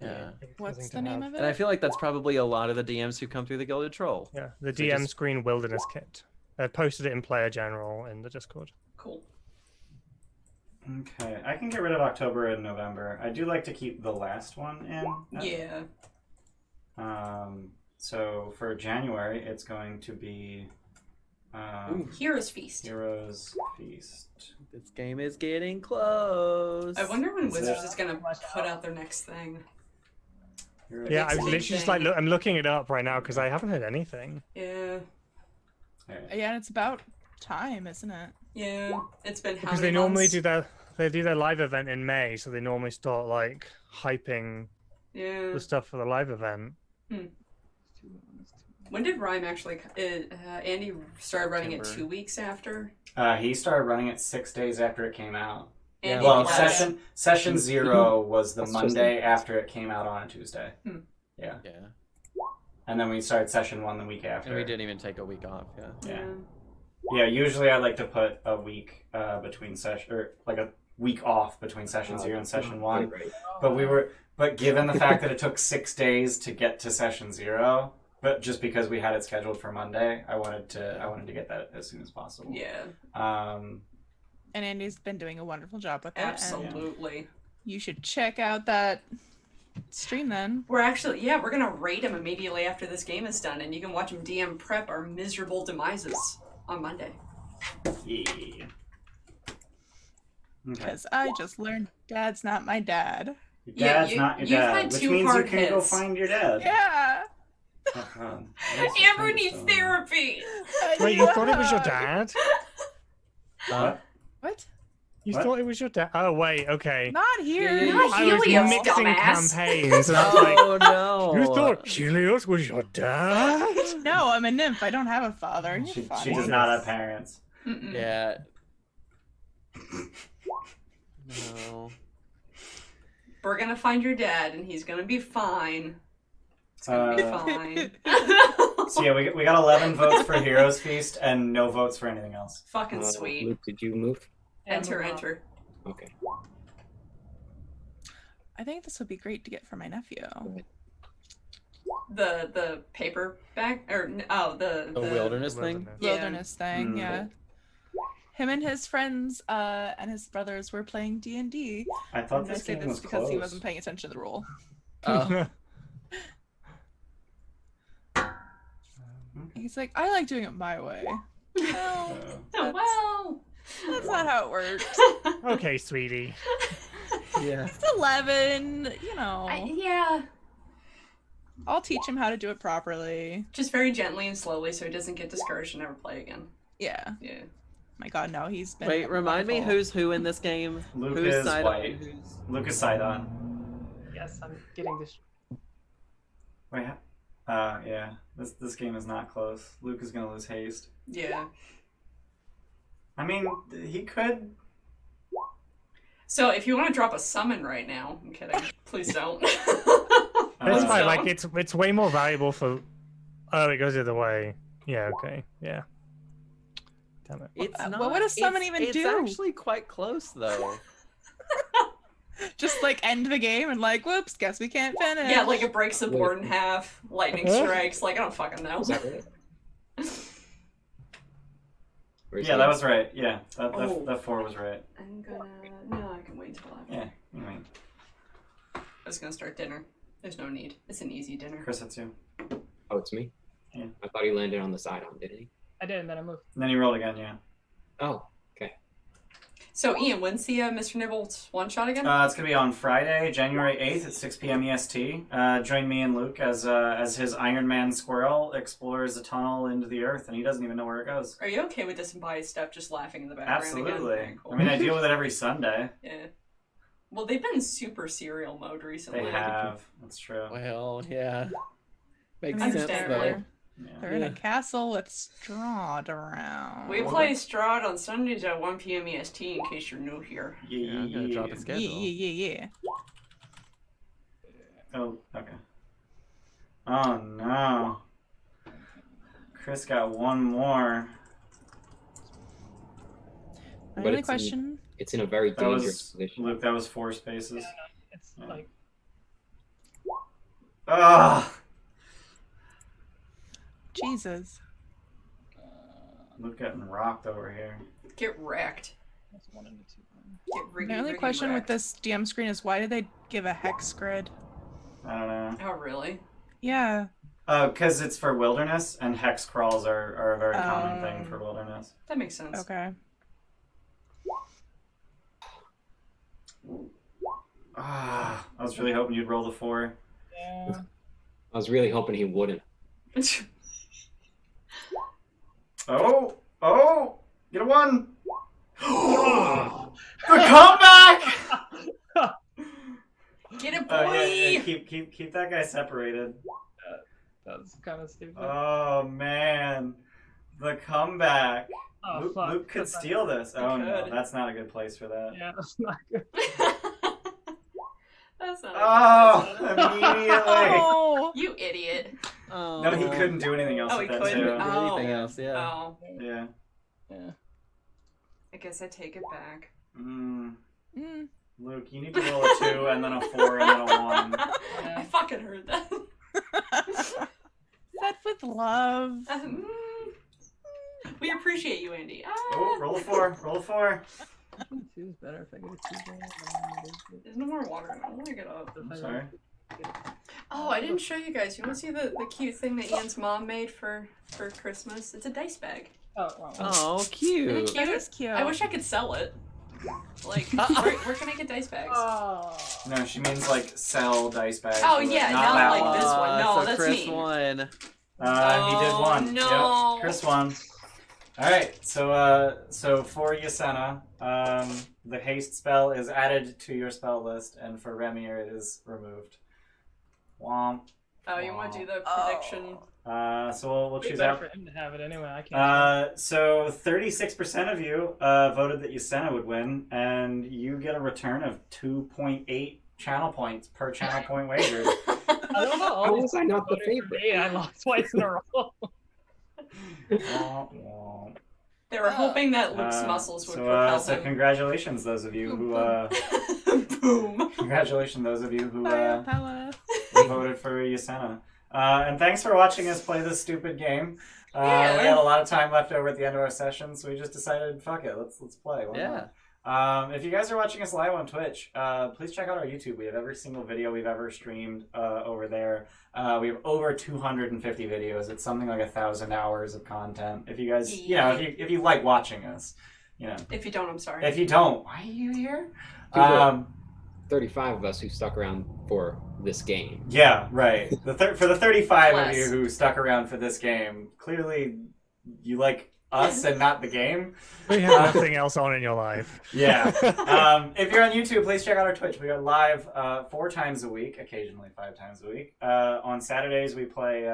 Yeah. What's the name of it? And I feel like that's probably a lot of the DMs who come through the Gilded Troll. Yeah, the So DM just- Screen Wilderness Kit. I posted it in Player General in the Discord. Cool. Okay, I can get rid of October and November. I do like to keep the last one in. Yeah. So for January, it's going to be Heroes Feast. Heroes Feast. This game is getting close. I wonder when Is Wizards it- is gonna put out their next thing. Heroes Yeah, It's I a was big literally just thing. like, I'm looking it up right now because I haven't heard anything. Yeah. Alright. Yeah, it's about time, isn't it? Yeah. It's been how Because many they normally months? do their live event in May, so they normally start like hyping Yeah. the stuff for the live event. When did Rhyme actually? Andy started running it September. 2 weeks after. He started running it 6 days after it came out. Yeah, Well, last- session 0 was the That's just Monday nice. after it came out on a Tuesday. Yeah. And then we started session 1 the week after. And we didn't even take a week off. Yeah. Yeah. Yeah, usually I like to put a week between session, or like a week off between session 0 and session 1. Right. But given the fact that it took 6 days to get to session 0, but just because we had it scheduled for Monday, I wanted to get that as soon as possible. Yeah. And Andy's been doing a wonderful job with that. And Absolutely. you should check out that stream then. We're actually, we're gonna raid him immediately after this game is done, and you can watch him DM prep our miserable demises on Monday. Yeah. Okay. Because I just learned Dad's not my dad. Your Yeah, dad's not your you've dad, had which 2 means you hard can go hits. find your dad. Yeah. Oh, God. Amber needs therapy. Wait, you thought it was your dad? What? What? You What? thought it was your dad? Oh wait, okay. Not here. Yeah, Not I was Helios, mixing dumbass. campaigns, and I was like, Oh no! "You thought Helios was your dad?" No, I'm a nymph. I don't have a father. You're She funny. does not have parents. Mm-mm. Yeah. No. We're gonna find your dad, and he's gonna be fine. It's gonna be fine. So yeah, we got 11 votes for Heroes Feast and no votes for anything else. Fucking sweet. Luke, did you move? Enter, enter. Okay. I think this would be great to get for my nephew. The paperback or the Wilderness thing. Yeah. Wilderness thing, Mm. yeah. Him and his friends and his brothers were playing D&D. I thought And I this say game this was because close. he wasn't paying attention to the rule. Oh. He's like, I like doing it my way. Well, Oh, well. that's not how it works. Okay, sweetie. Yeah. He's 11, you know. Yeah. I'll teach him how to do it properly. Just very gently and slowly so he doesn't get discouraged and never play again. Yeah. Yeah. My God, no, he's been. Wait, remind me wonderful. who's who in this game? Luke Who's is Sidon? white. Who's... Luke is Sidon. Yes, I'm getting this. Wait, yeah. This game is not close. Luke is gonna lose haste. Yeah. I mean, he could. So if you want to drop a summon right now, I'm kidding. Please don't. That's fine. So- Like it's way more valuable for. Oh, it goes the other way. Yeah. Okay. Yeah. Damn it. It's not. What would a summon it's, even it's do? actually quite close though. Just like end the game and like, whoops, guess we can't finish. Yeah, like it breaks the board in half, lightning strikes, like I don't fucking know. Is that right? Where's Yeah, he? that was right. Yeah, Oh. that 4 was right. I'm gonna no, I can wait until after. Yeah, you mean. I was gonna start dinner. There's no need. It's an easy dinner. Chris, that's you. Oh, it's me? Yeah. I thought he landed on the side on, didn't he? I did, and then I moved. And then you rolled again, yeah. Oh, okay. So Ian, when's the Mr. Nibbles one shot again? It's gonna be on Friday, January 8th at 6 p.m. EST. Join me and Luke as his Iron Man squirrel explores a tunnel into the earth, and he doesn't even know where it goes. Are you okay with disembodied stuff just laughing in the background Absolutely. again? Very cool. I mean, I deal with it every Sunday. Yeah. Well, they've been super serial mode recently. They have. That's true. Well, yeah. Makes I sense understand. though. They're, Yeah. they're in a Yeah. castle with Strahd around. We play Strahd on Sundays at 1 p.m. EST in case you're new here. Yeah, I'm gonna drop a Yeah, schedule. yeah. Oh, okay. Oh no. Chris got one more. My But only it's question. It's in a very That dangerous was position. Luke. That was 4 spaces. It's Yeah. like Ah, Jesus. Luke getting rocked over here. Get wrecked. that's 1 and a 2. Get riggy, My only riggy question with wrecked. this DM screen is why did they give a hex grid? I don't know. Oh, really? Yeah. Because it's for wilderness, and hex crawls are a very common thing Oh. for wilderness. That makes sense. Okay. Ah, I was really hoping you'd roll the 4. Yeah. I was really hoping he wouldn't. Oh, get a 1. The comeback! Get it, boy! keep that guy separated. That's kind of stupid. Oh man, the comeback. Oh, fuck. Luke could That's not steal this. Oh no, could. that's not a good place for that. Yeah, that's not good. That's not. Oh, a good place. immediately. Oh, You idiot. Oh. No, he couldn't do anything else Oh, with he that couldn't? too. Oh. Anything else? Yeah. Oh, Yeah. Yeah. I guess I take it back. Mm. mm. Luke, you need to roll a 2 and then a 4 and then a 1. I fucking heard that. Said with love. We appreciate you, Andy. Oh, roll a 4. Roll a 4. Two is better if I get a 2 there. There's no more water. I want to get up. I'm sorry. Oh, I didn't show you guys. You want to see the cute thing that Ian's mom made for Christmas? It's a dice bag. Oh, wow. Oh, cute. That is cute. I wish I could sell it. Like, where can I get dice bags? Oh. No, she means like sell dice bags. Oh, yeah, not not that like one. this one. No, so that's Chris me. won. He did 1. no. Yep, Chris won. All right, so for Yasena, the haste spell is added to your spell list, and for Remir it is removed. Womp. Oh, you want to do the prediction? So we'll It'd be choose better out. for him to have it anyway. I can't. So 36% of you voted that Yasena would win, and you get a return of 2.8 channel points per channel point wagered. I don't know. How was I not the voted for favorite? me, I lost twice in a row. Womp, womp. They were hoping that Luke's muscles would propel So him. congratulations, those of you who Boom. congratulations, those of you who Firepower. voted for Yasena. And thanks for watching us play this stupid game. Yeah. We had a lot of time left over at the end of our session, so we just decided, fuck it, let's play. Why Yeah. not? If you guys are watching us live on Twitch, please check out our YouTube. We have every single video we've ever streamed over there. We have over 250 videos. It's something like 1,000 hours of content. If you guys, if you like watching us, If you don't, I'm sorry. If you don't, why are you here? 35 of us who stuck around for this game. Yeah, right. For the 35 of Less. you who stuck around for this game, clearly you like us and not the game. We have nothing else on in your life. Yeah. If you're on YouTube, please check out our Twitch. We are live 4 times a week, occasionally 5 times a week. On Saturdays, we play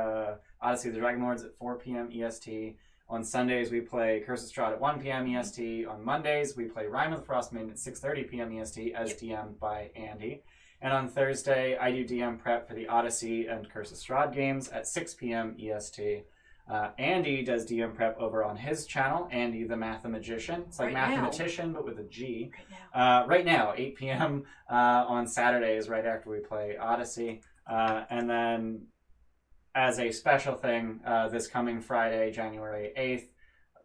Odyssey of the Dragonlords at 4 p.m. EST. On Sundays, we play Curse of Strahd at 1 p.m. EST. On Mondays, we play Rime of the Frostmaiden at 6:30 p.m. EST, as DM'd by Andy. And on Thursday, I do DM prep for the Odyssey and Curse of Strahd games at 6 p.m. EST. Andy does DM prep over on his channel, Andy the Mathemagician. It's like Right now. mathematician, but with a G. Right now. Right now, 8 p.m. On Saturdays, right after we play Odyssey. And then, as a special thing, this coming Friday, January 8th,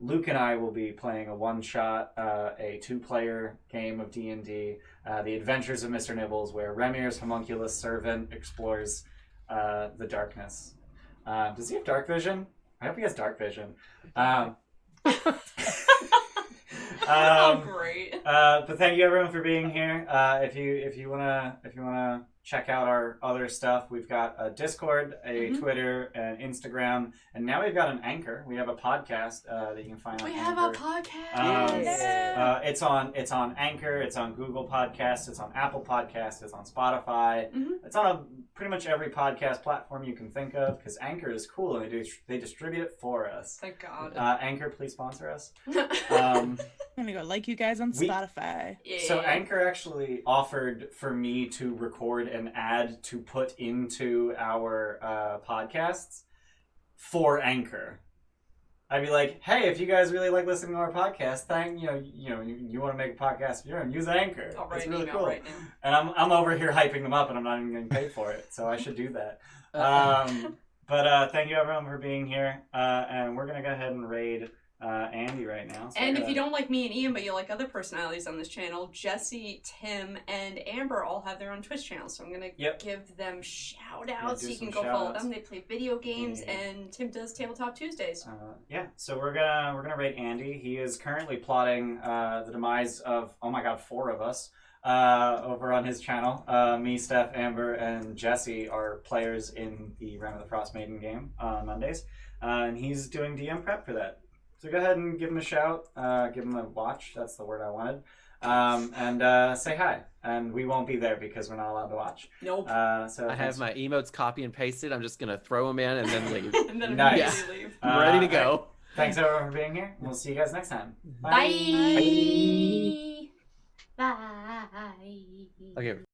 Luke and I will be playing a one-shot, a 2-player game of D&D, The Adventures of Mr. Nibbles, where Remir's homunculus servant explores the darkness. Does he have dark vision? I hope he has dark vision. Oh, great. But thank you everyone for being here. If you wanna check out our other stuff, we've got a Discord, a Twitter, an Instagram, and now we've got an Anchor. We have a podcast that you can find on We Anchor. have a podcast. It's on Anchor, it's on Google Podcasts, it's on Apple Podcasts, it's on Spotify. Mhm. It's on pretty much every podcast platform you can think of, because Anchor is cool and they distribute it for us. Thank God. Anchor, please sponsor us. I'm gonna go like you guys on We- Spotify. Yeah. So Anchor actually offered for me to record an ad to put into our podcasts for Anchor. I'd be like, hey, if you guys really like listening to our podcast, you want to make a podcast of your own, use Anchor. I'll write It's an really email cool. right now. And I'm over here hyping them up, and I'm not even getting paid for it, so I should do that. But thank you everyone for being here, and we're gonna go ahead and raid Andy right now. So And if you don't like me and Ian, but you like other personalities on this channel, Jesse, Tim, and Amber all have their own Twitch channels. So I'm going to give them shout outs do so you can some go follow shout-outs. them. They play video games, Yeah. and Tim does Tabletop Tuesdays. So we're gonna raid Andy. He is currently plotting the demise of 4 of us over on his channel. Me, Steph, Amber, and Jesse are players in the Rime of the Frostmaiden game on Mondays, and he's doing DM prep for that. So go ahead and give him a shout. Give him a watch. That's the word I wanted. And say hi. And we won't be there because we're not allowed to watch. Nope. So I have my emotes copy and pasted. I'm just gonna throw them in and then leave. And then Nice. immediately leave. I'm ready to go. Right. Thanks everyone for being here. We'll see you guys next time. Bye. Bye. Okay.